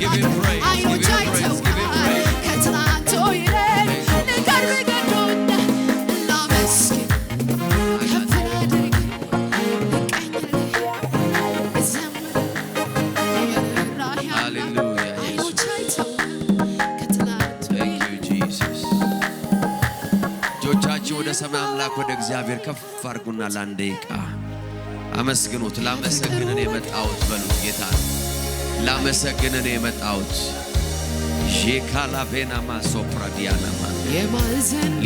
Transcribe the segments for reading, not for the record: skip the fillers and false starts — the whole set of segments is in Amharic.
Give him praise. Give him praise. Give him praise. ሰማይ አምላክ ወደ እግዚአብሔር ከፍ አድርጉና ላንዴቃ አመስግኑት። ላመሰግን ነው የመጣሁት በሉት። ጌታ ላመሰግን ነው የመጣሁት። ጄካላቬና ማሶፕራዲያና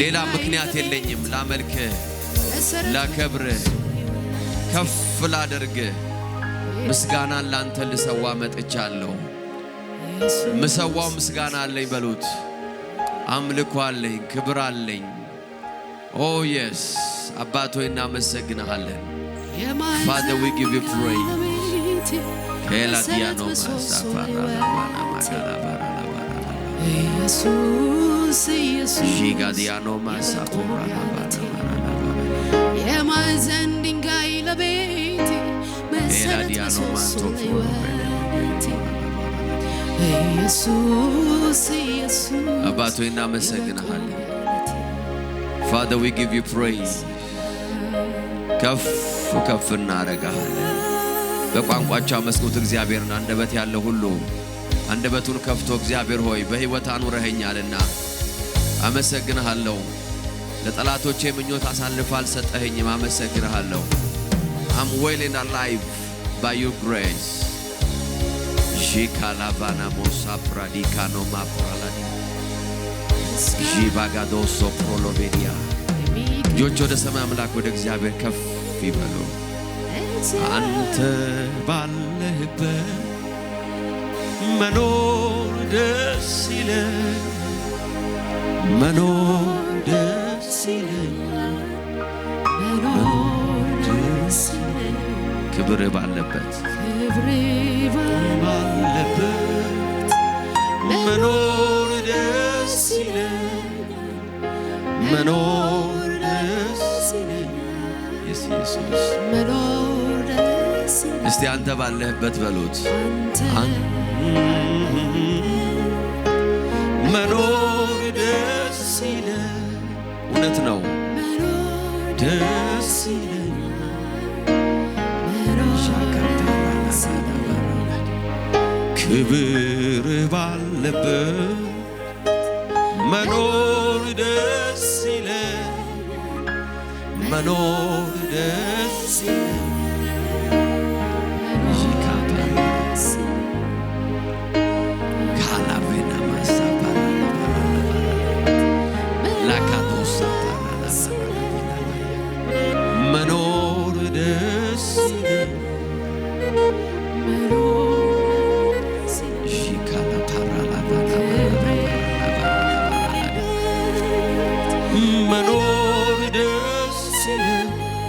ሌላ ምክንያት የለኝም። ላመልክ ላከብር ከፍ ላደርግ ምስጋናን ላንተ ልሰዋ መጥቻለሁ። ምሰዋው ምስጋና አለኝ በሉት። አምልኮ አለኝ፣ ክብር አለኝ። Oh yes, Abato እናመሰግናለን። Father, we give you praise. Kela diano masafara mana magala bara bara. Jesus, Jesus. Jiga diano masafara bara bara. Yemazen dingai labeti. Kela diano masoforo bele. Jesus, Jesus. Abato እናመሰግናለን. Father, we give you praise. ከፍ ከፍ እናደርጋለን። በቋንቋቸው መስኮት እግዚአብሔርን አንደበት ያለው ሁሉ አንደበቱን ከፍቶ እግዚአብሔር ሆይ በሕይወት አኑረኸኛልና አመሰግንሃለሁ። ለጠላቶቼ ምኞት አሳልፈህ አልሰጠኸኝም። አመሰግንሃለሁ። I'm well and alive by your grace. Jikalavana mosa pradikano mapraladi. ጂባጋዶሶ ፕሮሎቬዲያ ጆጆ ወደ ሰማይ አምላክ ወደ እግዚአብሔር ከፍ ይበሉ። አንተ ባለህበት መኖር ደስ ይለኛል፣ መኖር ደስ ይለኛል፣ መኖር ደስ ይለኛል። ክብር ባለበት መኖር ደስ ይለኛል፣ መኖር ደስ ይለኛል። ኢየሱስ መኖር ደስ ይለኛል። እስቲ አንተ ባለህበት በሉት። መኖር ደስ ይለኛል። እውነት ነው። ደስ ይለኛል። ክብር ባለበት መኖር ደስ ይለኛል፣ መኖር ደስ ይለኛል። ካላቬና ማሳባራ ላካዶሳ መኖር ደስ ይለኛል። መኖር ደስ ይለኛል።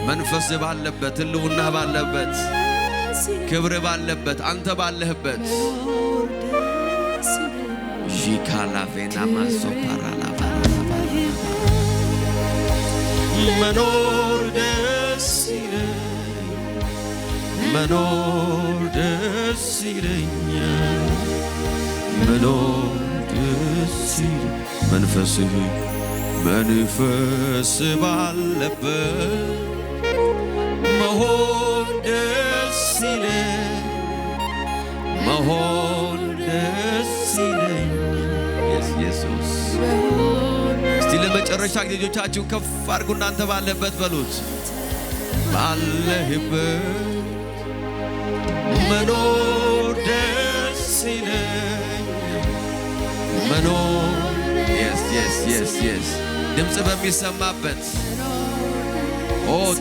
መንፈስ ባለበት፣ ህልውና ባለበት፣ ክብር ባለበት፣ አንተ ባለህበት ጂካላቬና ማሶፓራላባ መኖር ደስ ይለኛል፣ መኖር ደስ ይለኛል፣ መኖር ደስ ይለኛል። መንፈስህ መንፈስ ባለበት መሆን ደስ ይለኛል፣ መሆን ደስ ይለኛል። ኢየሱስ እስቲ ለመጨረሻ ልጆቻችሁን ከፍ አድርጉ። እናንተ ባለበት በሉት። ባለህበት መኖር ደስ ይለኛል፣ መኖር yes ድምጽ በሚሰማበት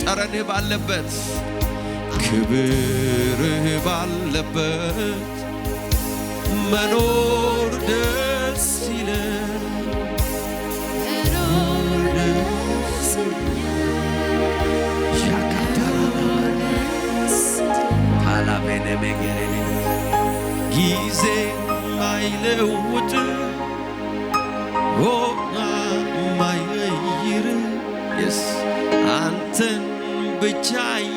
ጠረንህ ባለበት ክብርህ ባለበት መኖር ደስ ይለኛል፣ መኖር ደስ ይለኛል። ጊዜ ማይለውጥ ማይቀይር yes አንተን ብቻ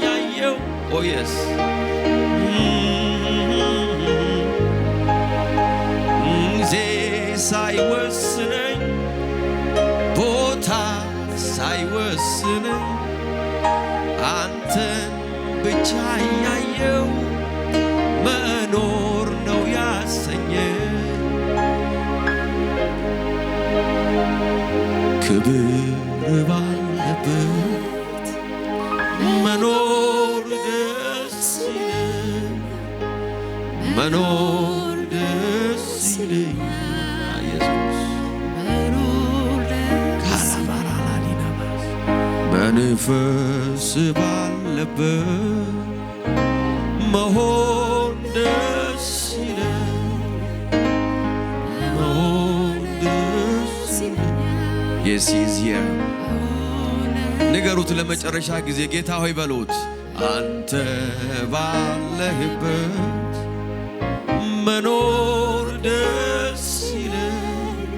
ያየው yes ሳይወስነኝ ቦታ ሳይወስነኝ አንተን ብቻ ያየው መኖር ነው ያሰኘኝ ክብር ባለበት መኖር ደስ ይለኝ መኖር ደስ ይለኝ ኢየሱስ ካላባራላዲናማስ መንፈስ ባለበት መሆን ደስ ይለኝ መሆን ደስ ይለኝ Yes, he is here. ንገሩት ለመጨረሻ ጊዜ ጌታ ሆይ በሉት አንተ ባለህበት መኖር ደስ ይለኝ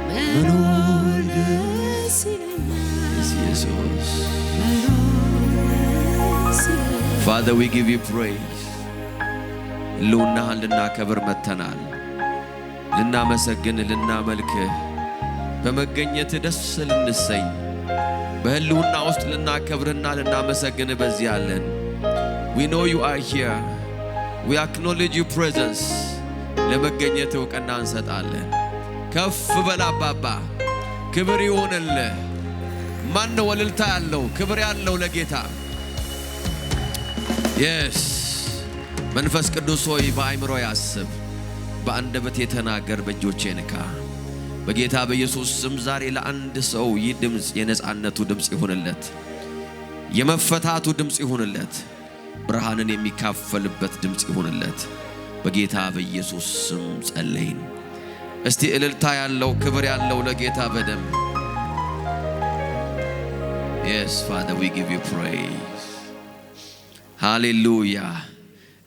መኖር ደስ ይለኝ ኢየሱስ Father, we give you praise. ልውናህን ልናከብር መጥተናል ልናመሰግን ልናመልክህ በመገኘት ደስ ልንሰኝ በህልውና ውስጥ ልናከብርና ልናመሰግን በዚህ ያለን We know you are here. We acknowledge your presence. ለመገኘት እውቅና እንሰጣለን ከፍ በል አባባ ክብር ይሁንልህ ማን ነው ወልልታ ያለው ክብር ያለው ለጌታ Yes መንፈስ ቅዱስ ሆይ በአእምሮ ያስብ በአንደበት የተናገር በእጆቼ ንካ በጌታ በኢየሱስ ስም ዛሬ ለአንድ ሰው ይህ ድምጽ የነጻነቱ ድምጽ ይሁንለት የመፈታቱ ድምጽ ይሁንለት ብርሃንን የሚካፈልበት ድምጽ ይሁንለት በጌታ በኢየሱስ ስም ጸለይን እስቲ እልልታ ያለው ክብር ያለው ለጌታ በደም Yes Father, we give you praise. Hallelujah.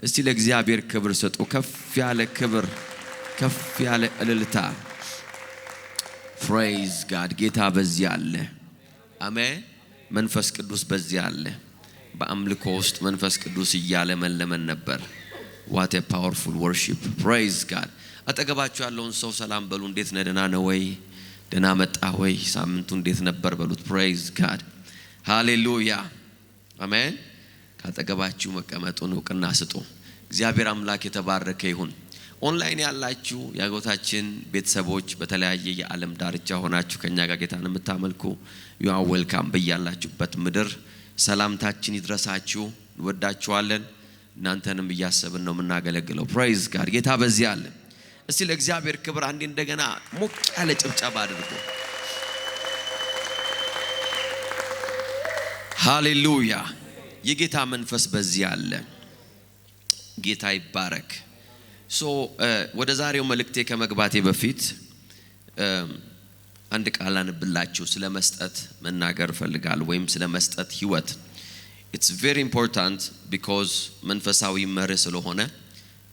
እስቲ ለእግዚአብሔር ክብር ሰጡ ከፍ ያለ ክብር ከፍ ያለ እልልታ Praise God. ጌታ በዚህ አለ አሜን መንፈስ ቅዱስ በዚህ አለ በአምልኮ ውስጥ መንፈስ ቅዱስ እያለመለመን ነበር What a powerful worship. Praise God. አጠገባችሁ ያለውን ሰው ሰላም በሉ እንዴት ነህ ደህና ነው ወይ ደህና መጣ ወይ ሳምንቱ እንዴት ነበር በሉት Praise God. Hallelujah. አሜን ካጠገባችሁ መቀመጡን እውቅና ስጡ እግዚአብሔር አምላክ የተባረከ ይሁን ኦንላይን ያላችሁ ያጎታችን ቤተሰቦች በተለያየ የዓለም ዳርቻ ሆናችሁ ከኛ ጋር ጌታን የምታመልኩ you are welcome በያላችሁበት ምድር ሰላምታችን ይድረሳችሁ እንወዳችኋለን እናንተንም እያሰብን ነው የምናገለግለው Praise God. ጌታ በዚህ አለ እስቲ ለእግዚአብሔር ክብር አንዴ እንደገና ሞቅ ያለ ጭብጨባ አድርጉ ሃሌሉያ የጌታ መንፈስ በዚህ አለ ጌታ ይባረክ ወደ ዛሬው መልእክቴ ከመግባቴ በፊት አንድ ቃል አንብላችሁ ስለ መስጠት መናገር ፈልጋለሁ ወይም ስለ መስጠት ህይወት It's very important because መንፈሳዊ መርህ ስለሆነ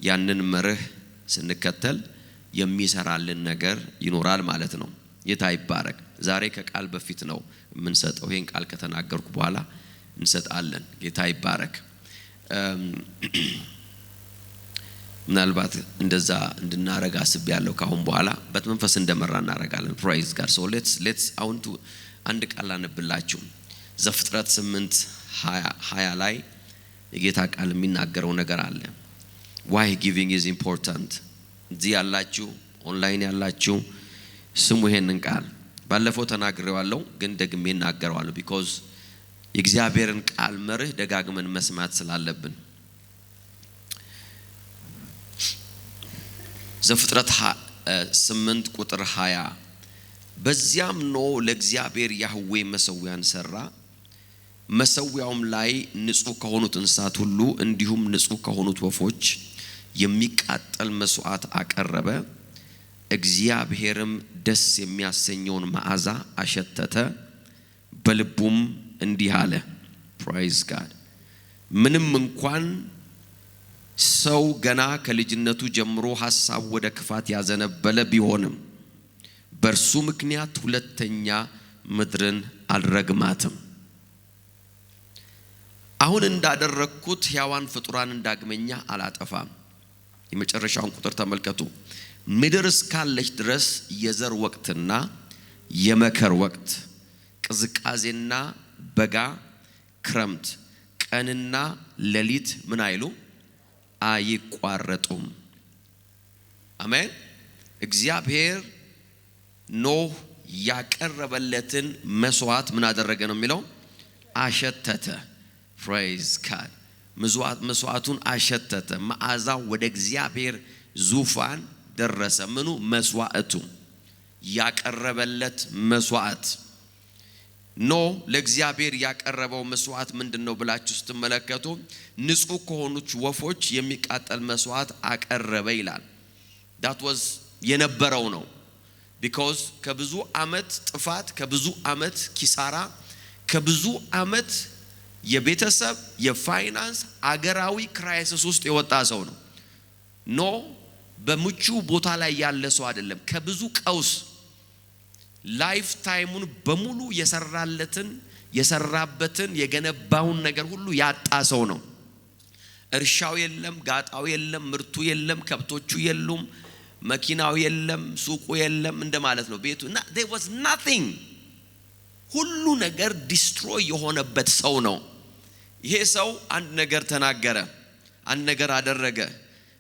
ያንን መርህ ስንከተል የሚሰራልን ነገር ይኖራል ማለት ነው ጌታ ይባረክ ዛሬ ከቃል በፊት ነው የምንሰጠው ይሄን ቃል ከተናገርኩ በኋላ እንሰጣለን ጌታ ይባረክ ምናልባት እንደዛ እንድናረጋ አስቤያለሁ ካሁን በኋላ በመንፈስ እንደመራ እናረጋለን Praise God. So let's I want to አንድ ቃል አንብላችሁ ዘፍጥረት 8:20 ላይ የጌታ ቃል የሚናገረው ነገር አለ Why giving is important. እዚህ ያላችሁ ኦንላይን ያላችሁ ስሙ ይሄንን ቃል ባለፈው ተናግሬዋለሁ ግን ደግሜ እናገረዋለሁ because የእግዚአብሔርን ቃል መርህ ደጋግመን መስማት ስላለብን ዘፍጥረት 8:20 በዚያም ነው ለእግዚአብሔር ያህዌ መሰዊያን ሰራ መሰዊያውም ላይ ንጹህ ከሆኑት እንስሳት ሁሉ እንዲሁም ንጹህ ከሆኑት ወፎች የሚቃጠል መስዋዕት አቀረበ እግዚአብሔርም ደስ የሚያሰኘውን መዓዛ አሸተተ በልቡም እንዲህ አለ Praise God. ምንም እንኳን ሰው ገና ከልጅነቱ ጀምሮ ሐሳብ ወደ ክፋት ያዘነበለ ቢሆንም በእርሱ ምክንያት ሁለተኛ ምድርን አልረግማትም አሁን እንዳደረኩት ሕያዋን ፍጡራን እንዳግመኛ አላጠፋም የመጨረሻውን ቁጥር ተመልከቱ ምድር እስካለች ድረስ የዘር ወቅትና የመከር ወቅት ቅዝቃዜና በጋ ክረምት ቀንና ሌሊት ምን አይሉ አይቋረጡም አሜን እግዚአብሔር ኖህ ያቀረበለትን መስዋዕት ምን አደረገ ነው የሚለው አሸተተ praise God መስዋዕቱን አሸተተ መዓዛው ወደ እግዚአብሔር ዙፋን ደረሰ ምኑ መስዋዕቱ ያቀረበለት መስዋዕት ኖህ ለእግዚአብሔር ያቀረበው መስዋዕት ምንድነው ብላችሁ ስትመለከቱ ንጹህ ከሆኑት ወፎች የሚቃጠል መስዋዕት አቀረበ ይላል that was የነበረው ነው because ከብዙ አመት ጥፋት ከብዙ አመት ኪሳራ ከብዙ አመት የቤተሰብ የፋይናንስ አገራዊ ክራይሲስ ውስጥ የወጣ ሰው ነው ኖህ በምቹ ቦታ ላይ ያለ ሰው አይደለም ከብዙ ቀውስ ላይፍ ታይሙን በሙሉ የሰራበትን የገነባውን ነገር ሁሉ ያጣ ሰው ነው እርሻው የለም ጋጣው የለም ምርቱ የለም ከብቶቹ የሉም መኪናው የለም ሱቁ የለም እንደማለት ነው ቤቱ እና there was nothing ሁሉ ነገር ዲስትሮይ የሆነበት ሰው ነው ይሄ ሰው አንድ ነገር ተናገረ አንድ ነገር አደረገ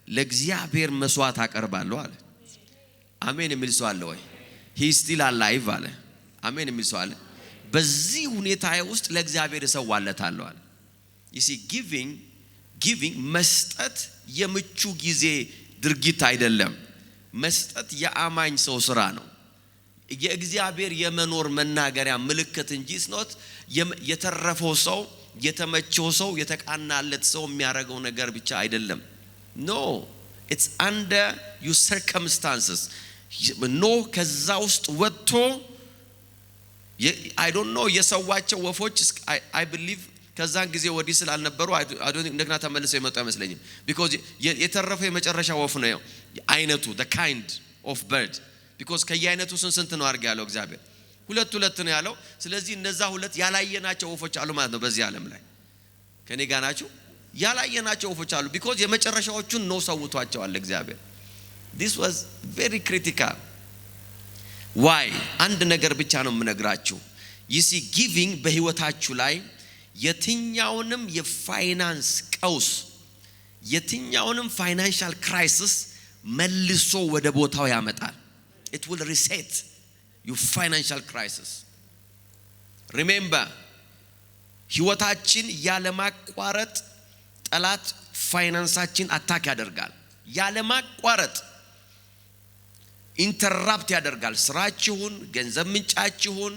ለእግዚአብሔር መስዋዕት አቀርባለሁ አለ አሜን የሚል ሰው አለ ወይ he is still alive አለ አሜን የሚል ሰው አለ በዚህ ሁኔታ ውስጥ ለእግዚአብሔር እሰዋለታለሁ አለ you see giving መስጠት የምቹ ጊዜ ድርጊት አይደለም መስጠት የአማኝ ሰው ስራ ነው የእግዚአብሔር የመኖር መናገሪያ ምልክት እንጂ ስኖት የተረፈው ሰው የተመቸው ሰው የተቃናለት ሰው የሚያረጋው ነገር ብቻ አይደለም no it's under your circumstances no ከዛ ውስጥ ወጥቶ I don't know የሰዋቸው ወፎች I believe ከዛን ጊዜ ወዲህ ስላልነበሩ I don't እንደገና ተመልሰው የመጡ አይመስለኝም because የተረፈው የመጨረሻ ወፍ ነው አይነቱ the kind of bird because ከየአይነቱ ስንት ነው አርጋ ያለው እግዚአብሔር ሁለት ነው ያለው ስለዚህ እነዛ ሁለት ያላየናቸው ወፎች አሉ ማለት ነው በዚህ ዓለም ላይ ከኔ ጋር ናችሁ ያላየናቸው ወፎች አሉ because የመጨረሻዎቹን ነው ሰውቷቸዋል እግዚአብሔር this was very critical why አንድ ነገር ብቻ ነው የምነግራችሁ you see giving በህይወታችሁ ላይ የትኛውንም የፋይናንስ ቀውስ የትኛውንም ፋይናንሻል ክራይሲስ መልሶ ወደ ቦታው ያመጣል it will reset your financial crisis remember ህይወታችን ያለማቋረጥ ጠላት ፋይናንሳችን አታክ ያደርጋል ያለማቋረጥ ኢንተራፕት ያደርጋል ስራችሁን ገንዘብ ምንጫችሁን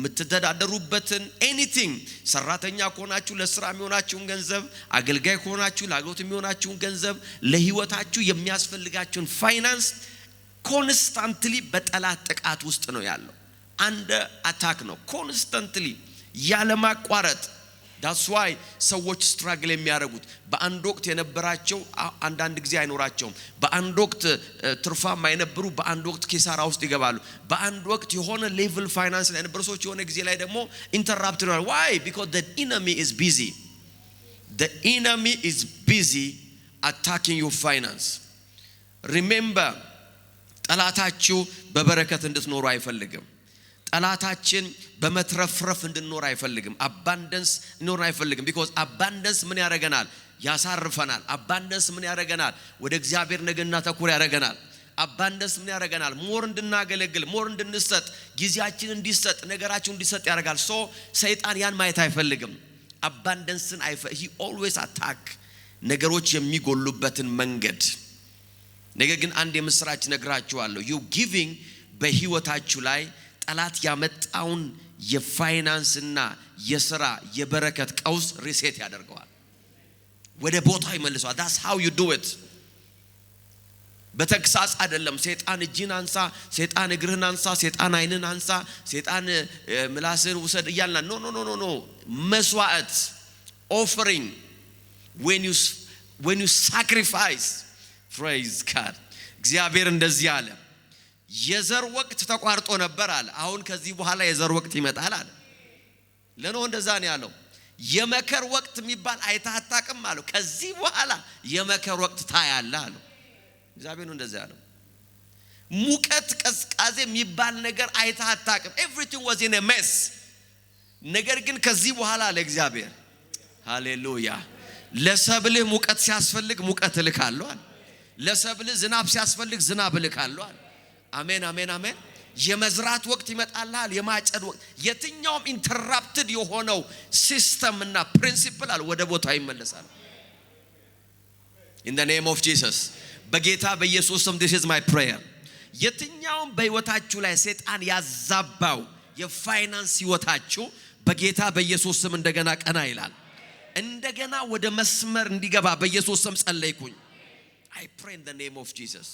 ምትተዳደሩበትን anything ሰራተኛ ከሆናችሁ ለስራ የሚሆናችሁን ገንዘብ አገልጋይ ከሆናችሁ ለአገልግሎት የሚሆናችሁን ገንዘብ ለህይወታችሁ የሚያስፈልጋችሁን ፋይናንስ ኮንስታንትሊ በጠላት ጥቃት ውስጥ ነው ያለው under attack ነው constantly ያለማቋረጥ that's why ሰዎች struggle የሚያደርጉት በአንድ ወቅት የነበራቸው አንዳንድ ጊዜ አይኖራቸውም በአንድ ወቅት ትርፋማ የነበሩ በአንድ ወቅት ኪሳራ ውስጥ ይገባሉ በአንድ ወቅት የሆነ ሌቭል ፋይናንስ ላይ የነበሩ ሰዎች የሆነ ጊዜ ላይ ደግሞ ኢንተራፕት ነው why because the enemy is busy attacking your finance remember ጠላታችሁ በበረከት እንድትኖሩ አይፈልግም ጠላታችን በመትረፍረፍ እንድንኖር አይፈልግም አባንደንስ እንድንኖር አይፈልግም because abundance ምን ያረጋናል ያሳርፈናል abundance ምን ያረጋናል ወደ እግዚአብሔር ነገና ተኩር ያረጋናል abundance ምን ያረጋናል ሞር እንድናገለግል ሞር እንድንሰጥ ጊዜያችን እንዲሰጥ ነገራችን እንዲሰጥ ያረጋል so ሰይጣን ያን ማየት አይፈልግም abundanceን he always attack ነገሮች የሚጎሉበትን መንገድ ነገር ግን አንድ የምስራች ነግራችኋለሁ you giving በህይወታችሁ ላይ ጠላት ያመጣውን የፋይናንስና የሥራ የበረከት ቀውስ ሪሴት ያደርገዋል ወደ ቦታው ይመልሰዋል that's how you do it በተክሳስ አይደለም ሰይጣን እጅን አንሳ ሰይጣን እግርህን አንሳ ሰይጣን አይንን አንሳ ሰይጣን ምላስን ውሰድ ይያልና no መስዋዕት offering when you sacrifice praise God እግዚአብሔር እንደዚህ አለ የዘር ወቅት ተቋርጦ ነበር አለ አሁን ከዚህ በኋላ የዘር ወቅት ይመጣል አለ ለነው እንደዛ ነው ያለው የመከር ወቅት የሚባል አይታጣቅም አለው ከዚህ በኋላ የመከር ወቅት ታያለ አለው እግዚአብሔር ነው እንደዛ ያለው ሙቀት ቀዝቃዜ የሚባል ነገር አይተህ አታውቅም። everything was in a mess። ነገር ግን ከዚህ በኋላ ለእግዚአብሔር ሃሌሉያ ለሰብልህ ሙቀት ሲያስፈልግ ሙቀት እልካለሁ አለ። ለሰብልህ ዝናብ ሲያስፈልግ ዝናብ እልካለሁ አለ። አሜን አሜን አሜን። የመዝራት ወቅት ይመጣልሃል፣ የማጨድ ወቅት። የትኛውም ኢንተራፕትድ የሆነው ሲስተም እና ፕሪንሲፕል አለ ወደ ቦታው ይመለሳል። in the name of Jesus በጌታ በኢየሱስ ስም this is my prayer። የትኛውም በህይወታችሁ ላይ ሰይጣን ያዛባው የፋይናንስ ህይወታችሁ በጌታ በኢየሱስ ስም እንደገና ቀና ይላል። እንደገና ወደ መስመር እንዲገባ በኢየሱስ ስም ጸለይኩኝ። I pray in the name of Jesus።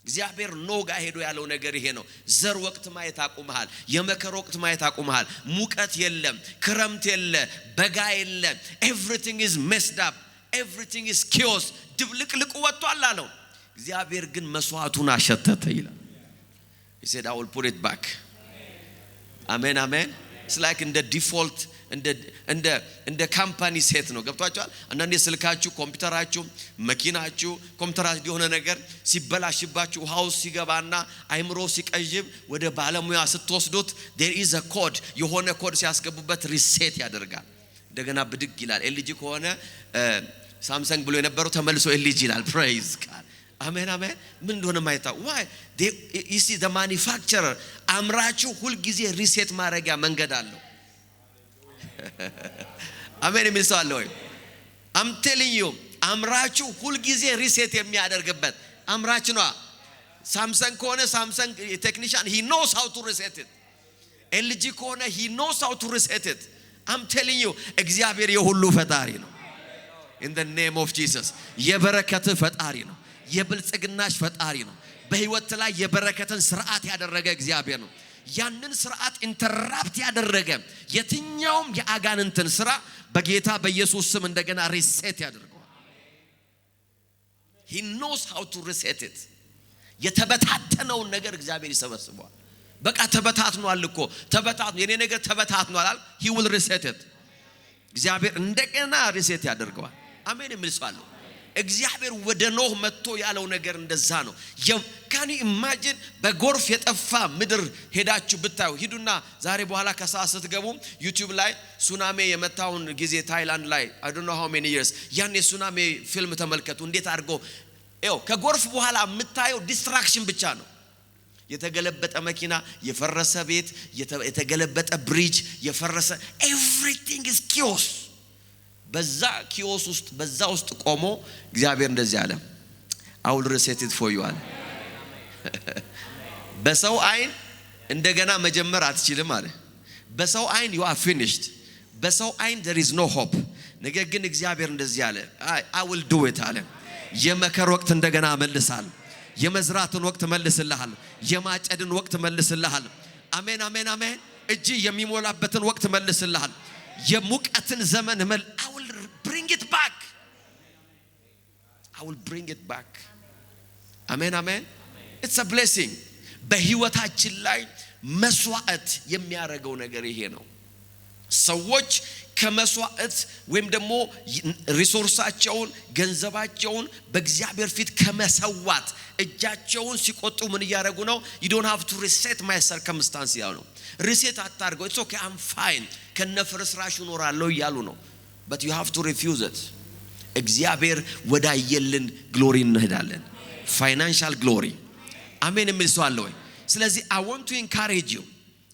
እግዚአብሔር ኖጋ ሄዶ ያለው ነገር ይሄ ነው። ዘር ወቅት ማየት አቁመሃል። የመከር ወቅት ማየት አቁመሃል። ሙቀት የለም፣ ክረምት የለ፣ በጋ የለ። everything is messed up, everything is chaos። ድብልቅልቁ ወጥቷል አለው። እግዚአብሔር ግን መስዋዕቱን አሸተተ ይላል። he said I will put it back። አሜን አሜን። it's like in the default እንደ ካምፓኒ ሴት ነው። ገብቷችኋል? አንዳንዴ ስልካችሁ፣ ኮምፒውተራችሁ፣ መኪናችሁ ኮምፒውተራችሁ የሆነ ነገር ሲበላሽባችሁ ሃውስ ሲገባና አይምሮ ሲቀይብ ወደ ባለሙያ ስትወስዱት there is a code የሆነ ኮድ ሲያስገቡበት ሪሴት ያደርጋል። እንደገና ብድግ ይላል። ኤልጂ ከሆነ ሳምሰንግ ብሎ የነበረው ተመልሶ ኤልጂ ይላል። praise God። አሜን አሜን። ምን እንደሆነ ማይታው why you see the manufacturer አምራቹ ሁሉ ጊዜ ሪሴት ማድረጊያ መንገድ አለው። አሜን የሚሰዋል ወይ? I'm telling you አምራቹ ሁሉ ጊዜ ሪሴት የሚያደርግበት አምራች ነው። ሳምሰንግ ከሆነ ሳምሰንግ ቴክኒሻን he knows how to reset it። ኤልጂ ከሆነ he knows how to reset it። I'm telling you እግዚአብሔር የሁሉ ፈጣሪ ነው። in the name of Jesus የበረከት ፈጣሪ ነው። የብልጽግናሽ ፈጣሪ ነው። በህይወት ላይ የበረከትን ስርዓት ያደረገ እግዚአብሔር ነው። ያንን ስርዓት ኢንተራፕት ያደረገ የትኛውም የአጋንንትን ስራ በጌታ በኢየሱስ ስም እንደገና ሪሴት ያደርገዋል። he knows how to reset it። የተበታተነውን ነገር እግዚአብሔር ይሰበስበዋል። በቃ ተበታትኗል እኮ ተበታትኗል፣ የኔ ነገር ተበታትኗል። he will reset it። እግዚአብሔር እንደገና ሪሴት ያደርገዋል። አሜን የሚልሰዋል። እግዚአብሔር ወደ ኖህ መጥቶ ያለው ነገር እንደዛ ነው። can you imagine በጎርፍ የጠፋ ምድር ሄዳችሁ ብታዩ፣ ሂዱና ዛሬ በኋላ ከሰዓት ስትገቡ ዩቲዩብ ላይ ሱናሚ የመታውን ጊዜ ታይላንድ ላይ I don't know how many years ያን የሱናሚ ፊልም ተመልከቱ። እንዴት አድርጎ ከጎርፍ በኋላ የምታየው ዲስትራክሽን ብቻ ነው። የተገለበጠ መኪና፣ የፈረሰ ቤት፣ የተገለበጠ ብሪጅ፣ የፈረሰ everything is chaos። በዛ ኪዮስ ውስጥ በዛ ውስጥ ቆሞ እግዚአብሔር እንደዚህ አለ I will reset it for you አለ። በሰው አይን እንደገና መጀመር አትችልም አለ። በሰው አይን you are finished። በሰው አይን there is no hope። ነገር ግን እግዚአብሔር እንደዚህ አለ I will do it አለ። የመከር ወቅት እንደገና መልሳለሁ። የመዝራትን ወቅት መልስልሃል። የማጨድን ወቅት መልስልሃል። አሜን አሜን አሜን። እጅ የሚሞላበትን ወቅት መልስልሃል። የሙቀትን ዘመን I will bring it back። I will bring it back። አሜን አሜን። it's a blessing። በህይወታችን ላይ መስዋዕት የሚያደርገው ነገር ይሄ ነው። ሰዎች ከመስዋዕት ወይም ደግሞ ሪሶርሳቸውን ገንዘባቸውን በእግዚአብሔር ፊት ከመሰዋት እጃቸውን ሲቆጡ ምን ያደርጉ ነው? you don't have to reset my circumstance ያሉ ነው። ሪሴት አታርገው it's okay I'm fine ከነፍርስራሹ ኖራለሁ ያሉ ነው። but you have to refuse it። እግዚአብሔር ወዳየልን ግሎሪ እንሄዳለን። ፋይናንሻል ግሎሪ አሜን የሚል ሰው አለ ወይ? ስለዚህ I want to encourage you።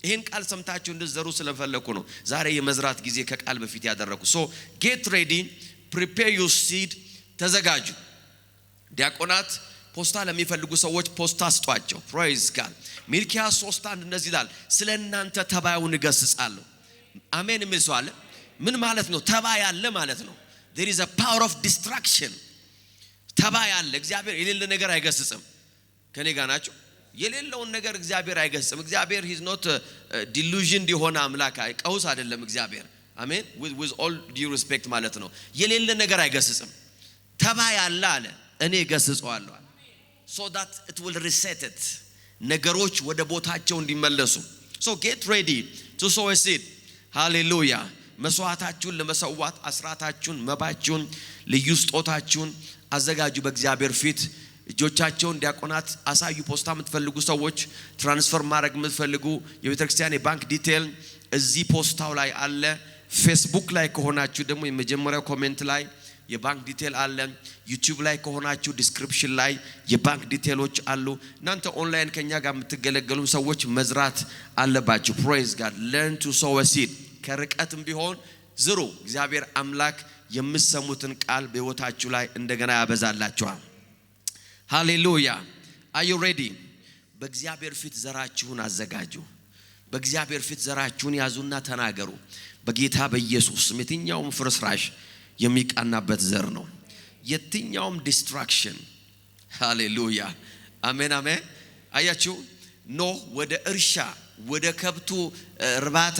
ይሄን ቃል ሰምታችሁ እንድትዘሩ ስለፈለኩ ነው ዛሬ የመዝራት ጊዜ ከቃል በፊት ያደረኩ። so get ready, prepare your seed። ተዘጋጁ። ዲያቆናት ፖስታ ለሚፈልጉ ሰዎች ፖስታ ስጧቸው። praise God። ሚልኪያስ 3:1 እንደዚህ ይላል ስለናንተ ተባዩን እገስጻለሁ። አሜን የሚል ሰው አለ? ምን ማለት ነው? ተባይ አለ ማለት ነው። there is a power of distraction። ተባይ አለ። እግዚአብሔር የሌለ ነገር አይገስጽም። ከኔ ጋር ናችሁ? የሌለውን ነገር እግዚአብሔር አይገስጽም። እግዚአብሔር he's not delusioned የሆነ አምላክ ቀውስ አይደለም እግዚአብሔር። አሜን with all due respect ማለት ነው። የሌለ ነገር አይገስጽም። ተባይ አለ አለ እኔ እገስጸዋለሁ so that it will reset it። ነገሮች ወደ ቦታቸው እንዲመለሱ so get ready to sow a seed። ሃሌሉያ። መስዋዕታችሁን ለመሰዋት አስራታችሁን፣ መባችሁን፣ ልዩ ስጦታችሁን አዘጋጁ በእግዚአብሔር ፊት። እጆቻቸውን ዲያቆናት አሳዩ። ፖስታ የምትፈልጉ ሰዎች ትራንስፈር ማድረግ የምትፈልጉ የቤተክርስቲያን የባንክ ዲቴል እዚህ ፖስታው ላይ አለ። ፌስቡክ ላይ ከሆናችሁ ደግሞ የመጀመሪያው ኮሜንት ላይ የባንክ ዲቴል አለ። ዩቲዩብ ላይ ከሆናችሁ ዲስክሪፕሽን ላይ የባንክ ዲቴሎች አሉ። እናንተ ኦንላይን ከኛ ጋር የምትገለገሉ ሰዎች መዝራት አለባችሁ። ፕሬዝ ጋድ learn to sow a seed ከርቀትም ቢሆን ዝሩ። እግዚአብሔር አምላክ የምትሰሙትን ቃል በሕይወታችሁ ላይ እንደገና ያበዛላችኋል። ሃሌሉያ are you ready? በእግዚአብሔር ፊት ዘራችሁን አዘጋጁ። በእግዚአብሔር ፊት ዘራችሁን ያዙና ተናገሩ። በጌታ በኢየሱስ ስም የትኛውም ፍርስራሽ የሚቃናበት ዘር ነው። የትኛውም ዲስትራክሽን ሃሌሉያ አሜን አሜን። አያችሁ ኖህ ወደ እርሻ ወደ ከብቱ እርባታ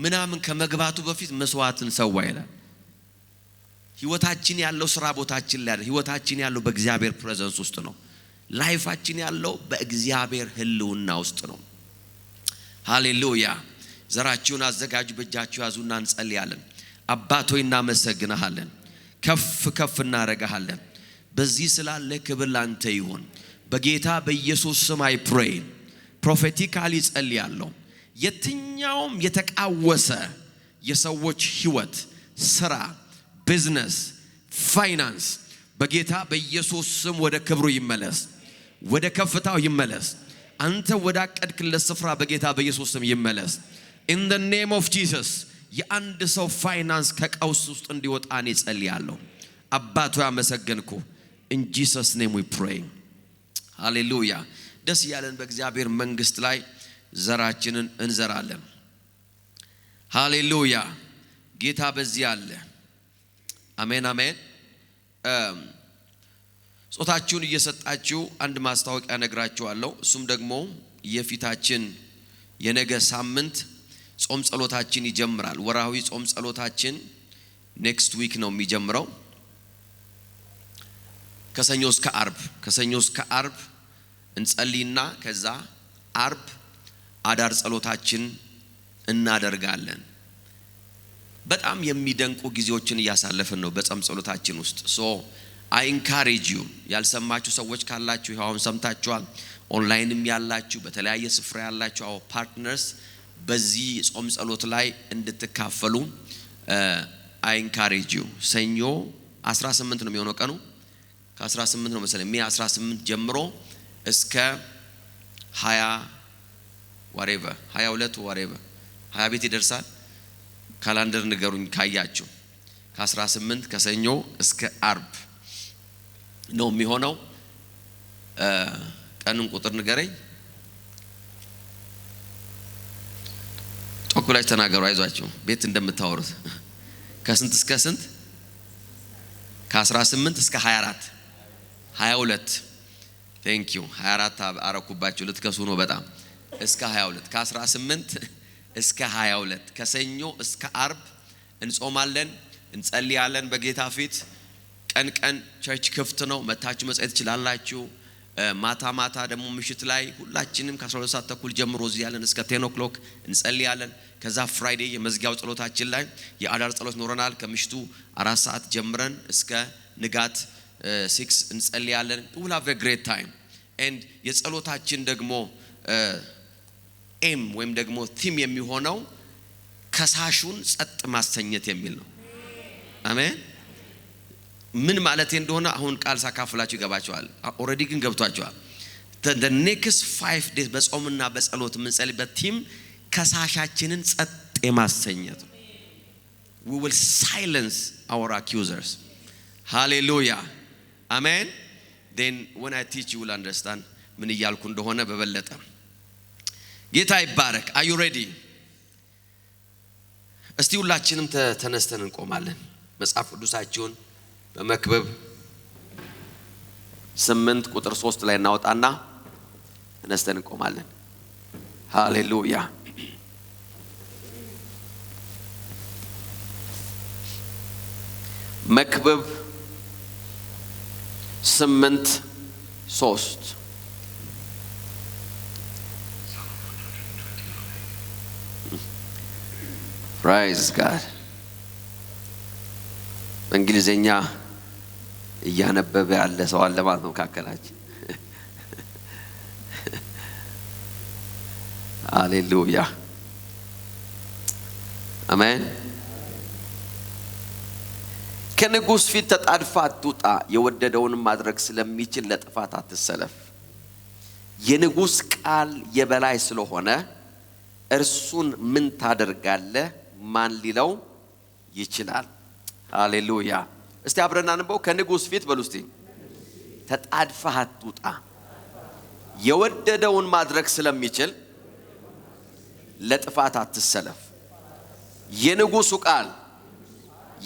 ምናምን ከመግባቱ በፊት መስዋዕትን ሰዋ ይላል። ህይወታችን ያለው ስራ ቦታችን ላይ ህይወታችን ያለው በእግዚአብሔር ፕሬዘንስ ውስጥ ነው። ላይፋችን ያለው በእግዚአብሔር ህልውና ውስጥ ነው። ሃሌሉያ ዘራችሁን አዘጋጁ። በእጃችሁ ያዙና እንጸልያለን። አባት ሆይ እናመሰግናለን፣ ከፍ ከፍ እናረጋለን። በዚህ ስላለ ክብር ላንተ ይሁን። በጌታ በኢየሱስ ስም አይ ፕሬይ ፕሮፌቲካሊ ጸልያለሁ። የትኛውም የተቃወሰ የሰዎች ህይወት፣ ስራ፣ ቢዝነስ፣ ፋይናንስ በጌታ በኢየሱስ ስም ወደ ክብሩ ይመለስ፣ ወደ ከፍታው ይመለስ። አንተ ወዳቀድክለት ስፍራ በጌታ በኢየሱስ ስም ይመለስ። in the name of Jesus የአንድ ሰው ፋይናንስ ከቀውስ ውስጥ እንዲወጣ እኔ ጸልያለሁ። አባቱ ያመሰገንኩ in Jesus name we pray ሃሌሉያ። ደስ ያለን በእግዚአብሔር መንግስት ላይ ዘራችንን እንዘራለን። ሃሌሉያ ጌታ በዚህ አለ። አሜን አሜን። ጾታችሁን እየሰጣችሁ አንድ ማስታወቂያ ነግራችኋለሁ። እሱም ደግሞ የፊታችን የነገ ሳምንት ጾም ጸሎታችን ይጀምራል። ወራዊ ጾም ጸሎታችን ኔክስት ዊክ ነው የሚጀምረው። ከሰኞ እስከ አርብ እንጸልይና ከዛ አርብ አዳር ጸሎታችን እናደርጋለን። በጣም የሚደንቁ ጊዜዎችን እያሳለፍን ነው በጾም ጸሎታችን ውስጥ። ሶ I encourage you ያልሰማችሁ ሰዎች ካላችሁ ይሄው ሰምታችኋል። ኦንላይንም ያላችሁ በተለያየ ስፍራ ያላችሁ our partners በዚህ ጾም ጸሎት ላይ እንድትካፈሉ I encourage you። ሰኞ 18 ነው የሚሆነው ቀኑ ከ18 ነው መሰለኝ 18 ጀምሮ እስከ 20 whatever 22 whatever 20 ቤት ይደርሳል። ካላንደር ንገሩኝ ካያችሁ ከ18 ከሰኞ እስከ አርብ ነው የሚሆነው። ቀኑን ቁጥር ንገረኝ። ጮኩላችሁ ተናገሩ። አይዟችሁ ቤት እንደምታወሩት ከስንት እስከ ስንት? ከ18 እስከ 22 thank you 24 አረኩባችሁ ልትከሱ ነው በጣም። እስከ 22 ከ18 እስከ 22 ከሰኞ እስከ አርብ እንጾማለን፣ እንጸልያለን በጌታ ፊት። ቀን ቸርች ክፍት ነው፣ መታችሁ መጸለይ ትችላላችሁ። ማታ ደግሞ ምሽት ላይ ሁላችንም ከ12 ሰዓት ተኩል ጀምሮ እዚህ ያለን እስከ 10 o'clock እንጸልያለን። ከዛ ፍራይዴ የመዝጊያው ጸሎታችን ላይ የአዳር ጸሎት ኖረናል። ከምሽቱ 4 ሰዓት ጀምረን እስከ ንጋት 6 እንጸልያለን። we will have a great time and የጸሎታችን ደግሞ ኤም ወይም ደግሞ ቲም የሚሆነው ከሳሹን ጸጥ ማሰኘት የሚል ነው። አሜን። ምን ማለት እንደሆነ አሁን ቃል ሳካፍላችሁ ይገባችኋል። ኦሬዲ ግን ገብቷችኋል። the next 5 days በጾምና በጸሎት የምንጸልይበት ቲም ከሳሻችንን ጸጥ የማሰኘት። we will silence our accusers. hallelujah amen. then when I teach you will understand ምን ይያልኩ እንደሆነ በበለጠ። ጌታ ይባረክ። are you ready? እስቲ ሁላችንም ተነስተን እንቆማለን። መጽሐፍ ቅዱሳችሁን በመክብብ 8 ቁጥር 3 ላይ እናወጣና ተነስተን እንቆማለን። ሃሌሉያ መክብብ 8:3 Praise God። በእንግሊዘኛ እያነበበ ያለ ሰው አለ ማለት ነው መካከላችን። ሃሌሉያ አሜን። ከንጉሥ ፊት ተጣድፋ አትውጣ፣ የወደደውን ማድረግ ስለሚችል ለጥፋት አትሰለፍ። የንጉሥ ቃል የበላይ ስለሆነ እርሱን ምን ታደርጋለህ? ማን ሊለው ይችላል? ሃሌሉያ። እስቲ አብረን አንበው። ከንጉሥ ፊት በሉ እስቲ ተጣድፋ አትውጣ፣ የወደደውን ማድረግ ስለሚችል ለጥፋት አትሰለፍ። የንጉሡ ቃል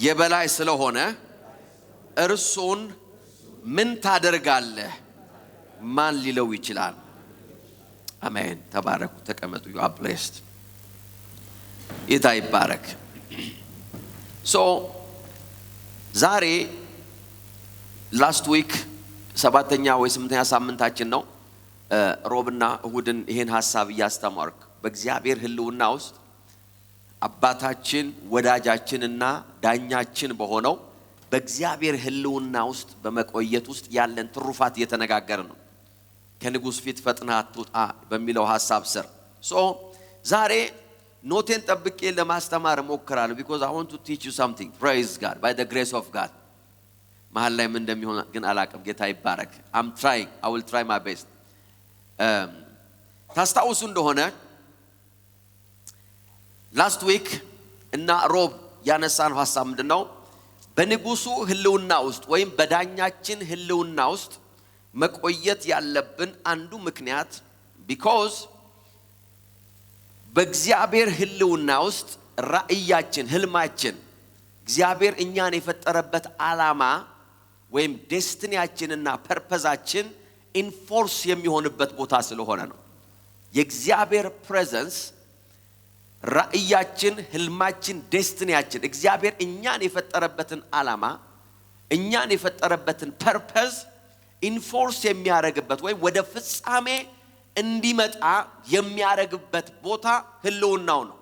የበላይ ስለሆነ እርሱን ምን ታደርጋለህ? ማን ሊለው ይችላል? አሜን። ተባረኩ፣ ተቀመጡ። you are blessed። ጌታ ይባረክ። ዛሬ ላስት ዊክ 7ኛ ወይ 8ኛ ሳምንታችን ነው። ሮብና እሁድን ይሄን ሐሳብ ያስተማርኩ በእግዚአብሔር ሕልውና ውስጥ አባታችን ወዳጃችንና ዳኛችን በሆነው በእግዚአብሔር ሕልውና ውስጥ በመቆየት ውስጥ ያለን ትሩፋት እየተነጋገረ ነው። ከንጉሥ ፊት ፈጥና አትውጣ በሚለው ሐሳብ ስር ዛሬ ኖቴን ጠብቄ ለማስተማር እሞክራለሁ because I want to teach you something. Praise God, by the grace of God. መሃል ላይ ምን እንደሚሆን ግን አላቅም። ጌታ ይባረክ። I'm trying, I will try my best. ታስታውሱ እንደሆነ last week እና ሮብ ያነሳነው ሐሳብ ምንድነው? በንጉሱ ሕልውና ውስጥ ወይም በዳኛችን ሕልውና ውስጥ መቆየት ያለብን አንዱ ምክንያት because በእግዚአብሔር ሕልውና ውስጥ ራእያችን፣ ህልማችን እግዚአብሔር እኛን የፈጠረበት ዓላማ ወይም ዴስቲኒያችንና ፐርፐዛችን ኢንፎርስ የሚሆንበት ቦታ ስለሆነ ነው። የእግዚአብሔር ፕሬዘንስ ራእያችን፣ ህልማችን፣ ዴስቲኒያችን እግዚአብሔር እኛን የፈጠረበትን ዓላማ፣ እኛን የፈጠረበትን ፐርፐዝ ኢንፎርስ የሚያደርግበት ወይም ወደ ፍጻሜ እንዲመጣ የሚያደርግበት ቦታ ህልውናው ነው።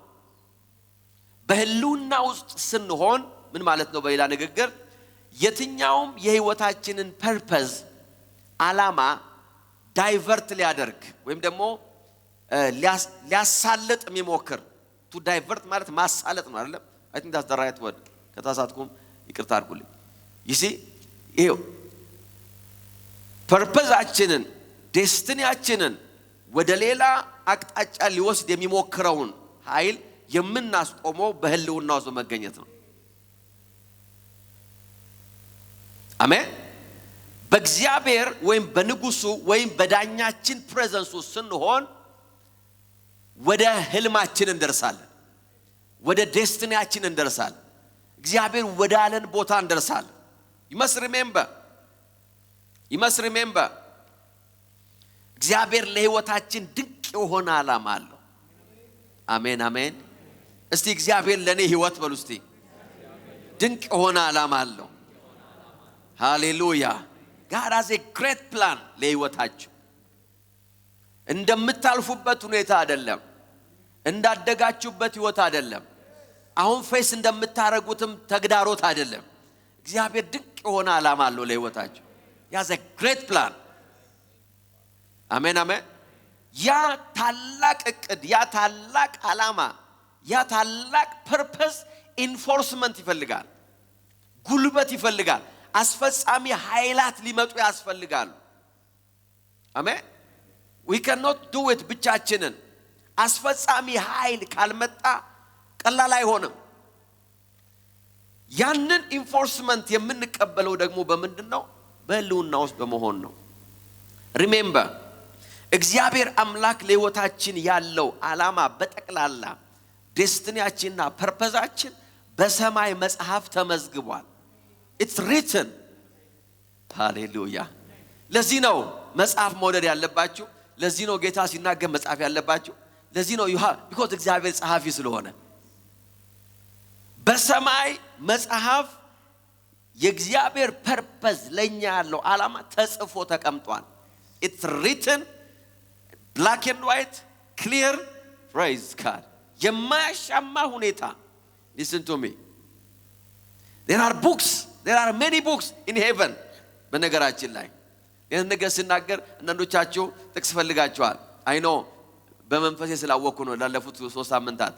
በህልውና ውስጥ ስንሆን ምን ማለት ነው? በሌላ ንግግር የትኛውም የህይወታችንን ፐርፐዝ ዓላማ ዳይቨርት ሊያደርግ ወይም ደግሞ ሊያሳልጥ የሚሞክር ቱ ዳይቨርት ማለት ማሳለጥ ነው አይደለም? I think that's the right word። ከታሳትኩም ይቅርታ አድርጉልኝ። you see ይሄው ፐርፐዛችንን ዴስቲኒያችንን ወደ ሌላ አቅጣጫ ሊወስድ የሚሞክረውን ኃይል የምናስቆመው በህልውና ውስጥ መገኘት ነው። አሜን። በእግዚአብሔር ወይም በንጉሱ ወይም በዳኛችን ፕሬዘንስ ውስጥ ስንሆን ወደ ህልማችን እንደርሳለን፣ ወደ ዴስቲኒያችን እንደርሳለን፣ እግዚአብሔር ወዳለን ቦታ እንደርሳለን። you must remember እግዚአብሔር ለህይወታችን ድንቅ የሆነ ዓላማ አለው። አሜን አሜን። እስቲ እግዚአብሔር ለኔ ህይወት በሉ እስቲ ድንቅ የሆነ ዓላማ አለው። ሃሌሉያ። God has a great plan ለህይወታችሁ። እንደምታልፉበት ሁኔታ አይደለም፣ እንዳደጋችሁበት ህይወት አይደለም፣ አሁን ፌስ እንደምታረጉትም ተግዳሮት አይደለም። እግዚአብሔር ድንቅ የሆነ ዓላማ አለው ለህይወታችሁ። He has a great plan። አሜን አሜን። ያ ታላቅ እቅድ፣ ያ ታላቅ ዓላማ፣ ያ ታላቅ ፐርፐዝ ኢንፎርስመንት ይፈልጋል፣ ጉልበት ይፈልጋል፣ አስፈጻሚ ኃይላት ሊመጡ ያስፈልጋሉ። አሜን። we cannot do it ብቻችንን። አስፈጻሚ ኃይል ካልመጣ ቀላል አይሆንም። ያንን ኢንፎርስመንት የምንቀበለው ደግሞ በምንድነው? በህልውና ውስጥ በመሆን ነው። ሪሜምበር እግዚአብሔር አምላክ ለህይወታችን ያለው ዓላማ በጠቅላላ ዴስቲኒያችንና ፐርፐዛችን በሰማይ መጽሐፍ ተመዝግቧል። it's written። ሃሌሉያ። ለዚህ ነው መጽሐፍ መውደድ ያለባችሁ። ለዚህ ነው ጌታ ሲናገር መጽሐፍ ያለባችሁ። ለዚህ ነው because እግዚአብሔር ጸሐፊ ስለሆነ በሰማይ መጽሐፍ የእግዚአብሔር ፐርፐዝ ለኛ ያለው ዓላማ ተጽፎ ተቀምጧል። it's written, black and white, clear. Praise God. የማያሻማ ሁኔታ። listen to me. There are books, there are many books in heaven በነገራችን ላይ ይሄን ነገር ሲናገር አንዳንዶቻችሁ ጥቅስ ፈልጋችኋል አይ ኖ በመንፈሴ ስላወኩ ነው ላለፉት 3 ሳምንታት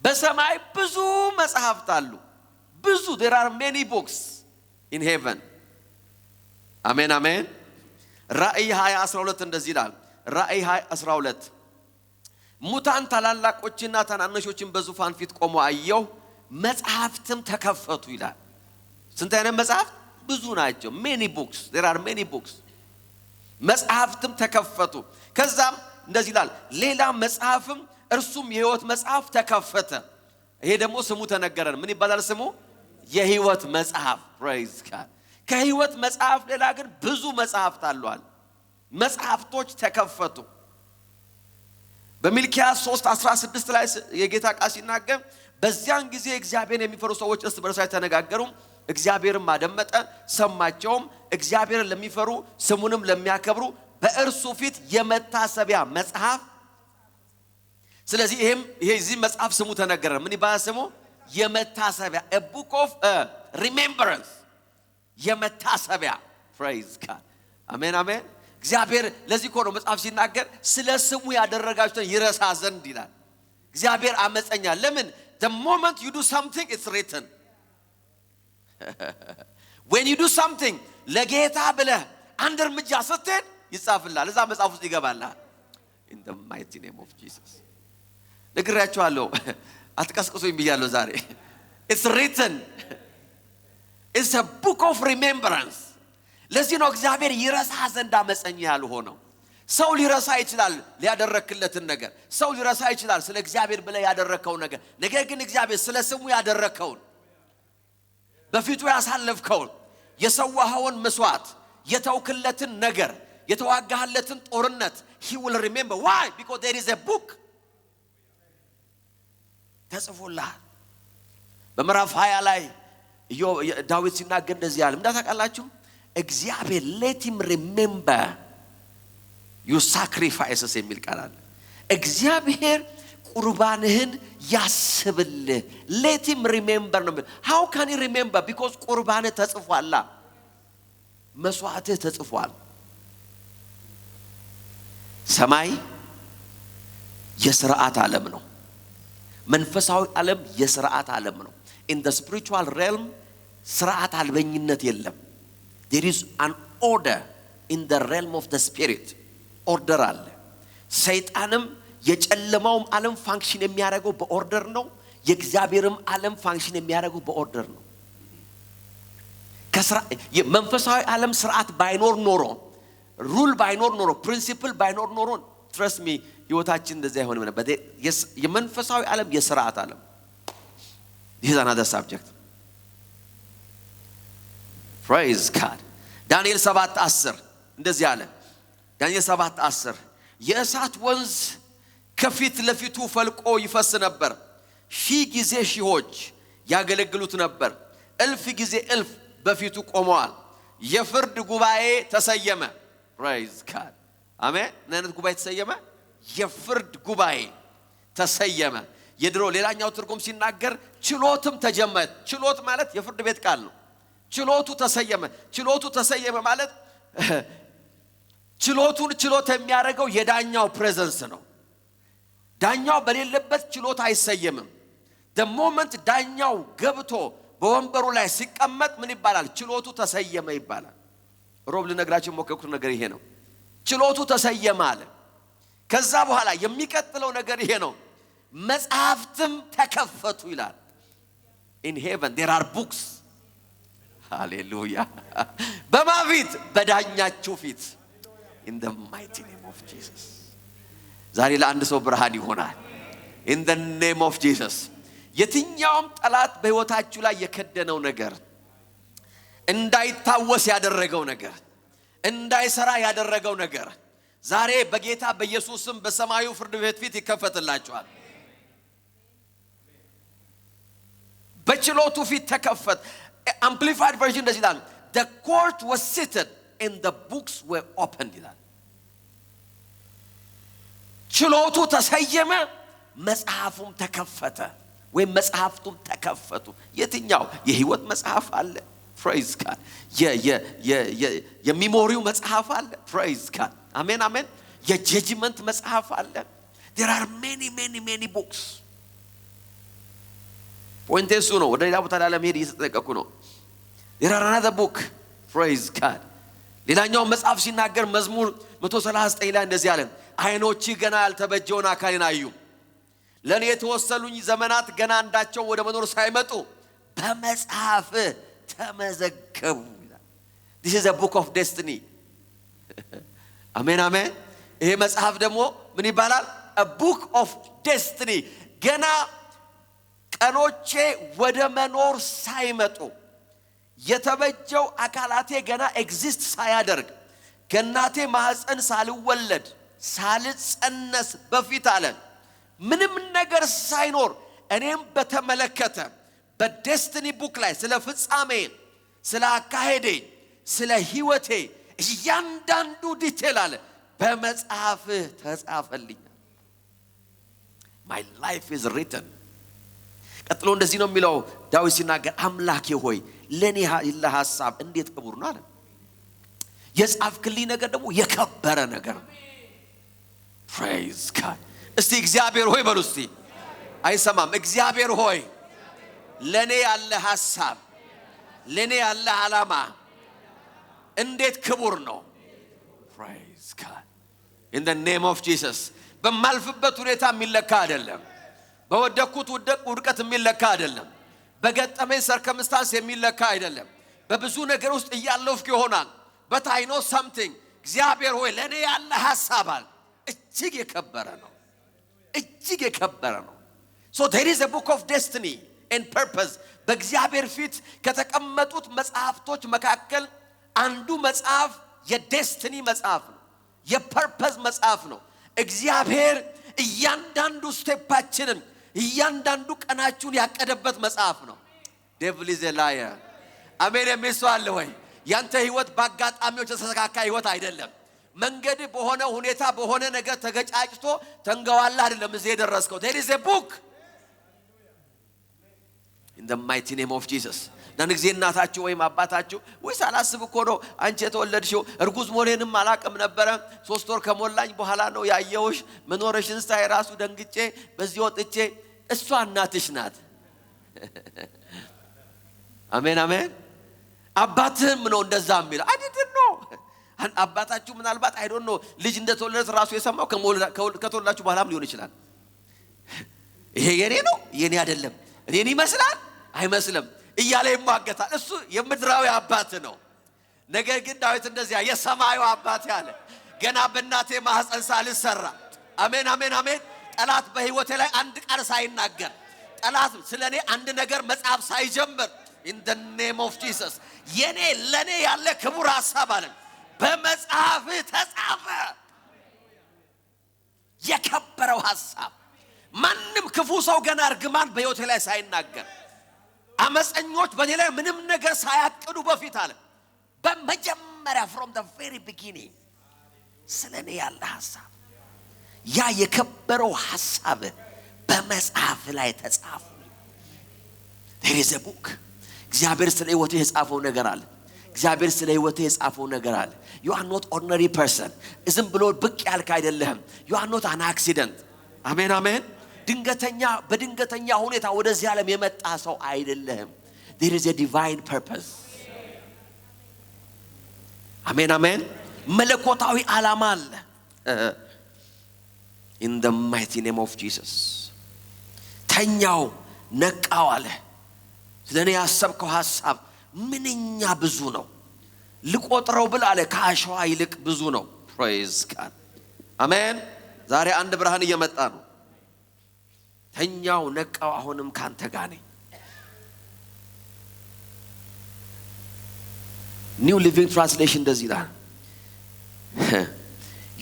በሰማይ ብዙ መጽሐፍት አሉ ብዙ there are many books in heaven አሜን አሜን ራእይ 20:12 እንደዚህ ይላል ራእይ 20:12 ሙታን ታላላቆችና ታናናሾችን በዙፋን ፊት ቆመው አየሁ መጽሐፍትም ተከፈቱ ይላል ስንት አይነት መጽሐፍት ብዙ ናቸው many books there are many books መጽሐፍትም ተከፈቱ ከዛም እንደዚህ ይላል ሌላ መጽሐፍም እርሱም የሕይወት መጽሐፍ ተከፈተ ይሄ ደግሞ ስሙ ተነገረን ምን ይባላል ስሙ የሕይወት መጽሐፍ praise God ከሕይወት መጽሐፍ ሌላ ግን ብዙ መጽሐፍት አሉአል መጽሐፍቶች ተከፈቱ በሚልክያስ 3:16 ላይ የጌታ ቃል ሲናገር በዚያን ጊዜ እግዚአብሔርን የሚፈሩ ሰዎች እርስ በርሳቸው ተነጋገሩ እግዚአብሔርም አደመጠ ሰማቸውም እግዚአብሔርን ለሚፈሩ ስሙንም ለሚያከብሩ በእርሱ ፊት የመታሰቢያ መጽሐፍ ስለዚህ ይሄ እዚህ መጽሐፍ ስሙ ተነገረ ምን ይባላል ስሙ የመታሰቢያ a book of remembrance የመታሰቢያ praise God አሜን አሜን እግዚአብሔር ለዚህ እኮ ነው መጽሐፍ ሲናገር ስለ ስሙ ያደረጋችሁትን ይረሳ ዘንድ ይላል እግዚአብሔር አመፀኛ ለምን the moment you do something it's written when you do something ለጌታ ብለህ አንድ እርምጃ ስትሄድ ይጻፍልሃል እዛ መጽሐፍ ውስጥ ይገባልሃል in the mighty name of Jesus ነግራችኋለሁ አትቀስቅሱኝ ብያለሁ ዛሬ it's written it's a book of remembrance ለዚህ ነው እግዚአብሔር ይረሳ ዘንድ አመፀኛ ያልሆነው ሰው ሊረሳ ይችላል ሊያደረክለትን ነገር ሰው ሊረሳ ይችላል ስለ እግዚአብሔር ብለህ ያደረከው ነገር ግን እግዚአብሔር ስለ ስሙ ያደረከው በፊቱ ያሳለፍከው የሰዋኸውን መስዋዕት የተውክለትን ነገር የተዋጋህለትን ጦርነት he will remember why because there is a book ተጽፎልሃል በምዕራፍ 20 ላይ ዳዊት ሲናገር እንደዚህ ያለ እንዳታውቃላችሁ እግዚአብሔር let him remember your sacrifices የሚል ቃል አለ እግዚአብሔር ቁርባንህን ያስብልህ let him remember ነው how can he remember because ቁርባንህ ተጽፏል መስዋዕትህ ተጽፏል ሰማይ የሥርዓት ዓለም ነው መንፈሳዊ ዓለም የሥርዓት ዓለም ነው in the spiritual realm ሥርዓት አልበኝነት የለም there is an order in the realm of the spirit order አለ ሰይጣንም የጨለማውም ዓለም ፋንክሽን የሚያደርገው በኦርደር ነው የእግዚአብሔርም ዓለም ፋንክሽን የሚያደርገው በኦርደር ነው መንፈሳዊ ዓለም ሥርዓት ባይኖር ኖሮ ሩል ባይኖር ኖሮ ፕሪንሲፕል ባይኖር ኖሮ trust me ህይወታችን እንደዛ ይሆን ነበር የመንፈሳዊ ዓለም የሥርዓት ዓለም this is another subject praise God ዳንኤል 7:10 እንደዚህ አለ ዳንኤል 7:10 የእሳት ወንዝ ከፊት ለፊቱ ፈልቆ ይፈስ ነበር ሺህ ጊዜ ሺዎች ያገለግሉት ነበር እልፍ ጊዜ እልፍ በፊቱ ቆመዋል የፍርድ ጉባኤ ተሰየመ praise God አሜን ነነት ጉባኤ ተሰየመ የፍርድ ጉባኤ ተሰየመ የድሮ ሌላኛው ትርጉም ሲናገር ችሎትም ተጀመረ ችሎት ማለት የፍርድ ቤት ቃል ነው ችሎቱ ተሰየመ ማለት ችሎት የሚያደርገው የዳኛው ፕሬዘንስ ነው ዳኛው በሌለበት ችሎት አይሰየምም the moment ዳኛው ገብቶ በወንበሩ ላይ ሲቀመጥ ምን ይባላል ችሎቱ ተሰየመ ይባላል ሮብ ልነግራችሁ ሞከርኩት ነገር ይሄ ነው ችሎቱ ተሰየመ አለ ከዛ በኋላ የሚቀጥለው ነገር ይሄ ነው መጽሐፍትም ተከፈቱ ይላል in heaven there are books hallelujah በማፊት በዳኛችሁ ፊት in the mighty name of Jesus ዛሬ ለአንድ ሰው ብርሃን ይሆናል in the name of Jesus የትኛውም ጠላት በህይወታችሁ ላይ የከደነው ነገር እንዳይታወስ ያደረገው ነገር እንዳይሰራ ያደረገው ነገር ዛሬ በጌታ በኢየሱስም በሰማዩ ፍርድ ቤት ፊት ይከፈትላችኋል በችሎቱ ፊት ተከፈተ amplified version እንደዚህ ይላል the court was seated and the books were opened ይላል ችሎቱ ተሰየመ መጽሐፉም ተከፈተ ወይ መጽሐፍቱም ተከፈቱ የትኛው የህይወት መጽሐፍ አለ praise God የሚሞሪው መጽሐፍ አለ praise God አሜን አሜን የጀጅመንት መጽሐፍ አለ there are many books ፖይንቴሱ ነው ወደ ሌላ ቦታ ለመሄድ እየተጠቀቁ ነው there are another book praise God ሌላኛው መጽሐፍ ሲናገር መዝሙር 139 ላይ እንደዚህ አለ አይኖች ገና ያልተበጀውን አካልን አዩ ለኔ የተወሰኑኝ ዘመናት ገና አንዳቸው ወደ መኖር ሳይመጡ በመጽሐፍ ተመዘገቡ ይላል this is a book of destiny አሜን አሜን ይሄ መጽሐፍ ደግሞ ምን ይባላል a book of destiny ገና ቀኖቼ ወደ መኖር ሳይመጡ የተበጀው አካላቴ ገና ኤግዚስት ሳያደርግ ከናቴ ማህፀን ሳልወለድ ሳልጸነስ በፊት አለ ምንም ነገር ሳይኖር እኔም በተመለከተ በዴስቲኒ ቡክ ላይ ስለ ፍጻሜ ስለ አካሄዴ ስለ ህይወቴ እያንዳንዱ ዲቴል አለ በመጽሐፍ ተጻፈልኝ my life is written ቀጥሎ እንደዚህ ነው የሚለው ዳዊት ሲናገር አምላኬ ሆይ ለኔ ሐሳብ እንዴት ክቡር ነው አለ የጻፍክልኝ ነገር ደግሞ የከበረ ነገር praise God እስቲ እግዚአብሔር ሆይ በሉ እስቲ አይሰማም እግዚአብሔር ሆይ ለኔ ያለ ሐሳብ ለኔ ያለ ዓላማ እንዴት ክቡር ነው praise God in the name of Jesus በማልፍበት ሁኔታ የሚለካ አይደለም በወደኩት ውድቀት የሚለካ አይደለም በገጠመኝ ሰርከምስታንስ የሚለካ አይደለም በብዙ ነገር ውስጥ እያለፍኩ ይሆናል but I know something እግዚአብሔር ሆይ ለኔ ያለ ሐሳብ አለ እጅግ የከበረ ነው እጅግ የከበረ ነው so there is a book of destiny and purpose በእግዚአብሔር ፊት ከተቀመጡት መጽሐፍቶች መካከል አንዱ መጽሐፍ የዴስቲኒ መጽሐፍ ነው የፐርፐዝ መጽሐፍ ነው እግዚአብሔር እያንዳንዱ ስቴፓችንን እያንዳንዱ ቀናችሁን ያቀደበት መጽሐፍ ነው devil is a liar አሜን የሚስዋል ወይ ያንተ ህይወት ባጋጣሚዎች ተሰካካ ህይወት አይደለም መንገድ በሆነ ሁኔታ በሆነ ነገር ተገጫጭቶ ተንገዋላ አይደለም እዚህ የደረስከው there is a book in the mighty name of Jesus ለንግዜ እናታችሁ ወይም አባታችሁ ወይስ አላስብ እኮ ነው አንቺ የተወለድሽው እርጉዝ ሞኔንም አላቀም ነበር 3 ወር ከሞላኝ በኋላ ነው ያየውሽ መኖርሽን ሳይ ራሱ ደንግጬ በዚህ ወጥቼ እሷ እናትሽ ናት አሜን አሜን አባትህም ነው እንደዛ የሚል I didn't know አባታችሁ ምናልባት I don't know ልጅ እንደተወለደ ራሱ የሰማው ከተወላችሁ በኋላም ሊሆን ይችላል ይሄ የኔ ነው የኔ አይደለም እኔን ይመስላል አይመስልም እያለ ይማገታል እሱ የምድራዊ አባት ነው ነገር ግን ዳዊት እንደዚያ የሰማዩ አባት ያለ ገና በእናቴ ማህፀን ሳልሰራ አሜን አሜን አሜን ጠላት በህይወቴ ላይ አንድ ቃል ሳይናገር ጠላት ስለኔ አንድ ነገር መጽሐፍ ሳይጀምር in the name of Jesus የኔ ለኔ ያለ ክቡር ሐሳብ አለ በመጽሐፍ ተጻፈ የከበረው ሐሳብ ማንም ክፉ ሰው ገና እርግማን በህይወቴ ላይ ሳይናገር አመፀኞች በኔ ላይ ምንም ነገር ሳያቅዱ በፊት አለ በመጀመሪያ from the very beginning ስለኔ ያለ ሐሳብ ያ የከበረው ሐሳብ በመጽሐፍ ላይ ተጻፈ there is a book እግዚአብሔር ስለ ህይወቴ የጻፈው ነገር አለ እግዚአብሔር ስለ ህይወቴ የጻፈው ነገር አለ you are not ordinary person ዝም ብሎ ብቅ ያልክ አይደለም you are not an accident አሜን አሜን ድንገተኛ በድንገተኛ ሁኔታ ወደዚህ ዓለም የመጣ ሰው አይደለም there is a divine purpose አሜን አሜን መለኮታዊ ዓላማ አለ in the mighty name of Jesus ተኛው ነቃው አለ ስለኔ ያሰብከው ሐሳብ ምንኛ ብዙ ነው ልቆጥረው ብል አለ ከአሸዋ ይልቅ ብዙ ነው praise God አሜን ዛሬ አንድ ብርሃን እየመጣ ነው ተኛው ነቃው አሁንም ካንተ ጋር ነኝ New Living Translation does it.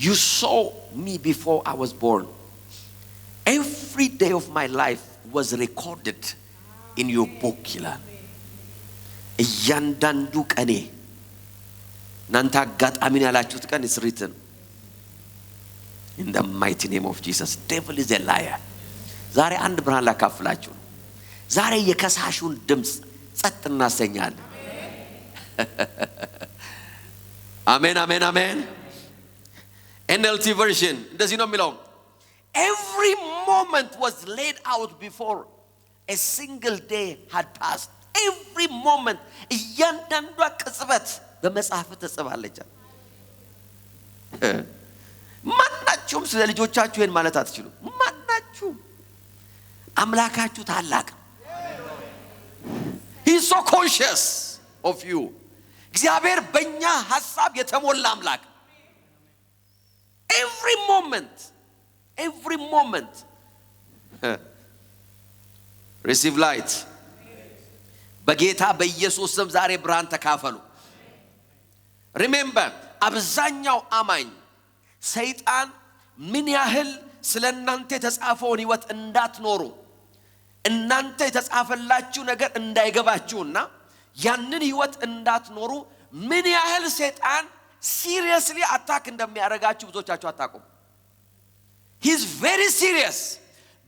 You saw me before I was born. Every day of my life was recorded in your book. እያንዳንዱ ቀኔ እናንተ አጋጣሚ ያላችሁት ቀን is written in the mighty name of Jesus. Devil is a liar. ዛሬ አንድ ብርሃን ላካፍላችሁ ዛሬ የከሳሹን ድምጽ ጸጥ እናሰኛለን አሜን አሜን አሜን NLT version እንደዚህ ነው የሚለው every moment was laid out before a single day had passed every moment እያንዳንዷ ቅጽበት በመጽሐፍ ተጽፋለች ማናችሁም ስለ ልጆቻችሁ ይሄን ማለት አትችሉ ማናችሁም አምላካችሁ ታላቅ he is so conscious of you እግዚአብሔር በእኛ ሐሳብ የተሞላ አምላክ every moment receive light በጌታ በኢየሱስ ስም ዛሬ ብርሃን ተካፈሉ remember አብዛኛው አማኝ ሰይጣን ምን ያህል ስለናንተ የተጻፈውን ህይወት እንዳትኖሩ እናንተ የተጻፈላችሁ ነገር እንዳይገባችሁና ያንን ህይወት እንዳትኖሩ ምን ያህል ሰይጣን seriously attack እንደሚያደርጋችሁ ብዙዎቻችሁ አታውቁም he is very serious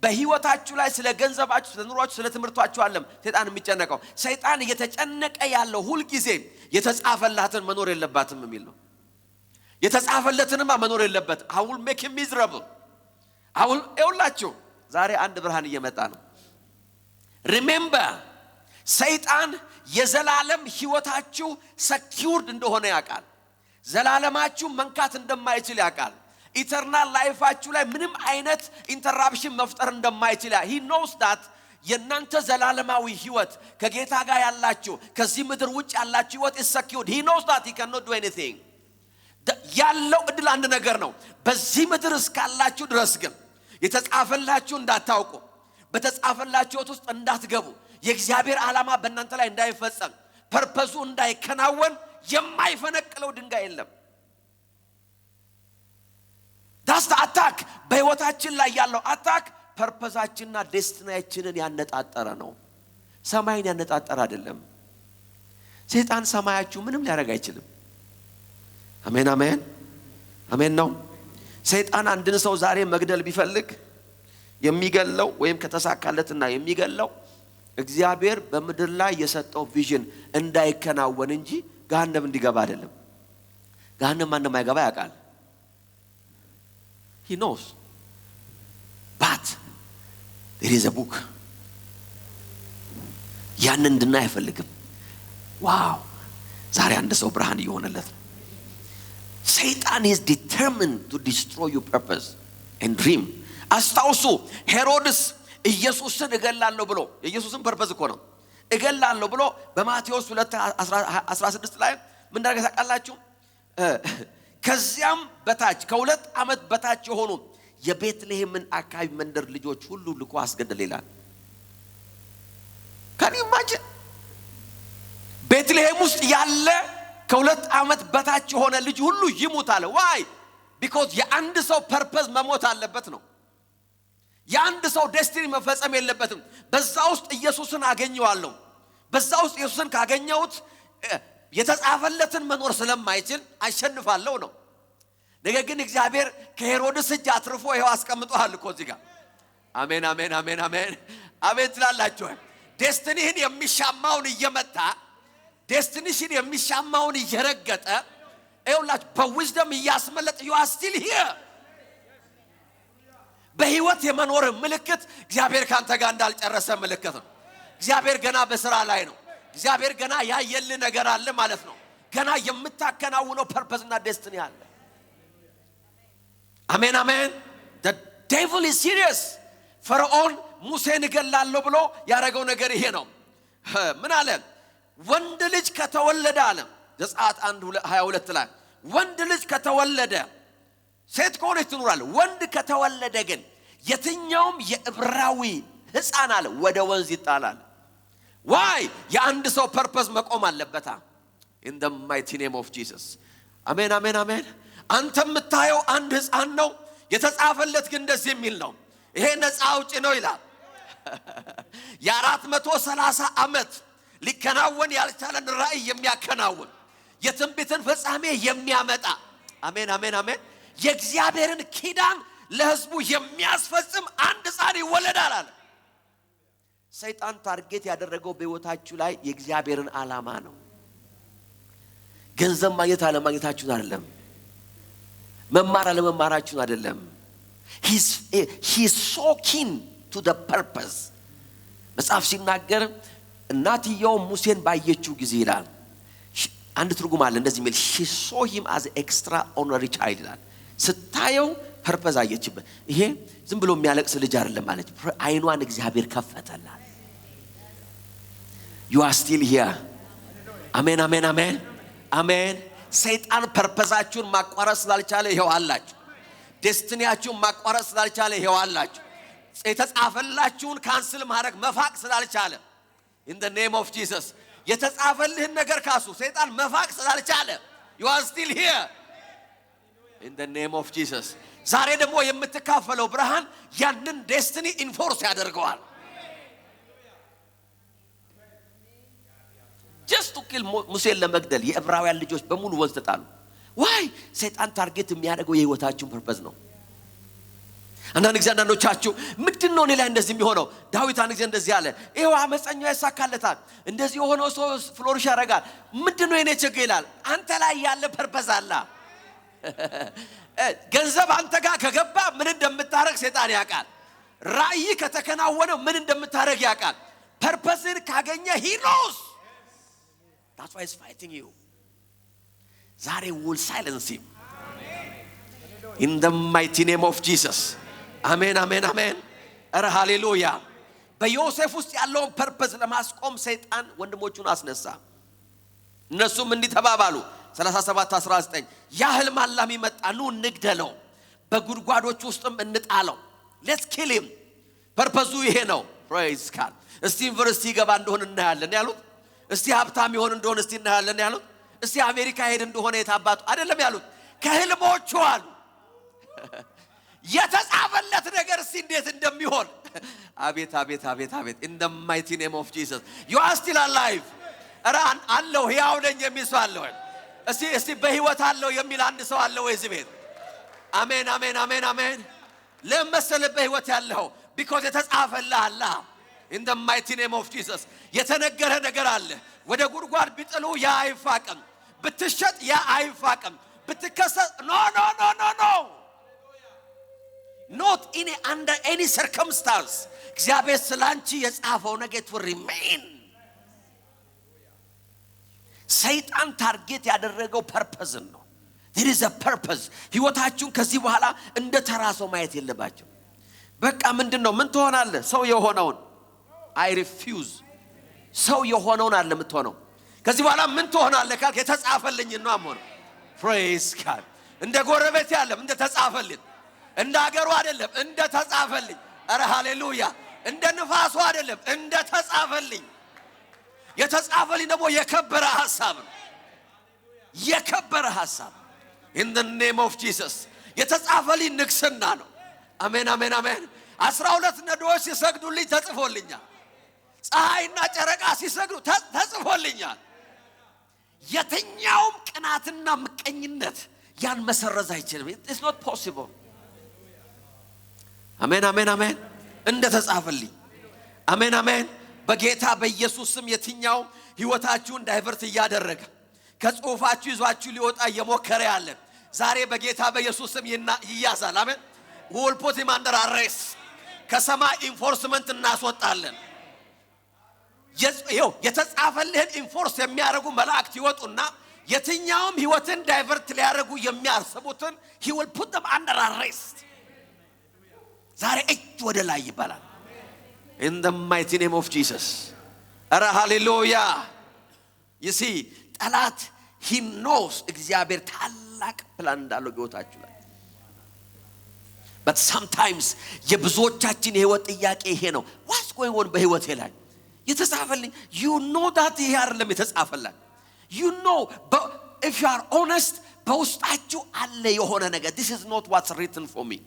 በህይወታችሁ ላይ ስለ ገንዘባችሁ ስለ ኑሯችሁ ስለ ትምህርታችሁ አለም ሰይጣን የሚጨነቀው ሰይጣን እየተጨነቀ ያለው ሁሉ ጊዜ የተጻፈላትን መኖር የለባትም የሚል ነው የተጻፈለትንማ መኖር የለበት I will make him miserable I will እውላችሁ ዛሬ አንድ ብርሃን እየመጣ ነው remember ሰይጣን የዘላለም ህይወታችሁ secured እንደሆነ ያውቃል ዘላለማችሁ መንካት እንደማይችል ያውቃል eternal lifeአችሁ ላይ ምንም አይነት interruption መፍጠር እንደማይችል he knows that የናንተ ዘላለማዊ ህይወት ከጌታ ጋር ያላችሁ ከዚህ ምድር ውጭ ያላችሁ ህይወት is secured he knows that he cannot do anything ያለው እድል አንድ ነገር ነው በዚህ ምድር እስካላችሁ ድረስ ግን የተጻፈላችሁ እንዳታውቁ በተጻፈላችሁ ውስጥ እንዳትገቡ የእግዚአብሔር ዓላማ በእናንተ ላይ እንዳይፈጸም ፐርፐዙ እንዳይከናወን የማይፈነቅለው ድንጋይ የለም that's the attack በህይወታችን ላይ ያለው attack ፐርፐዛችንና ዴስቲኒያችንን ያነጣጠረ ነው ሰማይን ያነጣጠረ አይደለም ሰይጣን ሰማያችሁ ምንም ሊያደርግ አይችልም አሜን አሜን አሜን ነው ሰይጣን አንድን ሰው ዛሬ መግደል ቢፈልግ የሚገለው ወይም ከተሳካለትና የሚገለው እግዚአብሔር በመድር ላይ የሰጠው ቪዥን እንዳይከናወን እንጂ ገሃነም እንዲገባ አይደለም ገሃነም ማንም አይገባ ያውቃል he knows but there is a book ያንን እንድናይ አይፈልግም ዋው ዛሬ አንድ ሰው ብርሃን እየሆነለት Satan is determined to destroy your purpose and dream አስታውሱ ሄሮድስ ኢየሱስን እገላለሁ ብሎ ኢየሱስን ፐርፐዝ እኮ ነው እገላለሁ ብሎ በማቴዎስ 2:16 ላይ ምን እንዳደረገ ታውቃላችሁ ከዚያም በታች ከሁለት ዓመት በታች የሆኑ የቤትልሔምን አካባቢ መንደር ልጆች ሁሉ ልኮ አስገደለ ይላል can you imagine ቤትልሔም ውስጥ ያለ ከሁለት ዓመት በታች የሆነ ልጅ ሁሉ ይሞት አለ why because የአንድ ሰው ፐርፐዝ መሞት አለበት ነው የአንድ ሰው ዴስቲኒ መፈጸም የለበትም በዛ ውስጥ ኢየሱስን አገኘዋለሁ በዛ ውስጥ ኢየሱስን ካገኘሁት የተጻፈለትን መኖር ስለማይችል አሸንፋለሁ ነው ነገር ግን እግዚአብሔር ከሄሮድስ እጅ አትርፎ ይሄው አስቀምጧል እኮ እዚህ ጋር አሜን አሜን አሜን አሜን አሜን ትላላችሁ ዴስቲኒህን የሚሻማውን እየመታ ዴስቲኒሽን የሚሻማውን እየረገጠ ይኸውላችሁ በዊዝደም እያስመለጠ you are still here በህይወት የመኖር ምልክት እግዚአብሔር ካንተ ጋር እንዳልጨረሰ ምልክት ነው እግዚአብሔር ገና በስራ ላይ ነው እግዚአብሔር ገና ያየል ነገር አለ ማለት ነው ገና የምታከናውነው ፐርፐዝ እና ዴስቲኒ አለ አሜን አሜን the devil is serious ፈርዖን ሙሴን እገላለሁ ብሎ ያረጋው ነገር ይሄ ነው ምን አለ ወንድ ልጅ ከተወለደ አለ ዘጸአት 1:22 ላይ ወንድ ልጅ ከተወለደ ሴት ከሆነች ትኖራል ወንድ ከተወለደ ግን የትኛውም የዕብራዊ ሕፃን አለ ወደ ወንዝ ይጣላል why የአንድ ሰው ፐርፐዝ መቆም አለበታ in the mighty name of Jesus አሜን አሜን አሜን አንተ የምታየው አንድ ሕፃን ነው የተጻፈለት ግን እንደዚህ የሚል ነው ይሄ ነፃ አውጪ ነው ይላል የ430 ዓመት ሊከናወን ያልቻለን ራእይ የሚያከናውን የትንቢትን ፍጻሜ የሚያመጣ አሜን አሜን አሜን የእግዚአብሔርን ኪዳን ለሕዝቡ የሚያስፈጽም አንድ ሕፃን ይወለዳል አለ ሰይጣን ታርጌት ያደረገው በህይወታችሁ ላይ የእግዚአብሔርን ዓላማ ነው ገንዘብ ማግኘት አለማግኘታችሁን አይደለም። መማር አለመማራችሁን አይደለም። he's so keen to the purpose። መጽሐፍ ሲናገር እናትየው ሙሴን ባየችው ጊዜ ይላል አንድ ትርጉም አለ እንደዚህ የሚል she saw him as an extraordinary child ይላል። ስታየው ፐርፐዝ አየችበት። ይሄ ዝም ብሎ የሚያለቅስ ልጅ አይደለም ማለት አይኗን እግዚአብሔር ከፈተላት። you are still here። አሜን አሜን አሜን አሜን። ሰይጣን ፐርፐዛችሁን ማቋረጥ ስላልቻለ ይሄው አላችሁ። ዴስቲኒያችሁን ማቋረጥ ስላልቻለ ይሄው አላችሁ። የተጻፈላችሁን ካንስል ማድረግ መፋቅ ስላልቻለ in the name of Jesus የተጻፈልህን ነገር ካሱ ሰይጣን መፋቅ ስላልቻለ you are still here in the name of Jesus። ዛሬ ደግሞ የምትካፈለው ብርሃን ያንን ዴስቲኒ ኢንፎርስ ያደርገዋል። just to kill ሙሴን ለመግደል የዕብራውያን ልጆች በሙሉ ወንዝ ተጣሉ። why ሰይጣን ታርጌት የሚያደርገው የህይወታችሁን ፐርፐዝ ነው። አንዳንድ ጊዜ አንዳንዶቻችሁ ምንድነው እኔ ላይ እንደዚህ የሚሆነው? ዳዊት አንድ ጊዜ እንደዚህ አለ ይሄው አመፀኛው ይሳካለታል እንደዚህ ሆኖ ሰው ፍሎሪሽ ያደርጋል። ምንድነው የኔ ችግር ይላል። አንተ ላይ ያለ ፐርፐዝ አለ። ገንዘብ አንተ ጋር ከገባ ምን እንደምታረግ ሰይጣን ያውቃል። ራእይ ከተከናወነ ምን እንደምታረግ ያውቃል። ፐርፐዝን ካገኘ he knows that's why he's fighting you። ዛሬ will silence him in the mighty name of Jesus። አሜን አሜን አሜን። ኧረ ሃሌሉያ። በዮሴፍ ውስጥ ያለውን ፐርፐዝ ለማስቆም ሰይጣን ወንድሞቹን አስነሳ። እነሱም እንዲህ ተባባሉ 37:19 ያህል ማላሚ መጣ ኑ እንግደለው በጉድጓዶች ውስጥም እንጣለው let's kill him። ፐርፐዙ ይሄ ነው። praise God። እስቲ ዩኒቨርሲቲ ገባ እንደሆነ እናያለን ያሉት። እስቲ ሀብታም ይሆን እንደሆነ እስቲ እናያለን ያሉት። እስቲ አሜሪካ ሄድ እንደሆነ የታባቱ አይደለም ያሉት። ከህልሞቹ አሉ የተጻፈለት ነገር እስቲ እንዴት እንደሚሆን አቤት አቤት አቤት አቤት in the mighty name of Jesus you are still alive። ራን አለው ሕያው ነኝ የሚል ሰው አለ ወይ? እስቲ በህይወት አለው የሚል አንድ ሰው አለ ወይ እዚህ ቤት? አሜን አሜን አሜን አሜን። ለምሳሌ በህይወት ያለው because የተጻፈልህ አለ in the mighty name of Jesus። የተነገረ ነገር አለ። ወደ ጉድጓድ ቢጥሉ ያ አይፋቅም፣ ብትሸጥ ያ አይፋቅም፣ ብትከሰስ no no no no no not in under any circumstance እግዚአብሔር ስላንቺ የጻፈው ነገር will remain። ሰይጣን ታርጌት ያደረገው ፐርፐዝ ነው። there is a purpose። ህይወታችሁን ከዚህ በኋላ እንደ ተራሰው ማየት የለባችሁ። በቃ ምንድነው ምን ትሆናለህ? ሰው የሆነውን I refuse። ሰው የሆነውን አለ የምትሆነው። ከዚህ በኋላ ምን ትሆናለህ ካልክ የተጻፈልኝ ነው አሞን። praise God። እንደ ጎረቤት ያለም እንደ ተጻፈልኝ፣ እንደ ሀገሩ አይደለም እንደ ተጻፈልኝ። ኧረ ሃሌሉያ። እንደ ንፋሱ አይደለም እንደ ተጻፈልኝ። የተጻፈልኝ ደግሞ የከበረ ሐሳብ ነው። የከበረ ሐሳብ in the name of Jesus። የተጻፈልኝ ንግስና ነው። አሜን አሜን አሜን። 12 ነዶች ሲሰግዱልኝ ተጽፎልኛል። ፀሐይና ጨረቃ ሲሰግዱ ተጽፎልኛል። የትኛውም ቅናትና ምቀኝነት ያን መሰረዝ አይችልም። it's not possible። አሜን አሜን አሜን። እንደ ተጻፈልኝ አሜን አሜን። በጌታ በኢየሱስ ስም የትኛው ህይወታችሁን ዳይቨርት ያደረገ ከጽሁፋችሁ ይዟችሁ ሊወጣ የሞከረ ያለ ዛሬ በጌታ በኢየሱስ ስም ይያዛል። አሜን። will put him under arrest። ከሰማይ ኢንፎርስመንት እናስወጣለን። የተጻፈልህን ኢንፎርስ የሚያደርጉ መላእክት ይወጡና የትኛውም ህይወትን ዳይቨርት ሊያደርጉ የሚያስቡትን he will put them under arrest። ዛሬ እጅ ወደ ላይ ይባላል in the mighty name of Jesus። ኧረ ሃሌሉያ። you see ጠላት he knows እግዚአብሔር ታላቅ ፕላን እንዳለው ህይወታችሁ ላይ but sometimes የብዙዎቻችን የህይወት ጥያቄ ይሄ ነው። what's going on በህይወቴ ላይ የተጻፈልኝ you know that ይሄ አይደለም የተጻፈላል you know but if you are honest በውስጣችሁ አለ የሆነ ነገር this is not what's written for me።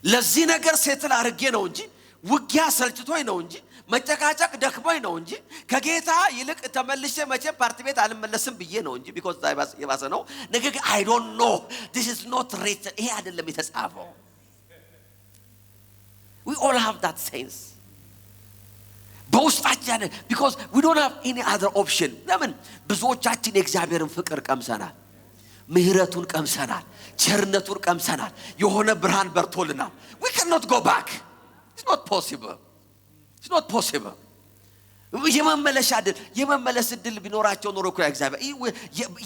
ለዚህ ነገር ሴትል አድርጌ ነው እንጂ ውጊያ ሰልችቶኝ ነው እንጂ መጨቃጨቅ ደክሞኝ ነው እንጂ ከጌታ ይልቅ ተመልሼ መቼ ፓርቲ ቤት አልመለስም ብዬ ነው እንጂ because የባሰ ነው ነገር I don't know this is not written። ይሄ አይደለም የተጻፈው። we all have that sense። በውስጣችን because we don't have any other option ለምን ብዙዎቻችን የእግዚአብሔርን ፍቅር ቀምሰናል ምህረቱን ቀምሰናል ቸርነቱን ቀምሰናል የሆነ ብርሃን በርቶልናል we cannot go back it's not possible የመመለስ ዕድል ቢኖራቸው ኖሮ እኮ እግዚአብሔር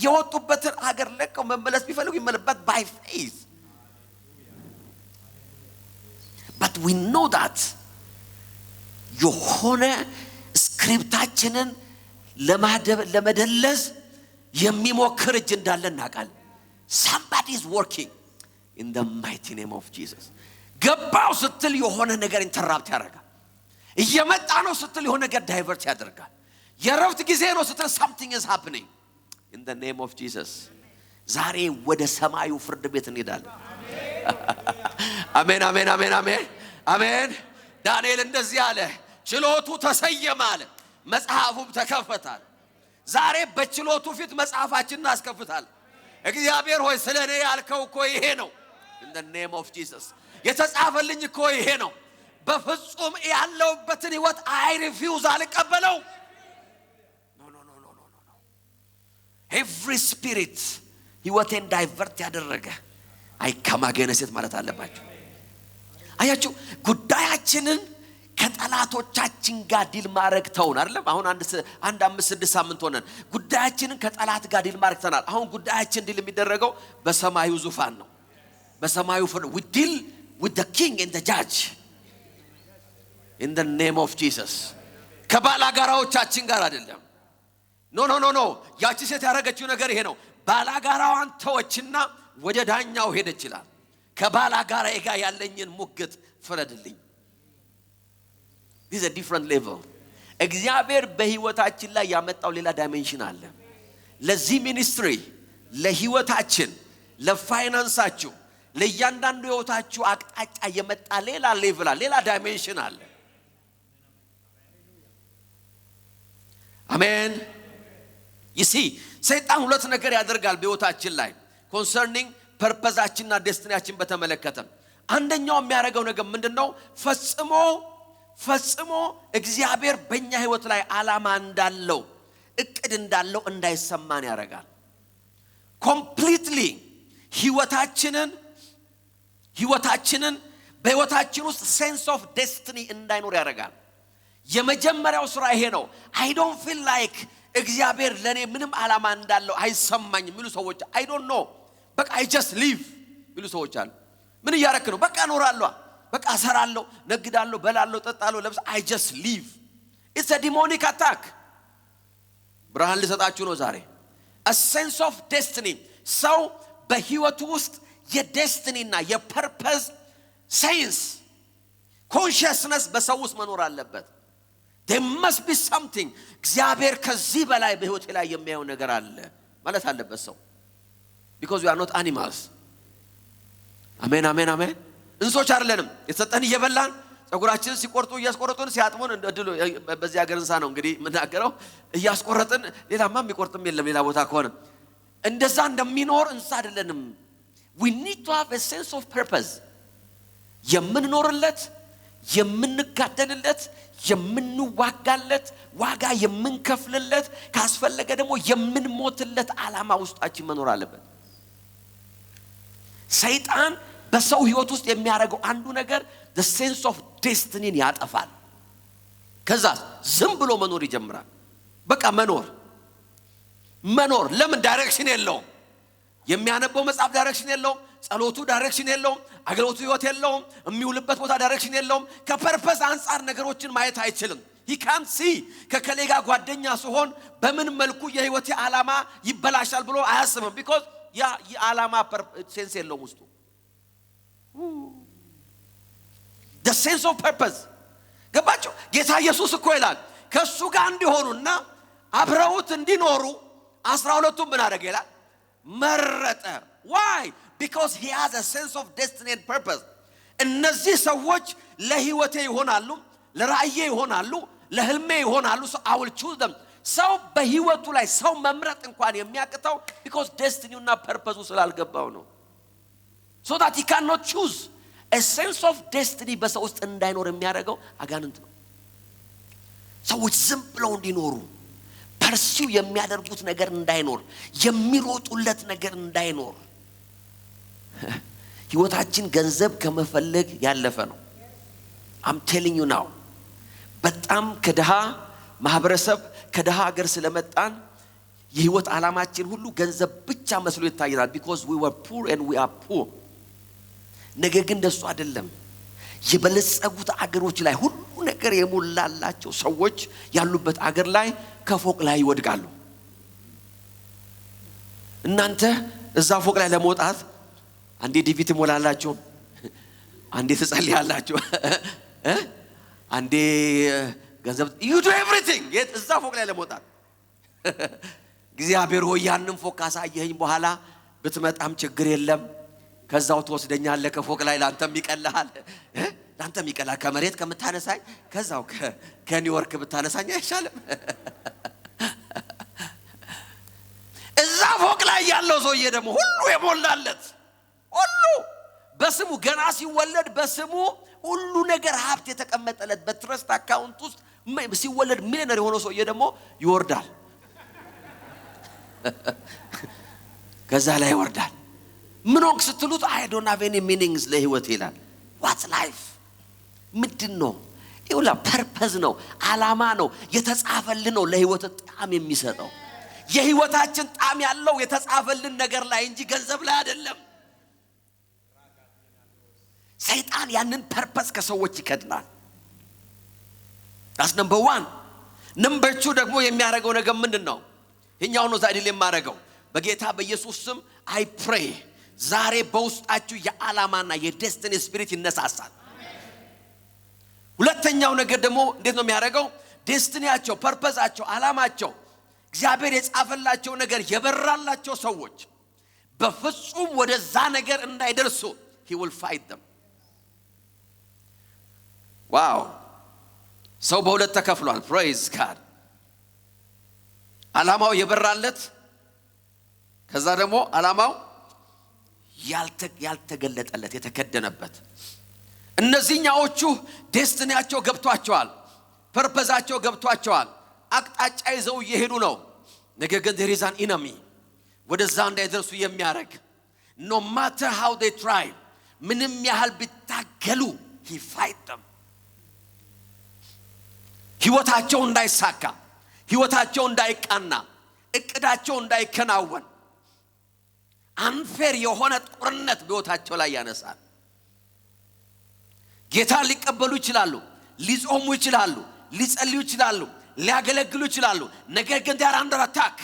የወጡበትን ሀገር ለቀው መመለስ ቢፈልጉ ይመለበት by faith but we know that የሆነ ስክሪፕታችንን ለመደለዝ የሚሞክር እጅ እንዳለ እናውቃለን somebody is working in the mighty name of Jesus ገባው ስትል የሆነ ነገር ኢንተራፕት ያደርጋል እየመጣ ነው ስትል የሆነ ነገር ዳይቨርት ያደርጋል የረፍት ጊዜ ነው ስትል something is happening in the name of Jesus ዛሬ ወደ ሰማዩ ፍርድ ቤት እንሄዳለን አሜን አሜን አሜን አሜን አሜን ዳንኤል እንደዚህ አለ ችሎቱ ተሰየመ አለ መጽሐፉም ተከፈታል ዛሬ በችሎቱ ፊት መጽሐፋችንን አስከፍታል እግዚአብሔር ሆይ ስለኔ ያልከው እኮ ይሄ ነው in the name of Jesus የተጻፈልኝ እኮ ይሄ ነው በፍጹም ያለውበትን ህይወት I refuse አልቀበለው no every spirit ህይወቴን ዳይቨርት ያደረገ I come against it ማለት አለባችሁ አያችሁ ጉዳያችንን ከጠላቶቻችን ጋር ዲል ማድረግ ተውን አይደለም አሁን አንድ 5-6 ሳምንት ሆነን ጉዳያችንን ከጠላት ጋር ዲል ማድረግ ተናል አሁን ጉዳያችን ዲል የሚደረገው በሰማዩ ዙፋን ነው በሰማዩ we deal with the king and the judge in the name of Jesus ከባላጋራዎቻችን ጋር አይደለም ኖ ያቺ ሴት ያረጋችው ነገር ይሄ ነው ባላጋራዋን ተወችና ወደ ዳኛው ሄደች ይላል ከባላጋራዬ ጋር ያለኝን ሙግት ፍረድልኝ this is a different level እግዚአብሔር በህይወታችን ላይ ያመጣው ሌላ ዳይሜንሽን አለ ለዚህ ሚኒስትሪ ለህይወታችን ለፋይናንሳችሁ ለእያንዳንዱ ህይወታችሁ አቅጣጫ የመጣ ሌላ ሌቭል አለ ሌላ ዳይሜንሽን አለ አሜን you see ሰይጣን ሁለት ነገር ያደርጋል በህይወታችን ላይ concerning ፐርፐዛችንና ዴስቲኒያችን በተመለከተ አንደኛው የሚያደርገው ነገር ምንድነው ፈጽሞ እግዚአብሔር በእኛ ህይወት ላይ ዓላማ እንዳለው እቅድ እንዳለው እንዳይሰማን ያደርጋል completely ህይወታችንን በህይወታችን ውስጥ sense of destiny እንዳይኖር ያደርጋል የመጀመሪያው ስራ ይሄ ነው I don't feel like እግዚአብሔር ለኔ ምንም ዓላማ እንዳለው አይሰማኝም የሚሉ ሰዎች I don't know በቃ I just live የሚሉ ሰዎች አሉ ምን ያረክ ነው በቃ ኖራለሁ በቃ ሰራለሁ ነግዳለሁ በላለሁ ጠጣለሁ ለብስ I just live it's a demonic attack ብርሃን ልሰጣችሁ ነው ዛሬ a sense of destiny ሰው በህይወቱ ውስጥ የዴስቲኒና የፐርፐዝ ሳይንስ consciousness በሰው ውስጥ መኖር አለበት there must be something እግዚአብሔር ከዚህ በላይ በህይወቴ ላይ የሚያየው ነገር አለ ማለት አለበት ሰው because we are not animals አሜን አሜን አሜን እንሶች አይደለንም የተሰጠን እየበላን ጸጉራችንን ሲቆርጡ እያስቆረጡን ሲያጥሙን እንደድሉ በዚህ ሀገር እንሳ ነው እንግዲህ ምናገረው እያስቆረጥን ሌላማ የሚቆርጥም የለም ሌላ ቦታ ከሆነ እንደዛ እንደሚኖር እንሳ አይደለንም we need to have a sense of purpose የምንኖርለት የምንጋደልለት የምንዋጋለት ዋጋ የምንከፍልለት ካስፈለገ ደግሞ የምንሞትለት ዓላማ ውስጣችን መኖር አለበት ሰይጣን በሰው ህይወት ውስጥ የሚያደርገው አንዱ ነገር the sense of destiny ያጠፋል ከዛ ዝም ብሎ መኖር ይጀምራል በቃ መኖር ለምን ዳይሬክሽን የለውም የሚያነበው መጽሐፍ ዳይሬክሽን የለውም ጸሎቱ ዳይሬክሽን የለውም አገልግሎቱ ህይወት የለውም የሚውልበት ቦታ ዳይሬክሽን የለውም ከፐርፐዝ አንፃር ነገሮችን ማየት አይችልም he can't see ከከሌጋ ጓደኛ ሲሆን በምን መልኩ የህይወቴ ዓላማ ይበላሻል ብሎ አያስብም because ያ የዓላማ ሴንስ የለውም ውስጡ the sense of purpose ገባችሁ ጌታ ኢየሱስ እኮ ይላል ከሱ ጋር እንዲሆኑና አብረውት እንዲኖሩ 12ቱን ምን አደረገ ይላል መረጠ why because he has a sense of destiny and purpose እነዚህ ሰዎች ለህይወቴ ይሆናሉ ለራእዬ ይሆናሉ ለህልሜ ይሆናሉ so I will choose them ሰው በህይወቱ ላይ ሰው መምረጥ እንኳን የሚያቅተው because destiny እና purpose ስላልገባው ነው so that he cannot choose a sense of destiny በሰው ውስጥ እንዳይኖር የሚያደርገው አጋንንት ነው ሰዎች ዝም ብለው እንዲኖሩ ፐርሲው የሚያደርጉት ነገር እንዳይኖር የሚሮጡለት ነገር እንዳይኖር ህይወታችን ገንዘብ ከመፈለግ ያለፈ ነው I'm telling you now በጣም ከደሃ ማህበረሰብ ከደሃ ሀገር ስለመጣን የህይወት ዓላማችን ሁሉ ገንዘብ ብቻ መስሎ ይታየናል because we were poor and we are poor ነገር ግን እንደሱ አይደለም የበለጸጉት አገሮች ላይ ሁሉ ነገር የሞላላቸው ሰዎች ያሉበት አገር ላይ ከፎቅ ላይ ይወድቃሉ እናንተ እዛ ፎቅ ላይ ለመውጣት አንዴ ዲቪት ሞላላችሁ አንዴ ተጸልያላችሁ አንዴ ገንዘብ you do everything እዛ ፎቅ ላይ ለመውጣት እግዚአብሔር ሆይ ያንን ፎቅ ካሳየኸኝ በኋላ ብትመጣም ችግር የለም ከዛው ተወስደኛለህ ከፎቅ ላይ ላንተም ይቀልሃል ላንተም ይቀልሃል ከመሬት ከምታነሳኝ ከዛው ከኒውዮርክ ብታነሳኝ አይሻልም እዛ ፎቅ ላይ ያለው ሰውዬ ደግሞ ሁሉ የሞላለት ሁሉ በስሙ ገና ሲወለድ በስሙ ሁሉ ነገር ሀብት የተቀመጠለት በትረስት አካውንት ውስጥ ሲወለድ ሚሊዮነር የሆነ ሰውዬ ደግሞ ይወርዳል ከዛ ላይ ይወርዳል ምን ሆንክ ስትሉት I don't have any meanings ለህይወት ይላል what's life ምንድነው ይውላ ፐርፐዝ ነው ዓላማ ነው የተጻፈልን ነው ለህይወት ጣም የሚሰጠው የህይወታችን ጣም ያለው የተጻፈልን ነገር ላይ እንጂ ገንዘብ ላይ አይደለም ሰይጣን ያንን ፐርፐዝ ከሰዎች ይከድናል that's number 1 number 2 ደግሞ የሚያረጋው ነገር ምንድነው እኛው ነው ዛሬ ለማረጋው በጌታ በኢየሱስ ስም I pray ዛሬ በውስጣችሁ የዓላማና የዴስቲኒ ስፒሪት ይነሳሳል ሁለተኛው ነገር ደግሞ እንዴት ነው የሚያረጋው ዴስቲኒያቸው ፐርፐዛቸው ዓላማቸው እግዚአብሔር የጻፈላቸው ነገር የበራላቸው ሰዎች በፍጹም ወደዛ ነገር እንዳይደርሱ he will fight them wow ሰው በሁለት ተከፍሏል praise God ዓላማው የበራለት ከዛ ደግሞ ዓላማው ያልተገለጠለት የተከደነበት እነዚህኛዎቹ ዴስቲኒያቸው ገብቷቸዋል ፐርፐዛቸው ገብቷቸዋል አቅጣጫ ይዘው እየሄዱ ነው ነገር ግን there is an enemy ወደዛ እንዳይደርሱ የሚያረግ no matter how they try ምንም ያህል ቢታገሉ he fight them ህይወታቸው እንዳይሳካ ህይወታቸው እንዳይቃና እቅዳቸው እንዳይከናወን አንፌር የሆነ ጦርነት በህይወታቸው ላይ ያነሳል ጌታ ሊቀበሉ ይችላሉ ሊጾሙ ይችላሉ ሊጸልዩ ይችላሉ ሊያገለግሉ ይችላሉ ነገር ግን they are under attack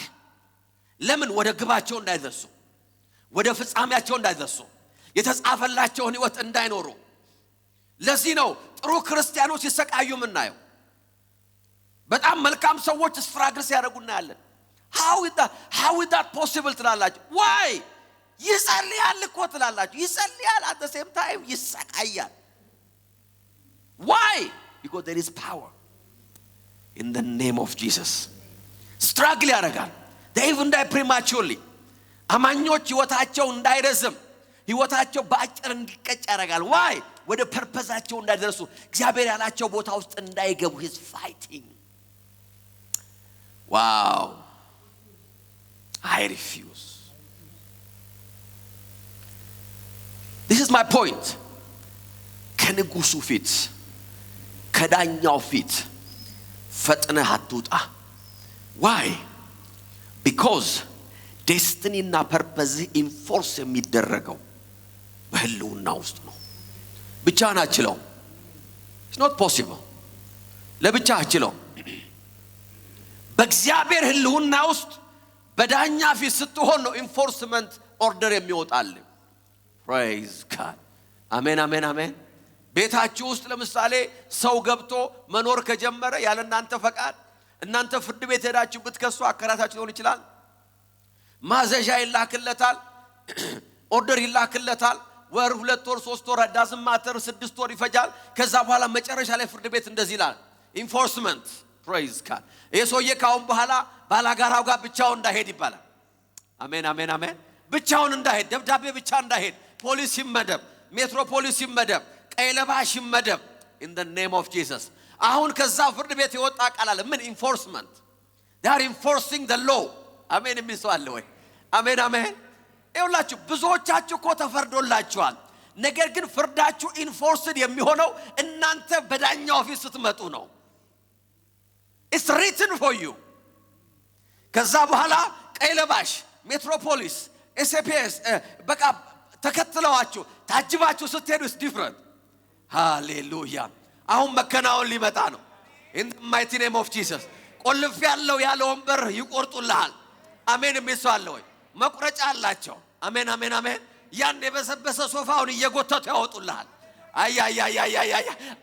ለምን ወደ ግባቸው እንዳይደርሱ ወደ ፍጻሜያቸው እንዳይደርሱ የተጻፈላቸውን ህይወት እንዳይኖሩ ለዚህ ነው ጥሩ ክርስቲያኖች ሲሰቃዩ ምናየው በጣም መልካም ሰዎች ስትራግል ሲያደርጉና ያለን how is that possible ትላላችሁ why ይጸልያል እኮ ትላላችሁ ይጸልያል at the same time ይሰቃያል why because there is power in the name of Jesus struggle ያደርጋል they even die prematurely አማኞች ህይወታቸው እንዳይረዝም ህይወታቸው በአጭር እንዲቀጭ ያደርጋል why ወደ ፐርፐዛቸው እንዳይደርሱ እግዚአብሔር ያላቸው ቦታ ውስጥ እንዳይገቡ he's fighting wow I refuse this is my point ከንጉሱ ፊት ከዳኛው ፊት ፈጥነህ አትውጣ why because destiny እና purpose enforce የሚደረገው በህልውና ውስጥ ነው ብቻህን አትችለውም it's not possible ለብቻ አትችለውም በእግዚአብሔር ህልውና ውስጥ በዳኛ ፊት ስትሆን ነው ኢንፎርስመንት ኦርደር የሚወጣል praise God አሜን አሜን አሜን ቤታችሁ ውስጥ ለምሳሌ ሰው ገብቶ መኖር ከጀመረ ያለ እናንተ ፈቃድ እናንተ ፍርድ ቤት ሄዳችሁ ብትከሱ አከራታችሁ ሊሆን ይችላል ማዘዣ ይላክለታል ኦርደር ይላክለታል ወር 2 ወር 3 ወር doesn't matter 6 ወር ይፈጃል ከዛ በኋላ መጨረሻ ላይ ፍርድ ቤት እንደዚህ ይላል ኢንፎርስመንት praise God የሰውዬ ካሁን በኋላ ባላጋራው ጋር ብቻውን እንዳይሄድ ይባላል አሜን አሜን አሜን ብቻውን እንዳይሄድ ደብዳቤ ብቻ እንዳይሄድ ፖሊስ ይመደብ ሜትሮፖሊስ ይመደብ ቀይለባሽ ይመደብ in the name of Jesus አሁን ከዛ ፍርድ ቤት የወጣ ቃል አለ። ምን ኢንፎርስመንት? they are enforcing the law። አሜን የሚስዋል ወይ? አሜን አሜን። ይኸውላችሁ ብዙዎቻችሁ እኮ ተፈርዶላችኋል። ነገር ግን ፍርዳችሁ ኢንፎርስድ የሚሆነው እናንተ በዳኛው ፊት ስትመጡ ነው። it's written for you። ከዛ በኋላ ቀይ ለባሽ ሜትሮፖሊስ ኤስፒኤስ በቃ ተከትለዋችሁ ታጅባችሁ ስትሄዱ is different። ሃሌሉያ። አሁን መከናወን ሊመጣ ነው። in the mighty name of Jesus። ቆልፍ ያለው ያለ ወንበር ይቆርጡልሃል። አሜን የሚስዋል ወይ? መቁረጫ አላቸው። አሜን አሜን አሜን። ያን የበሰበሰ ሶፋውን እየጎተቱ ያወጡልሃል። አይ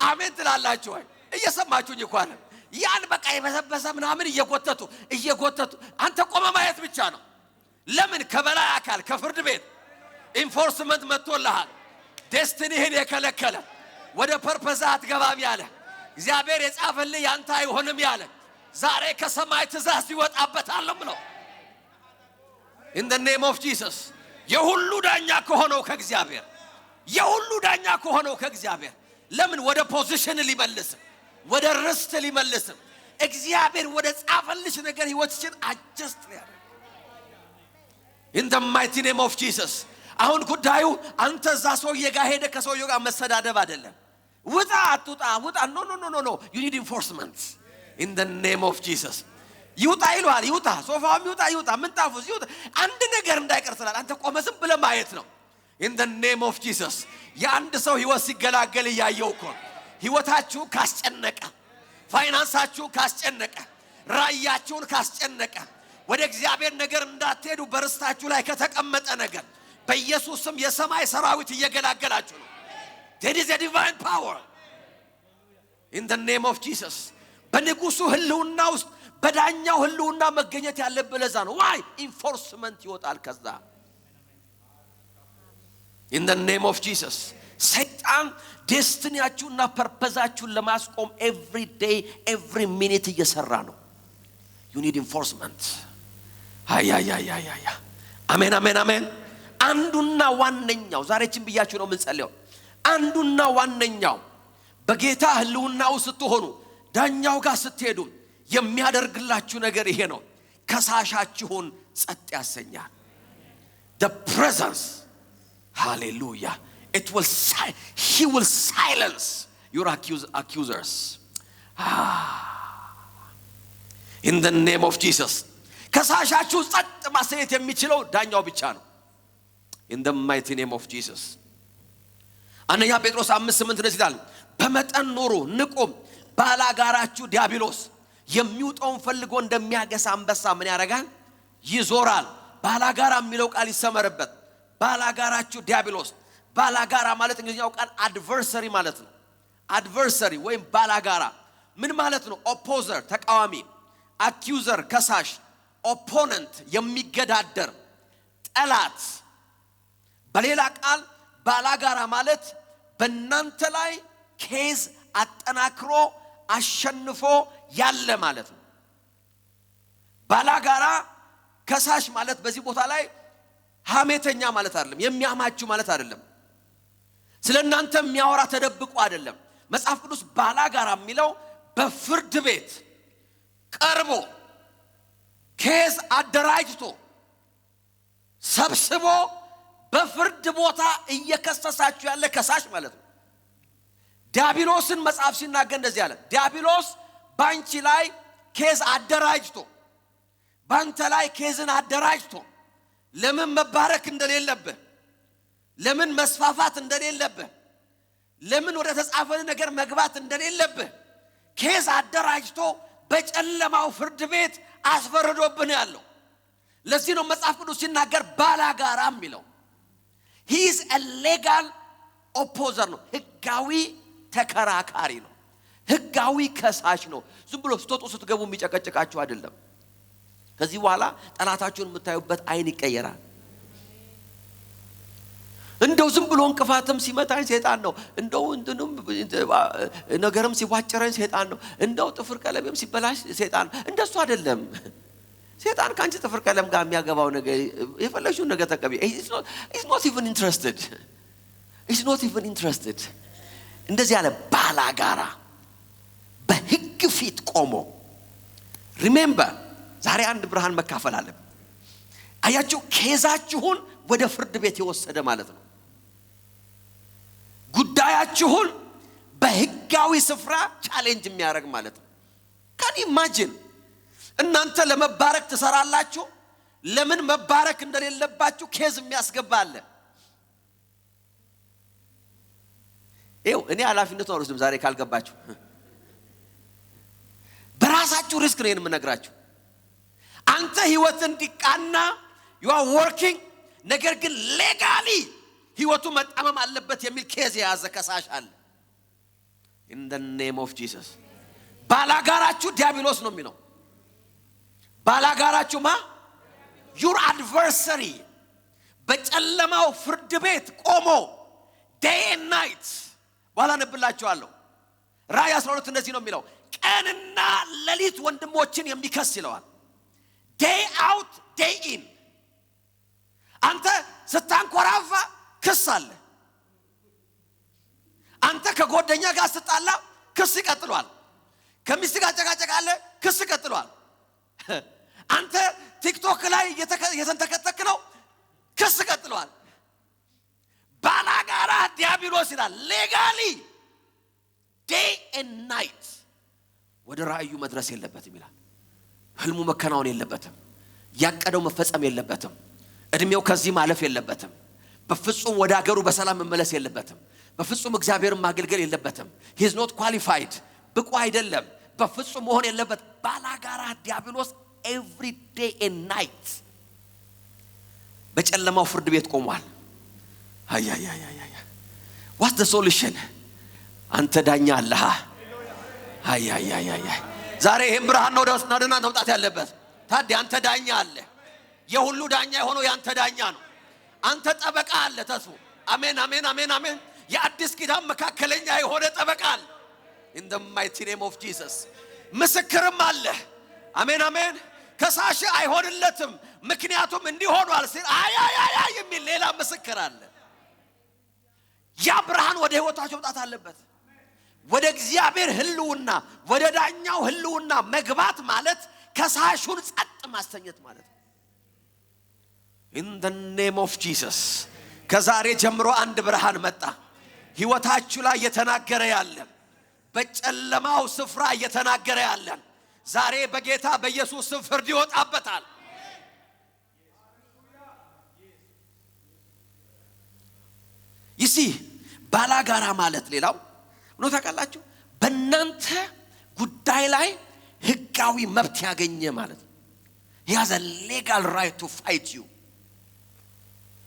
አሜን ትላላችሁ ወይ? እየሰማችሁኝ እኮ አለ። ያን በቃ የበሰበሰ ምናምን እየጎተቱ አንተ ቆመ ማየት ብቻ ነው። ለምን? ከበላይ አካል ከፍርድ ቤት ኢንፎርስመንት መጥቶልሃል። ዴስቲኒህን የከለከለ ወደ ፐርፐዝ አትገባም ያለ እግዚአብሔር የጻፈልህ ያንተ አይሆንም ያለ ዛሬ ከሰማይ ትእዛዝ ይወጣበታል ነው። in the name of Jesus። የሁሉ ዳኛ ከሆነው ከእግዚአብሔር ለምን ወደ ፖዚሽን ሊመልስ ወደ ርስት ሊመልስ እግዚአብሔር ወደ ጻፈልሽ ነገር ህይወትሽን አጀስት ያደርጋል። in the mighty name of Jesus። አሁን ጉዳዩ አንተ እዛ ሰውዬ ጋር ሄደ ከሰውዬው ጋር መሰዳደብ አይደለም። ውጣ no you need enforcement in the name of Jesus። ይውጣ ይሏል። ይውጣ ሶፋውም ይውጣ ምንጣፉስ ይውጣ። አንድ ነገር እንዳይቀርጽላል አንተ ቆመ ዝም ብለህ ማየት ነው። in the name of Jesus። የአንድ ሰው ህይወት ሲገላገል ያየው እኮ ህይወታችሁ ካስጨነቀ ፋይናንሳችሁ ካስጨነቀ ራያችሁን ካስጨነቀ ወደ እግዚአብሔር ነገር እንዳትሄዱ በርስታችሁ ላይ ከተቀመጠ ነገር በኢየሱስ ስም የሰማይ ሰራዊት እየገላገላችሁ ነው። there is a divine power in the name of Jesus። በንጉሱ ህልውና ውስጥ በዳኛው ህልውና መገኘት ያለበት ለዛ ነው። why enforcement ይወጣል ከዛ in the name of Jesus። ሰይጣን ዴስቲኒያችሁና ፐርፐዛችሁን ለማስቆም every day every minute እየሰራ ነው። you need enforcement። አሜን አሜን አሜን። አንዱና ዋነኛው ዛሬችን ብያችሁ ነው የምንጸልየው። አንዱና ዋነኛው በጌታ ህልውና ውስጥ ስትሆኑ ዳኛው ጋር ስትሄዱ የሚያደርግላችሁ ነገር ይሄ ነው። ከሳሻችሁን ጸጥ ያሰኛል። the presence hallelujah he will silence your accusers in the name of Jesus። ከሳሻችሁ ጸጥ ማሰኘት የሚችለው ዳኛው ብቻ ነው። in the mighty name of Jesus። አንደኛ ጴጥሮስ 5:8 እንደዚህ ይላል፣ በመጠን ኑሩ ንቁም፣ ባላጋራችሁ ዲያብሎስ የሚውጠውን ፈልጎ እንደሚያገሳ አንበሳ ምን ያደርጋል? ይዞራል። ባላጋራ የሚለው ቃል ይሰመርበት። ባላጋራችሁ ዲያብሎስ። ባላጋራ ማለት እንግሊዝኛው ቃል አድቨርሰሪ ማለት ነው። አድቨርሰሪ ወይም ባላጋራ ምን ማለት ነው? ኦፖዘር ተቃዋሚ፣ አኪዩዘር ከሳሽ፣ ኦፖነንት የሚገዳደር ጠላት። በሌላ ቃል ባላጋራ ማለት በእናንተ ላይ ኬዝ አጠናክሮ አሸንፎ ያለ ማለት ነው። ባላጋራ ከሳሽ ማለት በዚህ ቦታ ላይ ሐሜተኛ ማለት አይደለም፣ የሚያማችሁ ማለት አይደለም፣ ስለናንተ የሚያወራ ተደብቆ አይደለም። መጽሐፍ ቅዱስ ባላጋራ የሚለው በፍርድ ቤት ቀርቦ ኬዝ አደራጅቶ ሰብስቦ በፍርድ ቦታ እየከሰሳችሁ ያለ ከሳሽ ማለት ነው። ዲያብሎስን መጽሐፍ ሲናገር እንደዚህ አለ፣ ዲያብሎስ ባንቺ ላይ ኬዝ አደራጅቶ ባንተ ላይ ኬዝን አደራጅቶ ለምን መባረክ እንደሌለብህ፣ ለምን መስፋፋት እንደሌለብህ፣ ለምን ወደ ተጻፈው ነገር መግባት እንደሌለብህ ኬዝ አደራጅቶ በጨለማው ፍርድ ቤት አስፈርዶብን ያለው። ለዚህ ነው መጽሐፍ ቅዱስ ሲናገር ባላጋራ የሚለው። he is a legal opposer ነው፣ ህጋዊ ተከራካሪ ነው፣ ህጋዊ ከሳሽ ነው። ዝም ብሎ ስትወጡ ስትገቡ የሚጨቀጭቃችሁ አይደለም። ከዚህ በኋላ ጠላታችሁን የምታዩበት አይን ይቀየራል። እንደው ዝም ብሎ እንቅፋትም ሲመታኝ ሰይጣን ነው፣ እንደው እንትንም ነገርም ሲዋጨረኝ ሰይጣን ነው፣ እንደው ጥፍር ቀለምም ሲበላሽ ሰይጣን ነው። እንደሱ አይደለም። ሰይጣን ካንቺ ጥፍር ቀለም ጋር የሚያገባው ነገር የፈለግሽውን ነገር ተቀበይ። he's not even interested እንደዚህ ያለ ባላጋራ ፊት ቆሞ ሪሜምበር ዛሬ አንድ ብርሃን መካፈል አለብን አያችሁ ኬዛችሁን ወደ ፍርድ ቤት የወሰደ ማለት ነው ጉዳያችሁን በህጋዊ ስፍራ ቻሌንጅ የሚያደርግ ማለት ነው ካን ኢማጂን እናንተ ለመባረክ ተሰራላችሁ ለምን መባረክ እንደሌለባችሁ ኬዝ የሚያስገባለ ይው እኔ ኃላፊነቱን አልወስድም ዛሬ ካልገባችሁ በራሳችሁ ሪስክ ነው የምነግራችሁ አንተ ህይወት እንዲቃና you are working ነገር ግን ሌጋሊ ህይወቱ መጣመም አለበት የሚል ኬዝ የያዘ ከሳሽ አለ in the name of Jesus ባላጋራችሁ ዲያብሎስ ነው የሚለው ባላጋራችሁ ማ your adversary በጨለማው ፍርድ ቤት ቆሞ day and night ባላ ነብላችኋለሁ ራእይ 12 እንደዚህ ነው የሚለው ቀንና ሌሊት ወንድሞችን የሚከስ ይለዋል day out day in አንተ ስታንኮራፋ ክስ አለ አንተ ከጓደኛ ጋር ስትጣላ ክስ ይቀጥላል ከሚስት ጋር ጨቃጨቃለ ክስ ይቀጥላል አንተ ቲክቶክ ላይ የተንተከተክ ነው ክስ ይቀጥላል ባላጋራ ዲያብሎስ ይላል ሌጋሊ day and night ወደ ራእዩ መድረስ የለበትም ይላል ህልሙ መከናወን የለበትም ያቀደው መፈጸም የለበትም እድሜው ከዚህ ማለፍ የለበትም በፍጹም ወደ ሀገሩ በሰላም መመለስ የለበትም በፍጹም እግዚአብሔርን ማገልገል የለበትም he is not qualified ብቁ አይደለም በፍጹም መሆን የለበት ባላጋራ ዲያብሎስ every day and night በጨለማው ፍርድ ቤት ቆሟል አያ what's the solution አንተ ዳኛ አለህ አያ ዛሬ ይሄን ብርሃን ነው ወደና መውጣት ያለበት ታዲያ አንተ ዳኛ አለ የሁሉ ዳኛ ሆኖ ያንተ ዳኛ ነው አንተ ጠበቃ አለ ተስፉ አሜን አሜን አሜን አሜን የአዲስ ኪዳን መካከለኛ የሆነ ጠበቃ አለ in the mighty name of Jesus ምስክርም አለ አሜን አሜን ከሳሽ አይሆንለትም ምክንያቱም እንዲሆኗል ሲል አያ የሚል ሌላ ምስክር አለ ያ ብርሃን ወደ ህይወታችሁ መውጣት አለበት ወደ እግዚአብሔር ህልውና ወደ ዳኛው ህልውና መግባት ማለት ከሳሹን ጸጥ ማስተኘት ማለት in the name of Jesus ከዛሬ ጀምሮ አንድ ብርሃን መጣ ህይወታችሁ ላይ የተናገረ ያለ በጨለማው ስፍራ የተናገረ ያለ ዛሬ በጌታ በኢየሱስ ስም ፍርድ ይወጣበታል ይሲ ባላጋራ ማለት ሌላው ነው ታውቃላችሁ በእናንተ ጉዳይ ላይ ህጋዊ መብት ያገኘ ማለት he has a legal right to fight you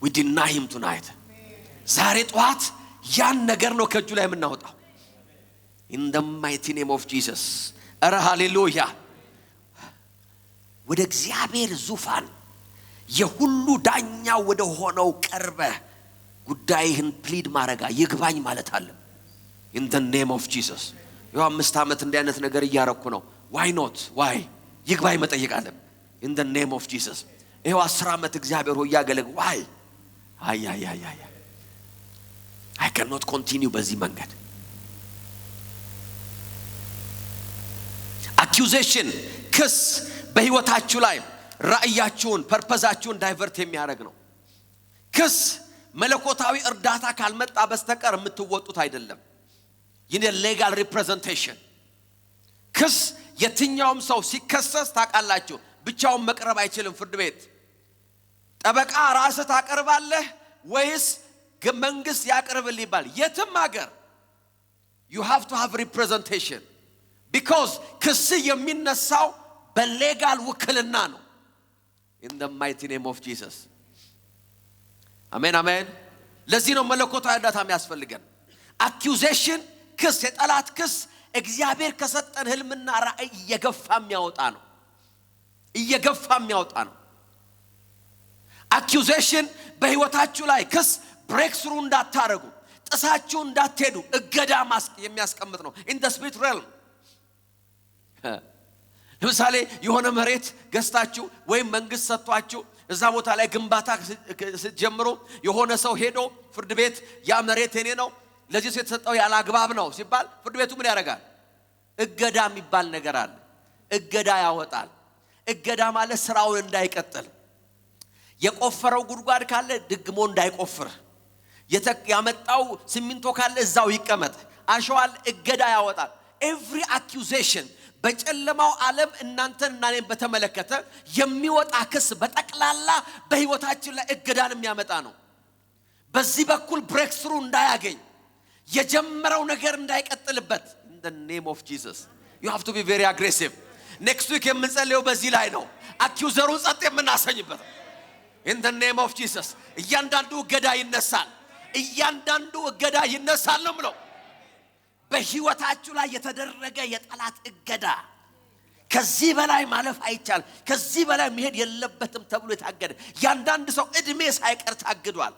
we deny him tonight ዛሬ ጧት ያን ነገር ነው ከጁ ላይ የምናወጣው in the mighty name of Jesus አረ ሃሌሉያ ወደ እግዚአብሔር ዙፋን የሁሉ ዳኛ ወደ ሆነው ቀርበ ጉዳይህን ፕሊድ ማረጋ ይግባኝ ማለት አለ in the name of Jesus ያው 5 አመት እንደ አይነት ነገር ያረኩ ነው why not why ይግባኝ መጠየቅ አለ in the name of Jesus ይሄው 10 አመት እግዚአብሔር ሆይ ያገለግ why አያ I cannot continue በዚህ መንገድ accusation ክስ በህይወታችሁ ላይ ራእያችሁን ፐርፐዛችሁን ዳይቨርት የሚያደርግ ነው ክስ መለኮታዊ እርዳታ ካልመጣ በስተቀር የምትወጡት አይደለም ይሄ ሌጋል ሪፕሬዘንቴሽን ክስ የትኛውም ሰው ሲከሰስ ታውቃላችሁ ብቻውን መቅረብ አይችልም ፍርድ ቤት ጠበቃ ራስህ ታቀርባለህ ወይስ መንግስት ያቀርብልህ ይባል የትም ሀገር you have to have representation because ክስ የሚነሳው በሌጋል ውክልና ነው in the mighty name of Jesus አሜን አሜን ለዚህ ነው መለኮታዊ እርዳታ የሚያስፈልገን accusation ክስ የጠላት ክስ እግዚአብሔር ከሰጠን ህልምና ራእይ እየገፋ የሚያወጣ ነው accusation በህይወታችሁ ላይ ክስ break through እንዳታረጉ ጥሳችሁ እንዳትሄዱ እገዳ የሚያስቀምጥ ነው in the spirit realm ለምሳሌ የሆነ መሬት ገዝታችሁ ወይ መንግስት ሰጥቷችሁ እዛ ቦታ ላይ ግንባታ ስትጀምሩ የሆነ ሰው ሄዶ ፍርድ ቤት ያ መሬት የኔ ነው ለዚህ ሰው የተሰጠው ያለ አግባብ ነው ሲባል ፍርድ ቤቱ ምን ያደርጋል እገዳ የሚባል ነገር አለ። እገዳ ያወጣል። እገዳ ማለት ስራውን እንዳይቀጥል፣ የቆፈረው ጉድጓድ ካለ ድግሞ እንዳይቆፍር፣ ያመጣው ሲሚንቶ ካለ እዛው ይቀመጥ፣ አሸዋል እገዳ ያወጣል። every accusation በጨለማው ዓለም እናንተን እና እኔን በተመለከተ የሚወጣ ክስ በጠቅላላ በህይወታችን ላይ እገዳን የሚያመጣ ነው። በዚህ በኩል ብሬክ ስሩ እንዳያገኝ፣ የጀመረው ነገር እንዳይቀጥልበት in the name of Jesus you have to be very aggressive. next week የምንጸልየው በዚህ ላይ ነው። አኪውዘሩን ጸጥ የምናሰኝበት in the name of Jesus እያንዳንዱ እገዳ ይነሳል። እያንዳንዱ እገዳ ይነሳል ነው ምለው። በህይወታችሁ ላይ የተደረገ የጠላት እገዳ ከዚህ በላይ ማለፍ አይቻል፣ ከዚህ በላይ መሄድ የለበትም ተብሎ የታገደ ያንዳንድ ሰው እድሜ ሳይቀር ታግዷል።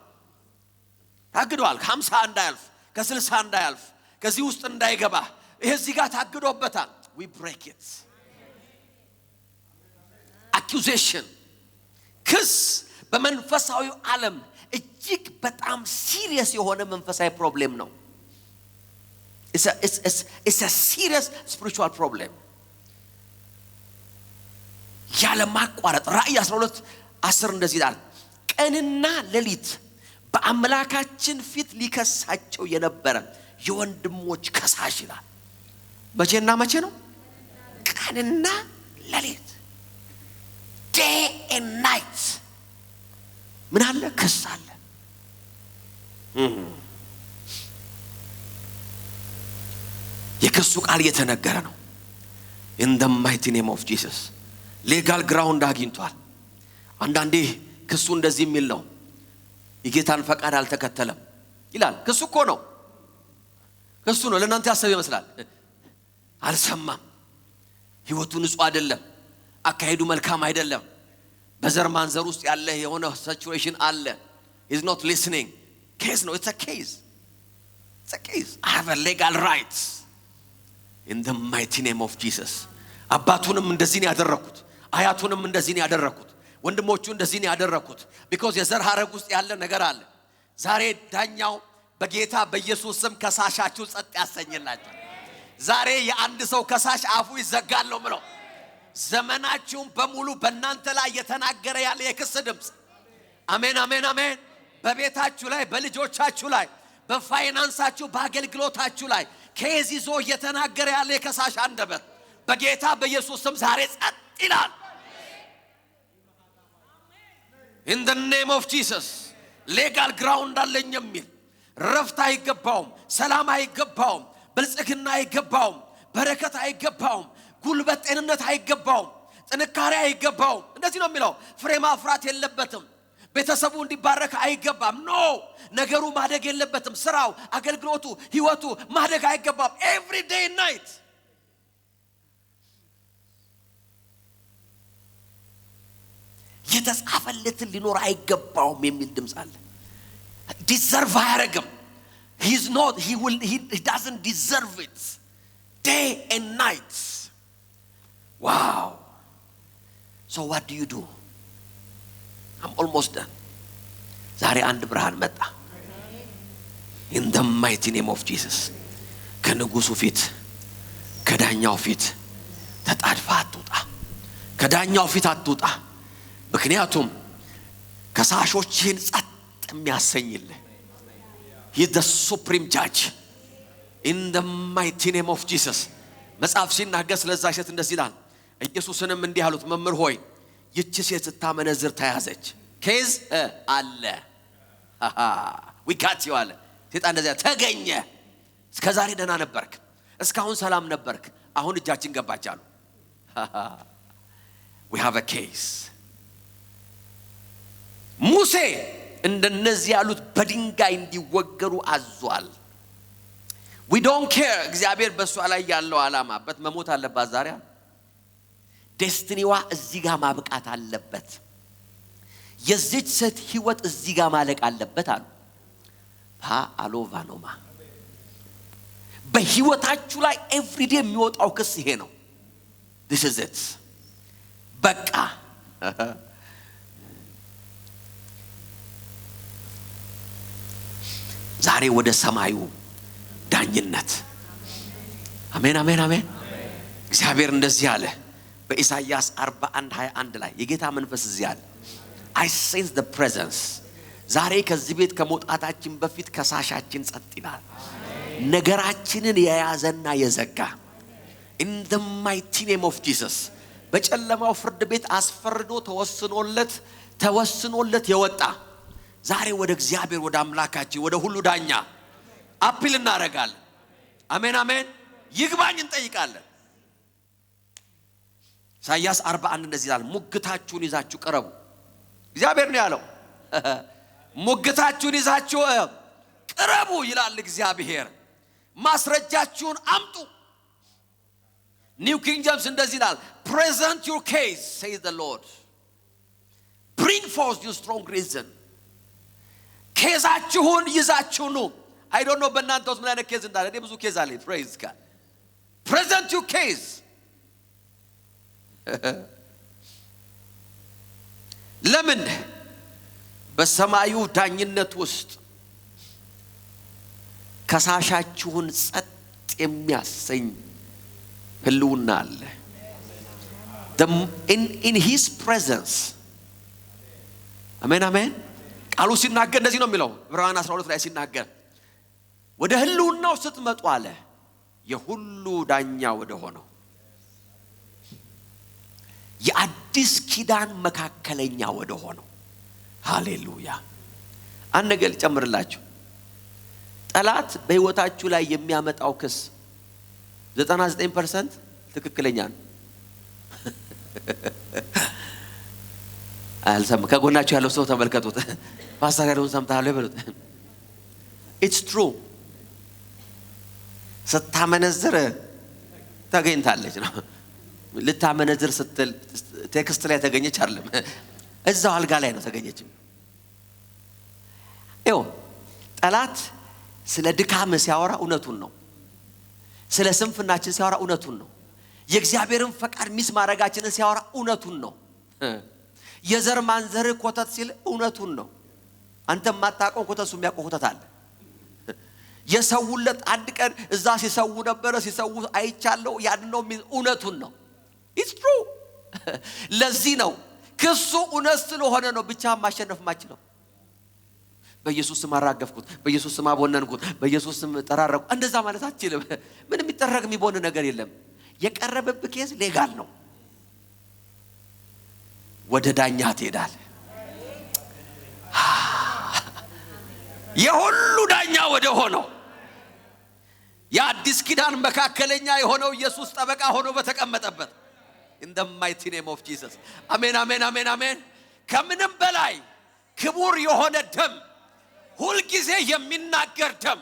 50 እንዳያልፍ፣ ከ60 እንዳያልፍ፣ ከዚህ ውስጥ እንዳይገባ ይሄ እዚህ ጋር ታግዶበታል። we break it. accusation ክስ በመንፈሳዊ ዓለም እጅግ በጣም ሲሪየስ የሆነ መንፈሳዊ ፕሮብሌም ነው። it's a serious spiritual problem. ያለ ማቋረጥ ራእይ 12:10 እንደዚህ ይላል፣ ቀንና ሌሊት በአምላካችን ፊት ሊከሳቸው የነበረ የወንድሞች ከሳሽ ይላል። መቼና መቼ ነው? ቀንና ሌሊት day and night ምን አለ? ክስ አለ። የክሱ ቃል የተነገረ ነው። in the mighty name of Jesus ሌጋል ግራውንድ አግኝቷል። አንዳንዴ ክሱ እንደዚህ የሚል ነው፣ የጌታን ፈቃድ አልተከተለም ይላል። ክሱ እኮ ነው፣ ክሱ ነው። ለእናንተ ያሰብ ይመስላል። አልሰማም፣ ህይወቱ ንጹህ አይደለም፣ አካሄዱ መልካም አይደለም፣ በዘር ማንዘር ውስጥ ያለ የሆነ ሲቹዌሽን አለ። he is not listening. case ነው, it's a case. I have a legal rights in the mighty name of Jesus. አባቱንም እንደዚህ ነው ያደረኩት፣ አያቱንም እንደዚህ ነው ያደረኩት፣ ወንድሞቹ እንደዚህ ነው ያደረኩት። because የዘር ሐረግ ውስጥ ያለ ነገር አለ። ዛሬ ዳኛው በጌታ በኢየሱስ ስም ከሳሻችሁ ጸጥ ያሰኝላችሁ። ዛሬ የአንድ ሰው ከሳሽ አፉ ይዘጋል ነው ምለው። ዘመናችሁን በሙሉ በእናንተ ላይ የተናገረ ያለ የክስ ድምጽ፣ አሜን አሜን አሜን፣ በቤታችሁ ላይ፣ በልጆቻችሁ ላይ፣ በፋይናንሳችሁ፣ በአገልግሎታችሁ ላይ ኬዝ ይዞ የተናገረ ያለ የከሳሽ አንደበት በጌታ በኢየሱስ ስም ዛሬ ጸጥ ይላል። in the name of Jesus legal ground አለኝ የሚል ረፍት አይገባውም፣ ሰላም አይገባውም፣ ብልጽግና አይገባውም፣ በረከት አይገባውም፣ ጉልበት ጤንነት አይገባውም፣ ጥንካሬ አይገባውም። እንደዚህ ነው የሚለው። ፍሬ ማፍራት የለበትም፣ ቤተሰቡ እንዲባረክ አይገባም። ኖ ነገሩ ማደግ የለበትም፣ ስራው፣ አገልግሎቱ፣ ህይወቱ ማደግ አይገባም። every day and night የተጻፈለትን ሊኖር አይገባውም የሚል ድምጽ አለ። ዲዘርቭ አያረግም። he doesn't deserve it day and night. wow. so what do you do? I'm almost done. ዛሬ አንድ ብርሃን መጣ in the mighty name of Jesus. ከንጉሱ ፊት፣ ከዳኛው ፊት ተጣድፋ አትውጣ፣ ከዳኛው ፊት አትውጣ። ምክንያቱም ከሳሾችን ጸጥ የሚያሰኝልህ he is the supreme judge in the mighty name of Jesus. መጽሐፍ ሲናገር ስለዛ ሴት እንደዚህ ይላል፣ ኢየሱስንም እንዲህ አሉት፣ መምህር ሆይ ይህች ሴት ስታመነዝር ተያዘች፣ ኬዝ አለ። we got you አለ ሴጣን። እንደዚያ ተገኘ። እስከዛሬ ደህና ነበርክ፣ እስካሁን ሰላም ነበርክ፣ አሁን እጃችን ገባች አሉ። we have a case. ሙሴ እንደነዚህ ያሉት በድንጋይ እንዲወገሩ አዟል። we don't care እግዚአብሔር በሷ ላይ ያለው ዓላማ በት መሞት አለባት። ዛሬ ዴስቲኒዋ እዚህ ጋር ማብቃት አለበት። የዚች ሴት ህይወት እዚህ ጋር ማለቅ አለበት አሉ። አሎቫኖማ በህይወታችሁ ላይ ኤቭሪዴ የሚወጣው ክስ ይሄ ነው። this is it በቃ ዛሬ ወደ ሰማዩ ዳኝነት አሜን አሜን አሜን እግዚአብሔር እንደዚህ አለ በኢሳይያስ 41:21 ላይ የጌታ መንፈስ እዚህ አለ I sense the presence ዛሬ ከዚህ ቤት ከመውጣታችን በፊት ከሳሻችን ጸጥ ይላል ነገራችንን የያዘና የዘጋ in the mighty name of Jesus በጨለማው ፍርድ ቤት አስፈርዶ ተወስኖለት የወጣ ዛሬ ወደ እግዚአብሔር ወደ አምላካችን ወደ ሁሉ ዳኛ አፒል እናረጋለን አሜን አሜን ይግባኝ እንጠይቃለን ኢሳይያስ 41 እንደዚህ ይላል ሙግታችሁን ይዛችሁ ቀረቡ እግዚአብሔር ነው ያለው ሙግታችሁን ይዛችሁ ቀረቡ ይላል እግዚአብሔር ማስረጃችሁን አምጡ New King James እንደዚህ ይላል present your case says the Lord bring forth your strong reason ኬዛችሁን ይዛችሁ ነው I don't know በእናንተ ውስጥ ምን አይነት ኬዝ እንዳለ እኔ ብዙ ኬዝ አለኝ praise God present your case ለምን በሰማዩ ዳኝነት ውስጥ ከሳሻችሁን ጸጥ የሚያሰኝ ህልውና አለ in his presence አሜን አሜን ቃሉ ሲናገር እንደዚህ ነው የሚለው ዕብራውያን 12 ላይ ሲናገር ወደ ህልውናው ስትመጡ አለ የሁሉ ዳኛ ወደ ሆነው የአዲስ ኪዳን መካከለኛ ወደ ሆነው ሃሌሉያ አንድ ነገር ልጨምርላችሁ ጠላት በህይወታችሁ ላይ የሚያመጣው ክስ 99% ትክክለኛ ነው አልሰማ ከጎናችሁ ያለው ሰው ተመልከቱት ፓስተር ያለውን ሰምታለሁ ይበሉት it's true ስታመነዝር ተገኝታለች ነው ልታመነዝር ስትል ቴክስት ላይ ተገኘች አይደለም እዛው አልጋ ላይ ነው ተገኘችው ይኸው ጠላት ስለ ድካም ሲያወራ እውነቱን ነው ስለ ስንፍናችን ሲያወራ እውነቱን ነው የእግዚአብሔርን ፈቃድ ሚስ ማድረጋችንን ሲያወራ እውነቱን ነው የዘር ማንዘር ኮተት ሲል እውነቱን ነው አንተ ማታውቀው ኮተሱ የሚያውቀው ኮተት አለ የሰውለት አንድ ቀን እዛ ሲሰው ነበር ሲሰው አይቻለው ያን ነው እውነቱን ነው it's true ለዚህ ነው ክሱ እውነት ስለሆነ ነው ብቻ ማሸነፍ ማችለው በኢየሱስ ስም አራገፍኩት በኢየሱስ ስም አቦነንኩት በኢየሱስ ስም ተራረኩ እንደዛ ማለት አትችልም ምንም ይተረግ የሚቦን ነገር የለም የቀረበብህ ኬዝ ሌጋል ነው ወደ ዳኛ ትሄዳለህ የሁሉ ዳኛ ወደ ሆነው የአዲስ ኪዳን መካከለኛ የሆነው ኢየሱስ ጠበቃ ሆኖ በተቀመጠበት in the mighty name of Jesus አሜን አሜን አሜን አሜን ከምንም በላይ ክቡር የሆነ ደም ሁሉ ጊዜ የሚናገር ደም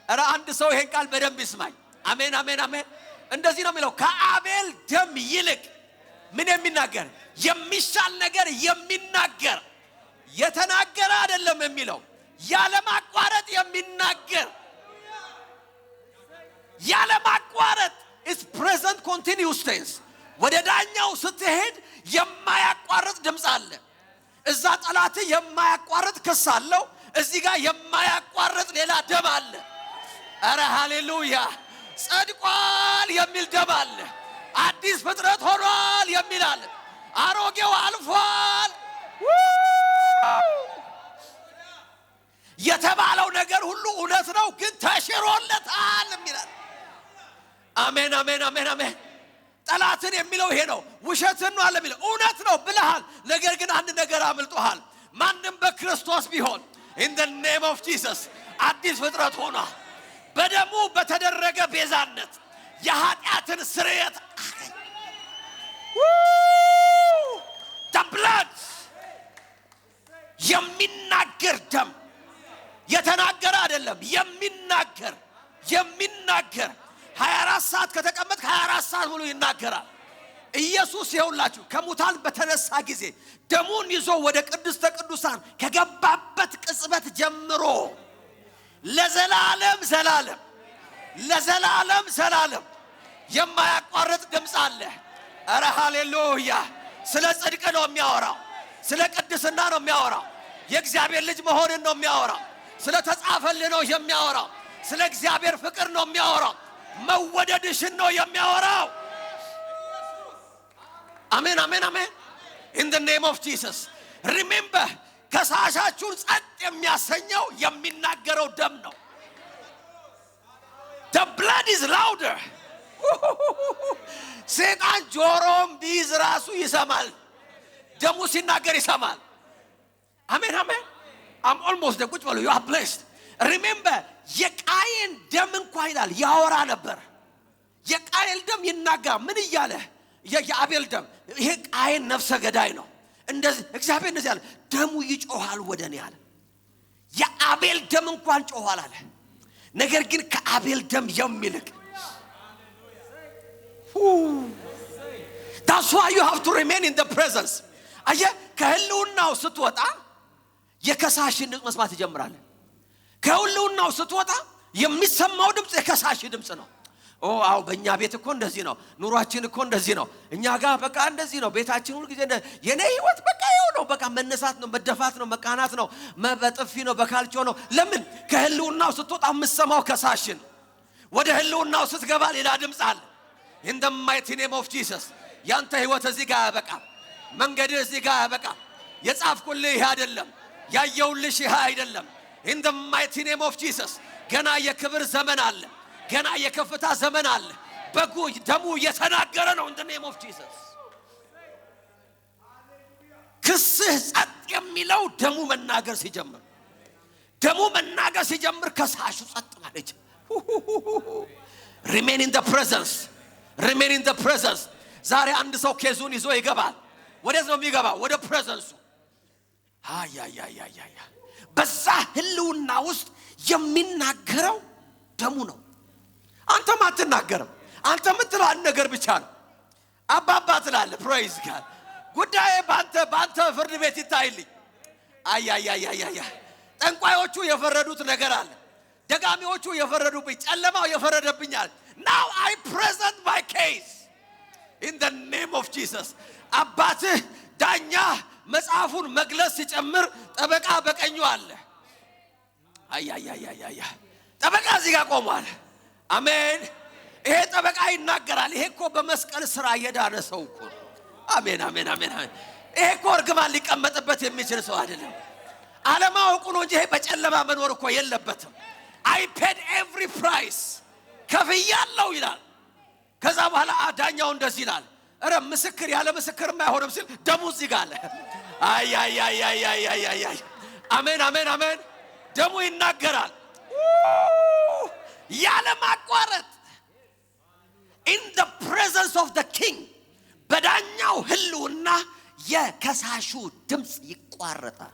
አረ አንድ ሰው ይሄን ቃል በደንብ ይስማኝ አሜን አሜን አሜን እንደዚህ ነው የሚለው ከአቤል ደም ይልቅ ምን የሚናገር የሚሻል ነገር የሚናገር የተናገረ አይደለም የሚለው ያለ ማቋረጥ የሚናገር ያለ ማቋረጥ is present continuous tense ወደ ዳኛው ስትሄድ የማያቋርጥ ድምጽ አለ እዛ ጠላት የማያቋርጥ ክስ አለው እዚህ ጋር የማያቋርጥ ሌላ ደም አለ አረ ሃሌሉያ ጸድቋል የሚል ደም አለ አዲስ ፍጥረት ሆኗል የሚል አለ አሮጌው አልፏል የተባለው ነገር ሁሉ እውነት ነው ግን ተሽሮለታል የሚል አሜን አሜን አሜን አሜን ጠላትን የሚለው ይሄ ነው ውሸትን ነው አለ የሚለው እውነት ነው ብለሃል ነገር ግን አንድ ነገር አምልጦሃል ማንንም በክርስቶስ ቢሆን in the name of Jesus አዲስ ፍጥረት ሆኗ በደሙ በተደረገ ቤዛነት የኃጢአትን ስርየት the blood የሚናገር ደም የተናገረ አይደለም የሚናገር 24 ሰዓት ከተቀመጥ 24 ሰዓት ሙሉ ይናገራል ኢየሱስ ይሁንላችሁ ከሙታን በተነሳ ጊዜ ደሙን ይዞ ወደ ቅድስተ ቅዱሳን ከገባበት ቅጽበት ጀምሮ ለዘላለም የማያቋርጥ ድምጽ አለ አረ ሃሌሉያ ስለ ጽድቅ ነው የሚያወራው ስለ ቅድስና ነው የሚያወራው የእግዚአብሔር ልጅ መሆንን ነው የሚያወራው ስለ ተጻፈልን ነው የሚያወራው ስለ እግዚአብሔር ፍቅር ነው የሚያወራው መወደድሽን ነው የሚያወራው አሜን አሜን አሜን in the name of Jesus remember ከሳሻችሁን ጸጥ የሚያሰኘው የሚናገረው ደም ነው the blood is louder ሰይጣን ጆሮም ቢይዝ ራሱ ይሰማል ደሙ ሲናገር ይሰማል አሜን አሜን I'm almost there ቁጭ በሉ you are blessed remember የቃየን ደም እንኳን ይላል ያወራ ነበር የቃየል ደም ይናገር ምን ይያለ የአቤል ደም ይሄ ቃየን ነፍሰ ገዳይ ነው እንደዚህ እግዚአብሔር እንደዚህ ያለ ደሙ ይጮሃል ወደኔ ያለ የአቤል ደም እንኳን ጮሃል አለ ነገር ግን ከአቤል ደም የሚልቅ That's why you have to remain in the presence አየ ከህልውናው ስትወጣ የከሳሽን ድምጽ መስማት ይጀምራል ከህልውናው ስትወጣ የሚሰማው ድምጽ የከሳሽ ድምጽ ነው አው በእኛ ቤት እኮ እንደዚህ ነው ኑሯችን እኮ እንደዚህ ነው እኛ ጋር በቃ እንደዚህ ነው ቤታችን ሁሉ ጊዜ የኔ ህይወት በቃ ይኸው ነው በቃ መነሳት ነው መደፋት ነው መቃናት ነው መበጥፊ ነው በካልቾ ነው ለምን ከህልውናው ስትወጣ የምትሰማው ከሳሽን ወደ ህልውናው ስትገባ ሌላ ድምጽ አለ in the mighty name of Jesus ያንተ ህይወት እዚህ ጋር በቃ መንገድ እዚህ ጋር በቃ የጻፍኩልህ ይሄ አይደለም ያየውልሽ ይሄ አይደለም in the mighty name of Jesus ገና የክብር ዘመን አለ ገና የከፍታ ዘመን አለ በጉ ደሙ የተናገረ ነው in the name of Jesus ክስህ ጸጥ የሚለው ደሙ መናገር ሲጀምር ከሳሹ ጸጥ ማለት remain in the presence ዛሬ አንድ ሰው ኬዙን ይዞ ይገባል ወደዚህ ነው የሚገባው ወደ ፕሬዘንሱ አያ በዛ ህልውና ውስጥ የሚናገረው ደሙ ነው አንተ ማትናገርም አንተ የምትለው አንድ ነገር ብቻ ነው አባባ ትላለህ praise God ጉዳይ ባንተ ፍርድ ቤት ይታይልኝ አያ ጠንቋዮቹ የፈረዱት ነገር አለ ደጋሚዎቹ የፈረዱብኝ ጨለማው የፈረደብኛል now I present my case in the name of Jesus አባትህ ዳኛ መጽሐፉን መግለጽ ሲጨምር ጠበቃ በቀኙ አለ አያ ጠበቃ እዚህ ጋር ቆሟል አሜን ይሄ ጠበቃ ይናገራል ይሄ እኮ በመስቀል ስራ የዳነ ሰው እኮ አሜን አሜን አሜን ይሄ እኮ እርግማን ሊቀመጥበት የሚችል ሰው አይደለም ዓለማውቁ ነው እንጂ ይሄ በጨለማ መኖር እኮ የለበትም I paid every price ከፍያለሁ ይላል ከዛ በኋላ ዳኛው እንደዚህ ይላል አረ ምስክር ያለ ምስክርማ አይሆንም ሲል ደሙ እዚህ ጋር አለ አይ አሜን አሜን አሜን ደሙ ይናገራል ያለ ማቋረጥ in the presence of the king በዳኛው ህልውና የከሳሹ ድምጽ ይቋረጣል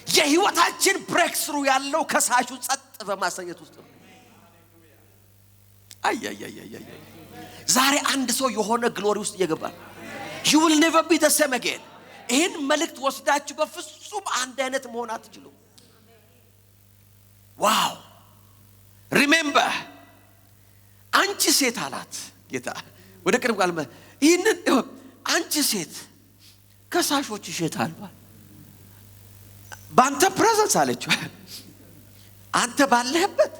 የህይወታችን ብሬክ ስሩ ያለው ከሳሹ ጸጥ በማሰኘት ውስጥ ነው አይ ዛሬ አንድ ሰው የሆነ ግሎሪ ውስጥ ይገባል you will never be the same again ይሄን መልእክት ወስዳችሁ በፍጹም አንድ አይነት መሆን አትችሉም ዋው remember አንቺ ሴት አላት ጌታ ወደ ቅርብ ቃል ይሄንን አንቺ ሴት ከሳሾች ይሸታሉ ባንተ ፕሬዘንስ አለች አንተ ባለህበት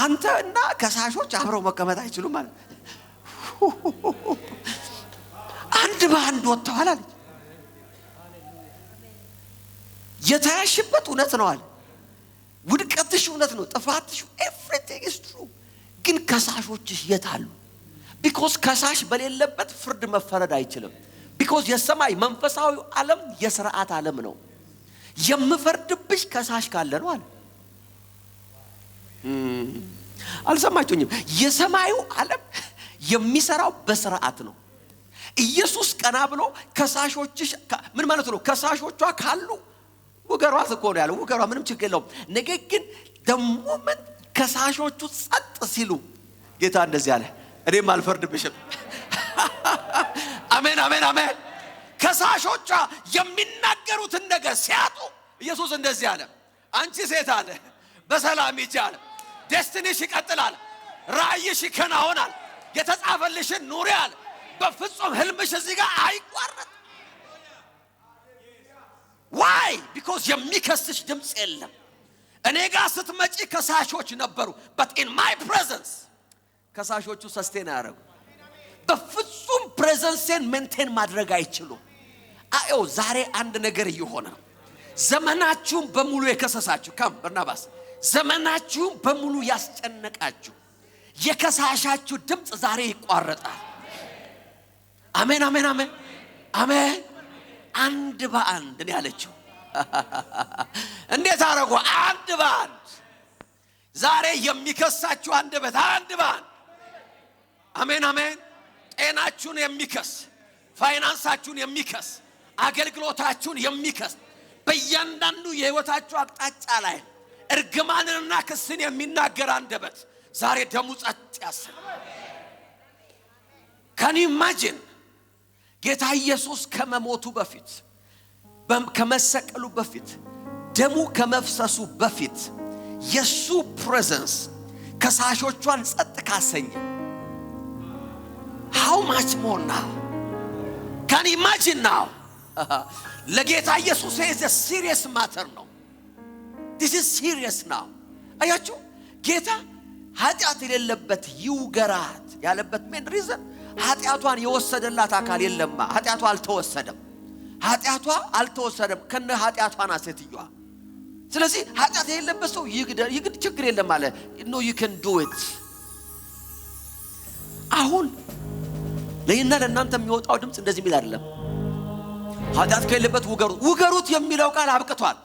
አንተ እና ከሳሾች አብረው መቀመጥ አይችሉም ማለት አንድ በአንድ ወጥተዋል አለች የታያሽበት እውነት ነው አለ ውድቀትሽ እውነት ነው ጥፋትሽ everything is true ግን ከሳሾችሽ የታሉ because ከሳሽ በሌለበት ፍርድ መፈረድ አይችልም because የሰማይ መንፈሳዊ ዓለም የሥርዓት ዓለም ነው የምፈርድብሽ ከሳሽ ካለ ነው አለ አልሰማችሁኝም የሰማዩ ዓለም የሚሰራው በሥርዓት ነው ኢየሱስ ቀና ብሎ ከሳሾችሽ ምን ማለት ነው ከሳሾቿ ካሉ ወገሯት እኮ ነው ያለው ወገሯ ምንም ችግር የለውም ነገር ግን ደሞመን ከሳሾቹ ጸጥ ሲሉ ጌታ እንደዚህ አለ እኔም አልፈርድብሽም አሜን አሜን አሜን ከሳሾቿ የሚናገሩትን ነገር ሲያጡ ኢየሱስ እንደዚህ አለ አንቺ ሴት አለ በሰላም ይጃል ደስቲኒሽ ይቀጥላል ራእይሽ ይከናወናል የተጻፈልሽን ኑሪ አለ በፍጹም ህልምሽ እዚህ ጋር አይቋረጥ why because የሚከስሽ ድምጽ የለም እኔ ጋር ስትመጪ ከሳሾች ነበሩ but in my presence ከሳሾቹ ሰስቴን ያደርጉ በፍጹም ፕሬዘንስን ሜንቴን ማድረግ አይችሉም። አዮ ዛሬ አንድ ነገር ይሆነ ዘመናችሁን በሙሉ የከሰሳችሁ በርናባስ ዘመናችሁን በሙሉ ያስጨነቃችሁ የከሳሻችሁ ድምጽ ዛሬ ይቋረጣል። አሜን አሜን አሜን አሜን። አንድ በአንድ ነው ያለችው። እንዴት አረጋው? አንድ በአንድ ዛሬ የሚከሳችሁ አንደበት አንድ በአንድ አሜን አሜን። ጤናችሁን የሚከስ ፋይናንሳችሁን የሚከስ አገልግሎታችሁን የሚከስ በእያንዳንዱ የህይወታችሁ አቅጣጫ ላይ እርግማንንና ክስን የሚናገር አንደበት ዛሬ ደሙ ጸጥ ያሰኝ። Can you imagine? ጌታ ኢየሱስ ከመሞቱ በፊት ከመሰቀሉ በፊት ደሙ ከመፍሰሱ በፊት የሱ ፕሬዘንስ ከሳሾቿን ጸጥ ካሰኘ how much more now? Can you imagine now? ለጌታ ኢየሱስ is a serious matter ነው። This is serious now. አያችሁ ጌታ ኃጢአት የሌለበት ይውገራት ያለበት main reason ኃጢአቷን የወሰደላት አካል የለማ። ኃጢአቷ አልተወሰደም ከነ ኃጢአቷና ሴትዮዋ። ስለዚህ ኃጢአት የሌለበት ሰው ይግድ ችግር የለም ማለት no you can do it። አሁን ለእና ለእናንተ የሚወጣው ድምጽ እንደዚህ የሚል አይደለም። ኃጢአት ከሌለበት ውገሩት የሚለው ቃል አብቅቷል።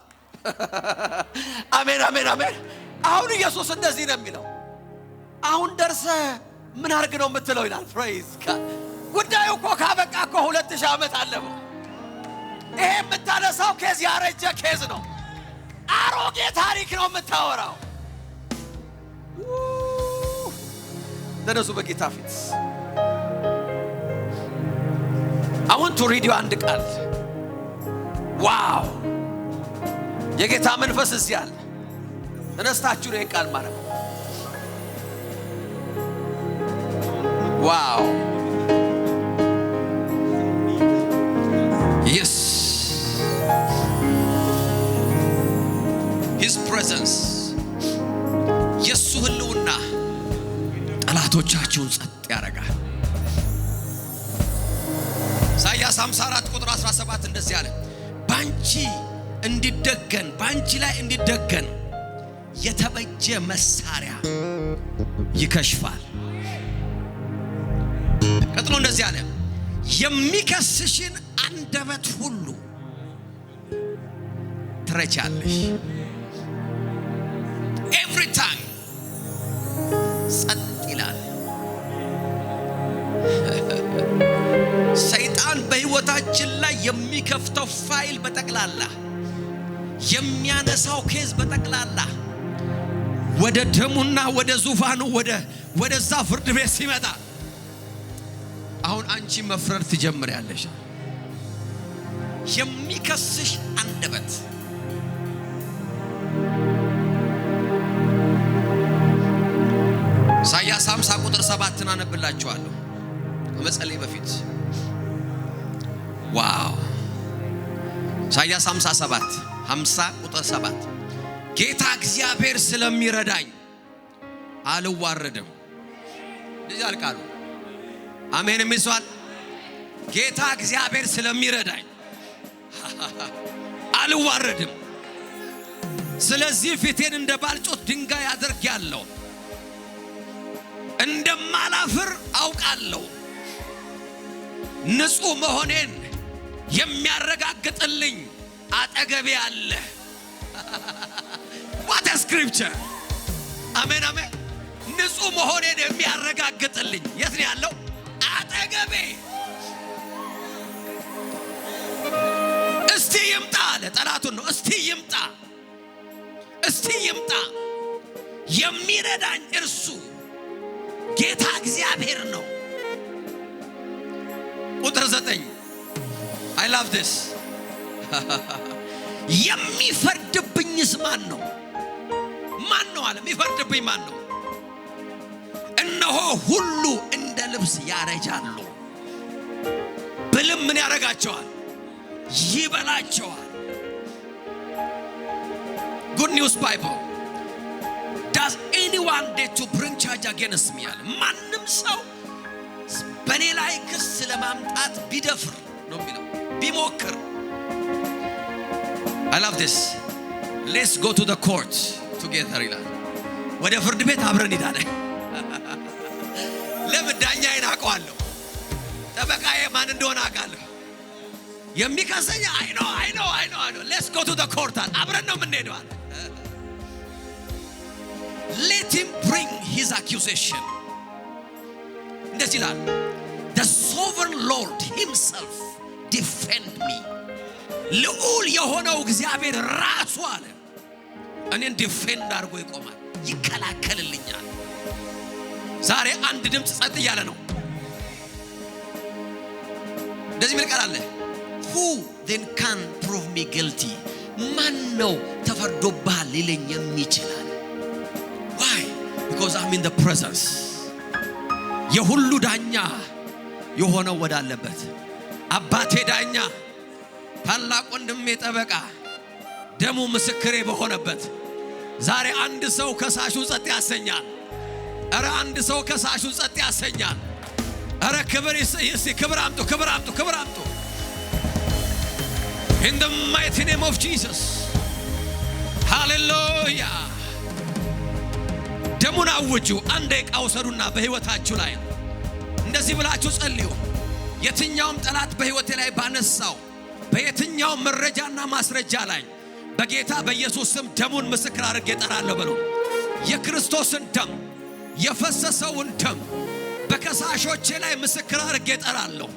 አሜን አሜን አሜን። አሁን ኢየሱስ እንደዚህ ነው የሚለው። አሁን ደርሰ ምን አርግ ነው የምትለው ይላል። praise God። ጉዳዩ እኮ ካበቃ እኮ 2000 ዓመት አለፈው። ይሄ የምታነሳው ኬዝ ያረጀ ኬዝ ነው። አሮጌ ታሪክ ነው የምታወራው። ተነሱ በጌታ ፊት። I want to read you አንድ ቃል። ዋው የጌታ መንፈስ እዚህ አለ። ተነስታችሁ ነው ቃል ማለት ነው። ዋው yes his presence የሱ ህልውና ጠላቶቻችሁን ጸጥ ያደርጋል። ኢሳይያስ 54 ቁጥር 17 እንደዚህ አለ። ባንቺ ላይ እንዲደገን የተበጀ መሳሪያ ይከሽፋል። ቀጥሎ እንደዚህ አለ። የሚከስሽን አንደበት ሁሉ ትረቻለሽ። every time ጸጥ ይላል። ሰይጣን በህይወታችን ላይ የሚከፍተው ፋይል በጠቅላላ የሚያነሳው ኬዝ በጠቅላላ ወደ ደሙና ወደ ዙፋኑ ወደዛ ፍርድ ቤት ሲመጣ አሁን አንቺ መፍረድ ትጀምሪያለሽ። የሚከስሽ አንደበት ኢሳይያስ 50 ቁጥር 7 አነብላችኋለሁ ከመጸለይ በፊት። ዋው ኢሳይያስ 50 ቁጥር 7 ጌታ እግዚአብሔር ስለሚረዳኝ አልዋረድም። እንደዚህ አልቃሉ። አሜን የሚስዋል ጌታ እግዚአብሔር ስለሚረዳኝ አልዋረድም። ስለዚህ ፊቴን እንደ ባልጮት ድንጋይ አድርጌያለሁ፣ እንደማላፍር አውቃለሁ። ንጹህ መሆኔን የሚያረጋግጥልኝ አጠገቤ አለ። what a scripture! አሜን አሜን። ንጹህ መሆኔን የሚያረጋግጥልኝ የት ነው ያለው? አጠገቤ። እስቲ ይምጣ አለ። ጠላቱን ነው እስቲ ይምጣ የሚረዳኝ እርሱ ጌታ እግዚአብሔር ነው። ቁጥር 9 I love this የሚፈርድብኝስ ማን ነው አለ። የሚፈርድብኝ ማን ነው? እነሆ ሁሉ እንደ ልብስ ያረጃሉ፣ ብልም ምን ያረጋቸዋል? ይበላቸዋል። Good news Bible. Does anyone dare to bring charge against me? ማንም ሰው በኔ ላይ ክስ ለማምጣት ቢደፍር ነው የሚለው ቢሞክር I love this let's go to the court together ይላል ወደ ፍርድ ቤት አብረን እንሄዳለን ለምዳኛዬን አውቀዋለሁ ጠበቃዬ ማን እንደሆነ አውቃለሁ የሚከሰኝ I know let's go to the court አብረን ነው የምንሄደው let him bring his accusation እንደዚህ ይላል the sovereign Lord himself defend me ልዑል የሆነው እግዚአብሔር ራሱ አለ እኔን ዲፌንድ አድርጎ ይቆማል ይከላከልልኛል ዛሬ አንድ ድምጽ ጸጥ ያለ ነው እንደዚህ ምን ቃል አለ who then can prove me guilty ማን ነው ተፈርዶብሃል ሊለኝ የሚችል why because I'm in the presence የሁሉ ዳኛ የሆነው ወዳለበት አባቴ ዳኛ ታላቅ ወንድሜ ጠበቃ ደሙ ምስክሬ በሆነበት ዛሬ አንድ ሰው ከሳሹ ጸጥ ያሰኛል አረ አንድ ሰው ከሳሹ ጸጥ ያሰኛል አረ ክብር አምጡ in the mighty name of Jesus hallelujah ደሙን አውጁ አንዴ ቃውሰዱና በህይወታችሁ ላይ እንደዚህ ብላችሁ ጸልዩ የትኛውም ጠላት በህይወቴ ላይ ባነሳው በየትኛው መረጃና ማስረጃ ላይ በጌታ በኢየሱስ ስም ደሙን ምስክር አድርጌ እጠራለሁ በሉ የክርስቶስን ደም የፈሰሰውን ደም በከሳሾቼ ላይ ምስክር አድርጌ እጠራለሁ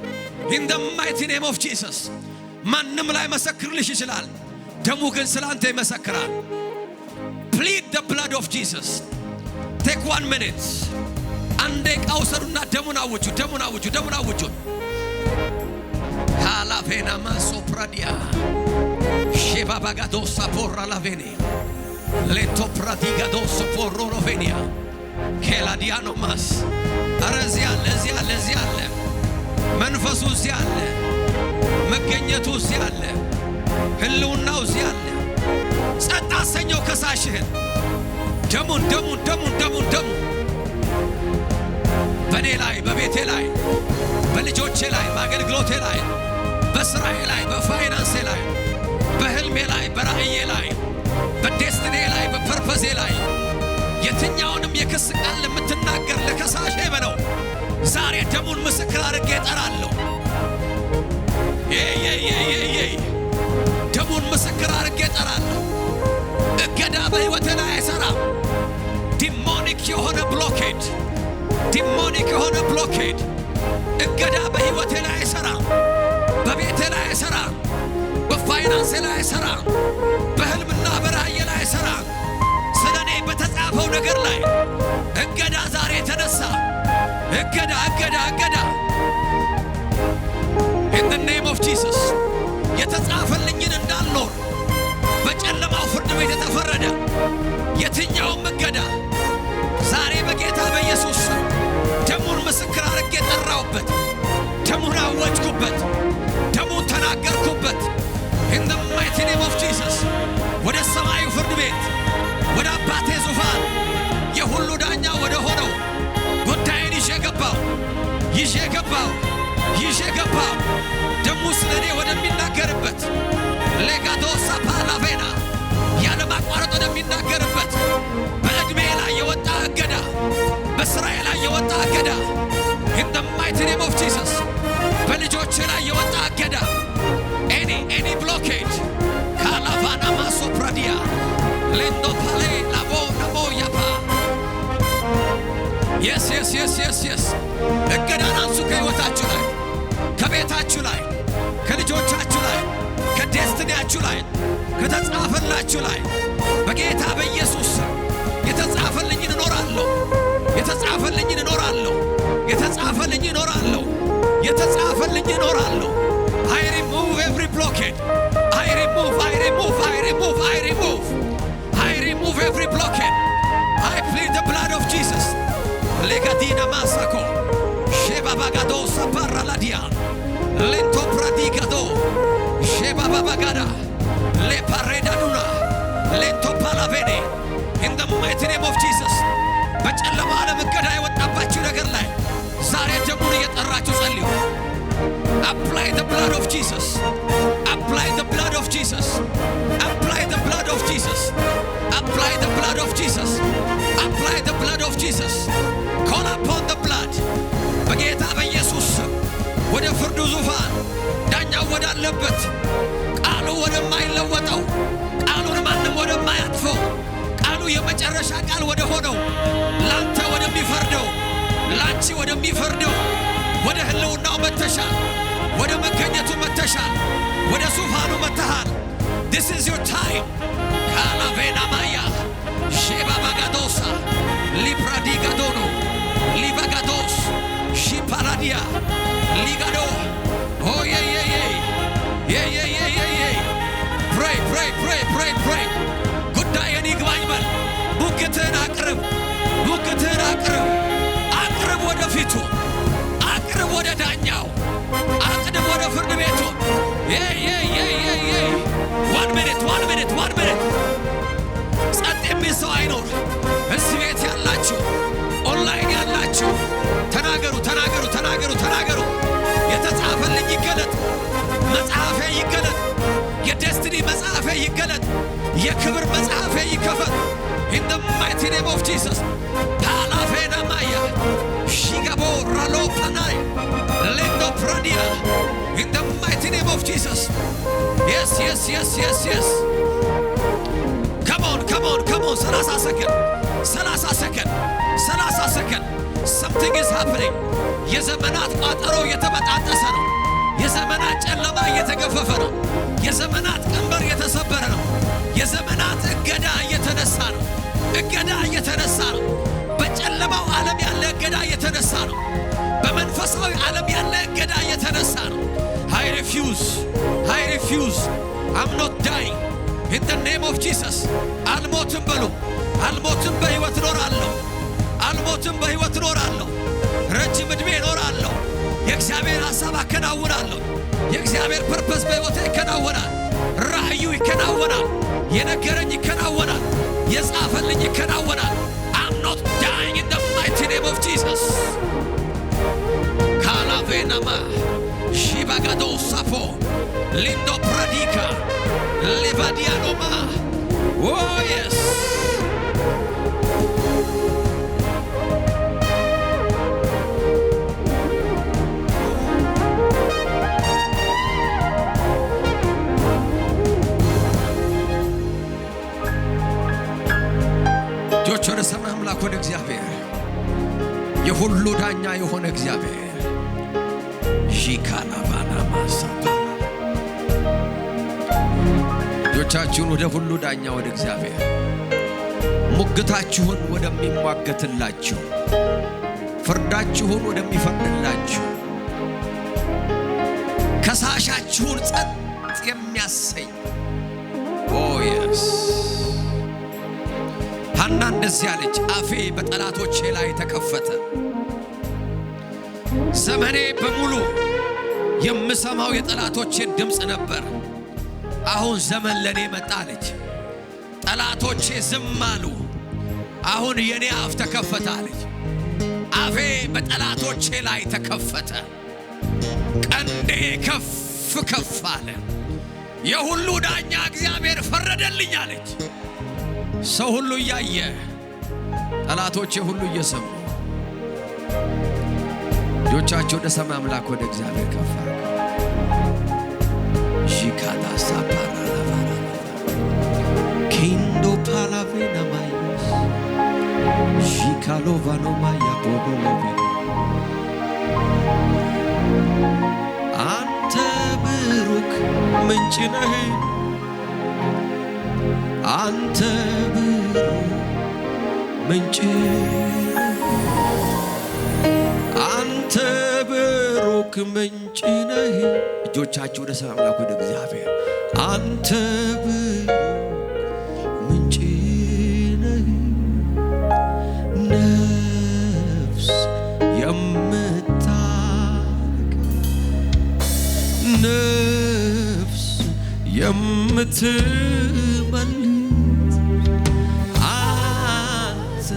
in the mighty name of Jesus ማንም ላይ መሰክርልሽ ይችላል ደሙ ግን ስላንተ ይመሰክራል plead the blood of Jesus take 1 minute አንዴ ቃውሰዱና ደሙን አውጁ ሃላቬና ማሶፕራዲያ ሼባባጋዶ ሳፖራ ላቬኔ ሌቶ ፕራዲጋዶ ሶፖሮ ሮቬኒያ ኬላዲያኖ ማስ አረዚያ ለዚያ አለ መንፈሱ እዚያ አለ መገኘቱ እዚያ አለ ህልውናው እዚያ አለ ጸጥ አሰኘው ከሳሽህን ደሙን በኔ ላይ በቤቴ ላይ በልጆቼ ላይ በአገልግሎቴ ላይ በስራዬ ላይ በፋይናንሴ ላይ በህልሜ ላይ በራእዬ ላይ በዴስቲኔ ላይ በፐርፐዜ ላይ የትኛውንም የክስ ቃል የምትናገር ለከሳሼ በለው ዛሬ ደሙን ምስክር አድርጌ እጠራለሁ ደሙን ምስክር አድርጌ እጠራለሁ እገዳ በህይወቴ ላይ አይሰራም ዲሞኒክ የሆነ ብሎኬድ እገዳ በህይወቴ ላይ አይሰራም በቤቴ ላይ አይሰራም በፋይናንሴ ላይ አይሰራም በህልምና በራእዬ ላይ አይሰራም ስለኔ በተጻፈው ነገር ላይ እገዳ ዛሬ ተነሳ እገዳ in the name of Jesus የተጻፈልኝን እንዳልኖር በጨለማው ፍርድ ቤት የተፈረደ የትኛውም እገዳ ዛሬ በጌታ በኢየሱስ ደሙን ምስክር አድርጌ ጠራውበት ደሙን አወጅኩበት ደሙን ተናገርኩበት in the mighty name of Jesus ወደ ሰማዩ ፍርድ ቤት ወደ አባቴ ዙፋን የሁሉ ዳኛ ወደ ሆነው ጉዳይን ይዤ ገባው ደሙ ስለኔ ወደሚናገርበት ሌጋዶ ሳፓላቬና ያለ ማቋረጥ ወደሚናገርበት በእድሜ ላይ የወጣ እገዳ በስራዬ ላይ የወጣ እገዳ in the mighty name of Jesus በልጆቼ ላይ የወጣ እገዳ any blockade ካላቫና ማሶፕራዲያ ሌንዶ ፓሌ ላቦ ያፓ yes እገዳን አንሱ ከህይወታችሁ ላይ ከቤታችሁ ላይ ከልጆቻችሁ ላይ ከዴስቲኒያችሁ ላይ ከተጻፈላችሁ ላይ በጌታ በኢየሱስ የተጻፈልኝን እኖራለሁ I remove every blockade I remove every blockade I plead the blood of Jesus legadina masako sheba bagado saparra ladia lento pradigado sheba bagada le pareda duna lento palavene in the mighty name of Jesus በጨለማ ዓለም እገዳ የወጣባችሁ ነገር ላይ ዛሬ ደሙን Apply the blood of Jesus. Apply the blood of Jesus. Apply the blood of Jesus. Apply the blood of Jesus. Apply the blood of Jesus. Call upon the blood. በጌታ በኢየሱስ ወደ ፍርዱ ዙፋን ዳኛው ወዳለበት ቃሉ ወደማይለወጠው ቃሉን ማንም ወደማያጥፈው ቃሉ የመጨረሻ ቃል ወደ ሆነው ላንተ ወደሚፈርደው ላንቺ ወደሚፈርደው ወደ ህልውናው መተሻል ወደ መገኘቱ መተሻል ወደ ዙፋኑ መተሃል This is your time Kalavena Maya Sheba Bagadosa Libradi Gadono Livagados Shiparadia Ligado Oh yeah yeah yeah Yeah yeah yeah yeah yeah Pray pray pray pray pray ጉዳይን ይግባኝ በል ሙግትህን አቅርብ ወደፊቱ አቅርብ ወደ ዳኛው አቅርብ ወደ ፍርድ ቤቱ One minute ጸጥ የሚል ሰው አይኖር እዚህ ቤት ያላችሁ ኦንላይን ያላችሁ ተናገሩ የተጻፈልኝ ይገለጥ መጽሐፌ ይገለጥ የዴስቲኒ መጽሐፌ ይገለጥ የክብር መጽሐፌ ይከፈት In the mighty name of Jesus Palavena Maya Shigabo Ralo Panay Lendo Pradia In the mighty name of Jesus Yes Come on 30 seconds Something is happening የዘመናት ቋጠሮ የተበጣጠሰ ነው የዘመናት ጨለማ የተገፈፈ ነው የዘመናት ቀንበር የተሰበረ ነው የዘመናት እገዳ የተነሳ ነው በጨለማው ዓለም ያለ እገዳ የተነሳ ነው በመንፈሳዊ ዓለም ያለ እገዳ የተነሳ ነው I refuse I'm not dying in the name of Jesus አልሞትም በሉ አልሞትም በሕይወት እኖራለሁ ረጅም ዕድሜ እኖራለሁ የእግዚአብሔር ሐሳብ አከናውናለሁ የእግዚአብሔር ፐርፐስ በሕይወቴ ይከናወናል ራእዩ ይከናወናል የነገረኝ ይከናወናል የጻፈልኝ ይከናወናል I'm not dying in the mighty name of Jesus Kalavenama Shibagado Sapo Lindo Pradika Levadianoma Oh yes ወደ ሰማይ አምላክ ወደ እግዚአብሔር የሁሉ ዳኛ የሆነ እግዚአብሔር ጂካናባና ማሳባ ጆቻችሁን ወደ ሁሉ ዳኛ ወደ እግዚአብሔር ሙግታችሁን ወደሚሟገትላችሁ ፍርዳችሁን ወደሚፈርድላችሁ ከሳሻችሁን ጸጥ የሚያሰኝ Oh yes ሐና እንደዚህ አለች አፌ በጠላቶቼ ላይ ተከፈተ ዘመኔ በሙሉ የምሰማው የጠላቶቼን ድምጽ ነበር አሁን ዘመን ለኔ መጣለች ጠላቶቼ ዝም አሉ አሁን የኔ አፍ ተከፈተ አለች አፌ በጠላቶቼ ላይ ተከፈተ ቀንዴ ከፍ አለ የሁሉ ዳኛ እግዚአብሔር ፈረደልኝ አለች ሰው ሁሉ ያየ ጠላቶቼ ሁሉ እየሰሙ ጆቻቸው ወደ ሰማይ አምላክ ወደ እግዚአብሔር ከፍ ጂካላ ሳፓራ ላቫራ ኪንዶ ፓላቬና ማይስ ጂካሎቫኖ ማያ ቦቦሎቪ አንተ ብሩክ ምንጭ ነህ አንተ ብሩክ ምንጭ አንተ ብሩክ ምንጭ ነህ እጆቻችሁ ወደ ሰማይ አምላክ ወደ እግዚአብሔር አንተ ብሩክ ምንጭ ነህ ነፍስ የምታርቅ ነፍስ የምትመልስ አንተ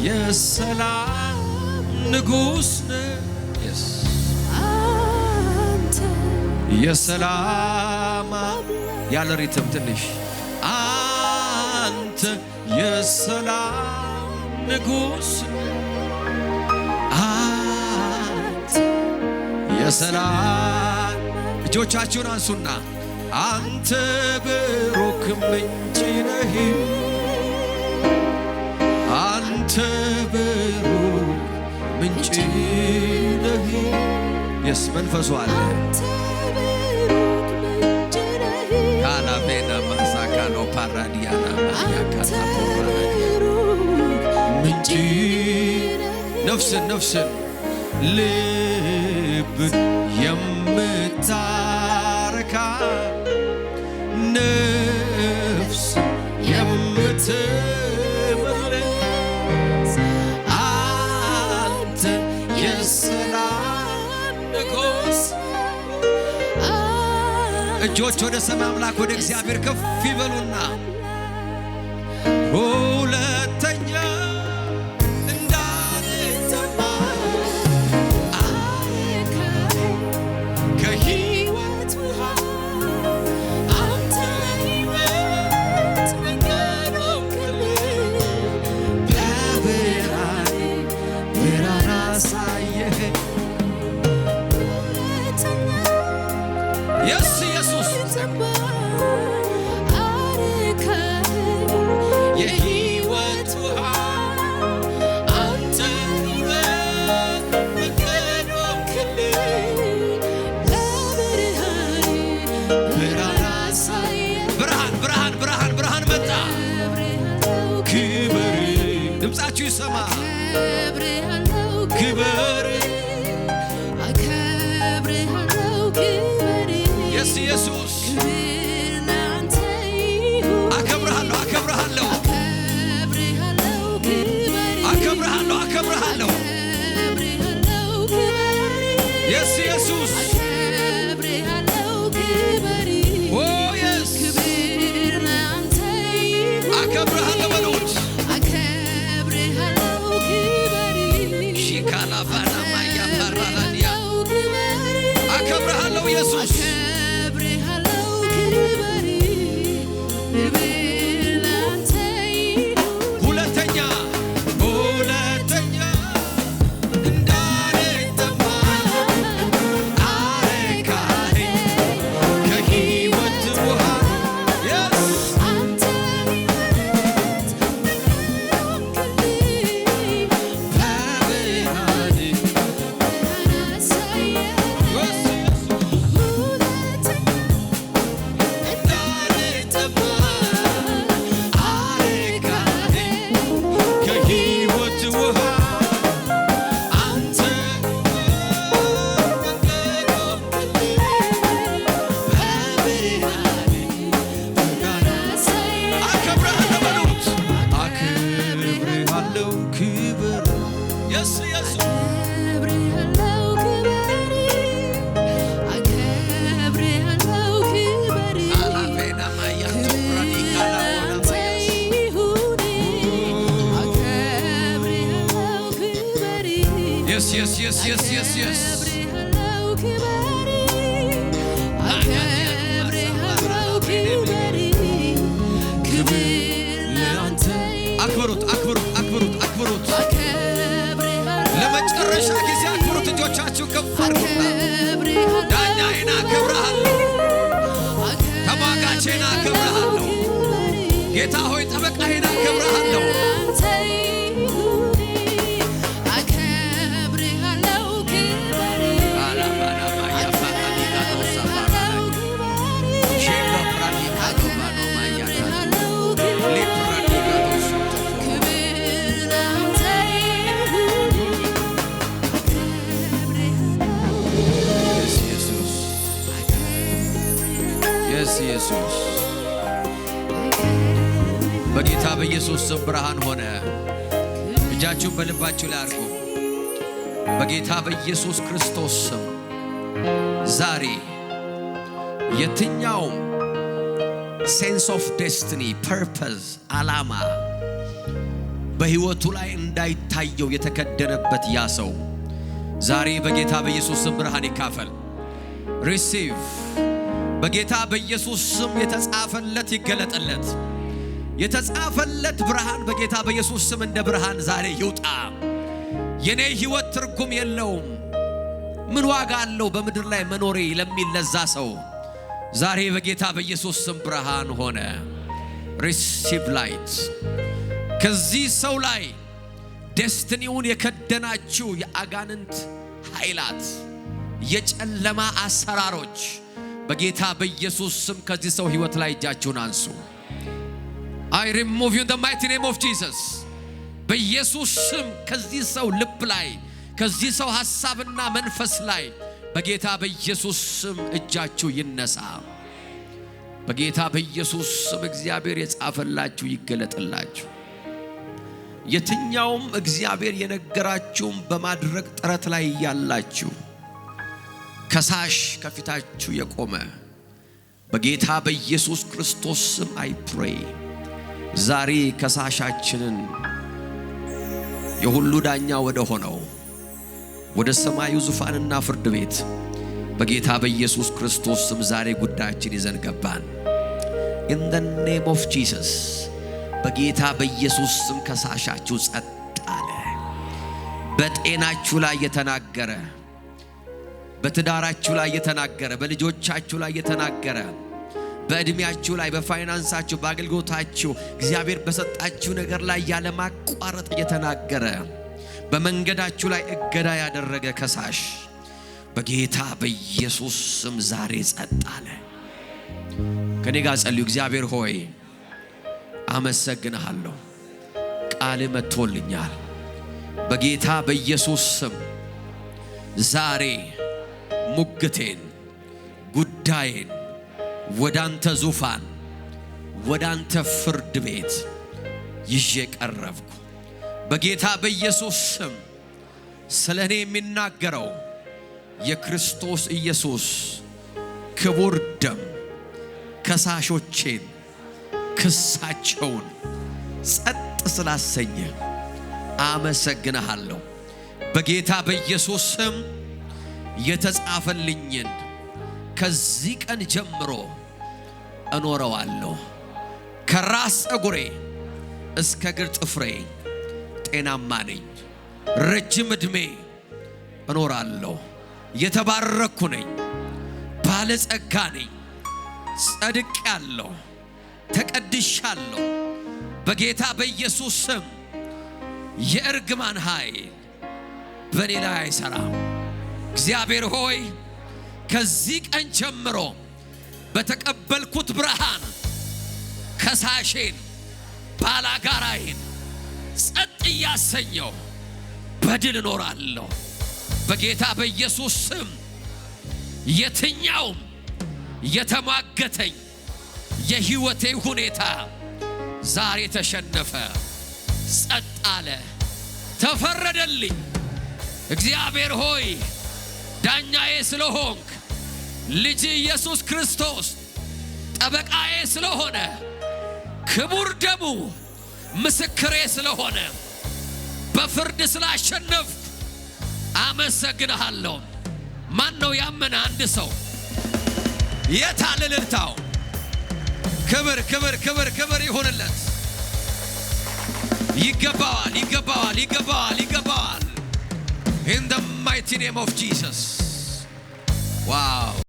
የሰላም ንጉሥ ነህ የሰላም ያለ ሪትም ትንሽ አንተ የሰላም ንጉሥ አንተ የሰላም እጆቻችሁን አንሱና አንተ ብሩክ ምንጭ ነህ አንተ ብሩክ ምንጭ ነህ የስ መንፈሱ አለ ካላቤና ማሳካኖ ፓራዲያና ማያካታ ምንጭ ነፍስን ልብን የምታረካ ነፍስ የምትመልስ አንተ የሰላም ንጉሥ እጆች ወደ ሰማይ አምላክ ወደ እግዚአብሔር ከፍ ይበሉና ሁለተኛ እንዳልጠማ ከሕይወት ውሃ አንተ ሕይወት መንገድ ሆንክልኝ በብርሃን አሳየኸኝ Yes, Jesus. የሕይወት ውሃ አንተ መንገድ ሆንክልኝ ብርሃን አሳየኸኝ ብርሃን መጣ ክብር ድምፃችሁ ይሰማ ክብር Yes, Jesus. አከብርሃለሁ Yes, Jesus. Oh, yes. አከብርሃለሁ በሉት ሺካላፋና ማያ ፓራላዲያ አከብርሃለሁ ኢየሱስ Yes. አክብሩት ለመጨረሻ ጊዜ አክብሩት እጆቻችሁ ከፍ አድርጉና ዳኛዬን አከብርሃለሁ ተሟጋቼን አከብርሃለሁ ጌታ ሆይ ጠበቃዬን አከብርሃለሁ ኢየሱስ በጌታ በኢየሱስ ስም ብርሃን ሆነ እጃችሁን በልባችሁ ላይ አድርጉ በጌታ በኢየሱስ ክርስቶስ ስም ዛሬ የትኛውም ሴንስ ኦፍ ዴስቲኒ ፐርፐዝ ዓላማ በሕይወቱ ላይ እንዳይታየው የተከደነበት ያ ሰው ዛሬ በጌታ በኢየሱስ ስም ብርሃን ይካፈል ሪሲቭ በጌታ በኢየሱስ ስም የተጻፈለት ይገለጥለት። የተጻፈለት ብርሃን በጌታ በኢየሱስ ስም እንደ ብርሃን ዛሬ ይውጣ። የኔ ሕይወት ትርጉም የለውም ምን ዋጋ አለው በምድር ላይ መኖሬ ለሚል ለዛ ሰው ዛሬ በጌታ በኢየሱስ ስም ብርሃን ሆነ። ሪሲቭ ላይት። ከዚህ ሰው ላይ ዴስቲኒውን የከደናችሁ የአጋንንት ኃይላት፣ የጨለማ አሰራሮች በጌታ በኢየሱስ ስም ከዚህ ሰው ሕይወት ላይ እጃችሁን አንሱ። I remove you in the mighty name of Jesus። በኢየሱስ ስም ከዚህ ሰው ልብ ላይ ከዚህ ሰው ሐሳብና መንፈስ ላይ በጌታ በኢየሱስ ስም እጃችሁ ይነሳ። በጌታ በኢየሱስ ስም እግዚአብሔር የጻፈላችሁ ይገለጥላችሁ። የትኛውም እግዚአብሔር የነገራችሁም በማድረግ ጥረት ላይ ያላችሁ ከሳሽ ከፊታችሁ የቆመ በጌታ በኢየሱስ ክርስቶስ ስም I pray ዛሬ ከሳሻችንን የሁሉ ዳኛ ወደ ሆነው ወደ ሰማዩ ዙፋንና ፍርድ ቤት በጌታ በኢየሱስ ክርስቶስ ስም ዛሬ ጉዳያችን ይዘን ገባን። in the name of Jesus በጌታ በኢየሱስ ስም ከሳሻችሁ ጸጥ አለ። በጤናችሁ ላይ የተናገረ፣ በትዳራችሁ ላይ የተናገረ፣ በልጆቻችሁ ላይ የተናገረ፣ በእድሜያችሁ ላይ፣ በፋይናንሳችሁ፣ በአገልግሎታችሁ እግዚአብሔር በሰጣችሁ ነገር ላይ ያለ ማቋረጥ የተናገረ፣ በመንገዳችሁ ላይ እገዳ ያደረገ ከሳሽ በጌታ በኢየሱስ ስም ዛሬ ጸጥ አለ። ከኔ ጋር ጸልዩ። እግዚአብሔር ሆይ አመሰግንሃለሁ፣ ቃል መጥቶልኛል። በጌታ በኢየሱስ ስም ዛሬ ሙግቴን፣ ጉዳዬን ወዳንተ ዙፋን፣ ወዳንተ ፍርድ ቤት ይዤ ቀረብኩ። በጌታ በኢየሱስ ስም ስለኔ የሚናገረው የክርስቶስ ኢየሱስ ክቡር ደም ከሳሾቼን ክሳቸውን ጸጥ ስላሰኘ አመሰግንሃለሁ። በጌታ በኢየሱስ ስም የተጻፈልኝን ከዚህ ቀን ጀምሮ እኖረዋለሁ። ከራስ ፀጉሬ እስከ እግር ጥፍሬ ጤናማ ነኝ። ረጅም ዕድሜ እኖራለሁ። የተባረኩ ነኝ። ባለጸጋ ነኝ። ጸድቄአለሁ። ተቀድሻለሁ። በጌታ በኢየሱስ ስም የእርግማን ኃይል በኔ ላይ አይሰራም። እግዚአብሔር ሆይ ከዚህ ቀን ጀምሮ በተቀበልኩት ብርሃን ከሳሼን ባላጋራዬን ጸጥ እያሰኘው በድል እኖራለሁ። በጌታ በኢየሱስ ስም የትኛውም የተሟገተኝ የሕይወቴ ሁኔታ ዛሬ ተሸነፈ፣ ጸጥ አለ፣ ተፈረደልኝ። እግዚአብሔር ሆይ ዳኛዬ ስለሆንክ፣ ልጅ ኢየሱስ ክርስቶስ ጠበቃዬ ስለሆነ፣ ክቡር ደሙ ምስክሬ ስለሆነ፣ በፍርድ ስላሸነፍኩ አመሰግንሃለሁ። ማን ነው ያመነ አንድ ሰው? የታለ እልልታው? ክብር ክብር ክብር ክብር ይሁንለት። ይገባዋል ይገባዋል ይገባዋል ይገባዋል። In the mighty name of Jesus. Wow.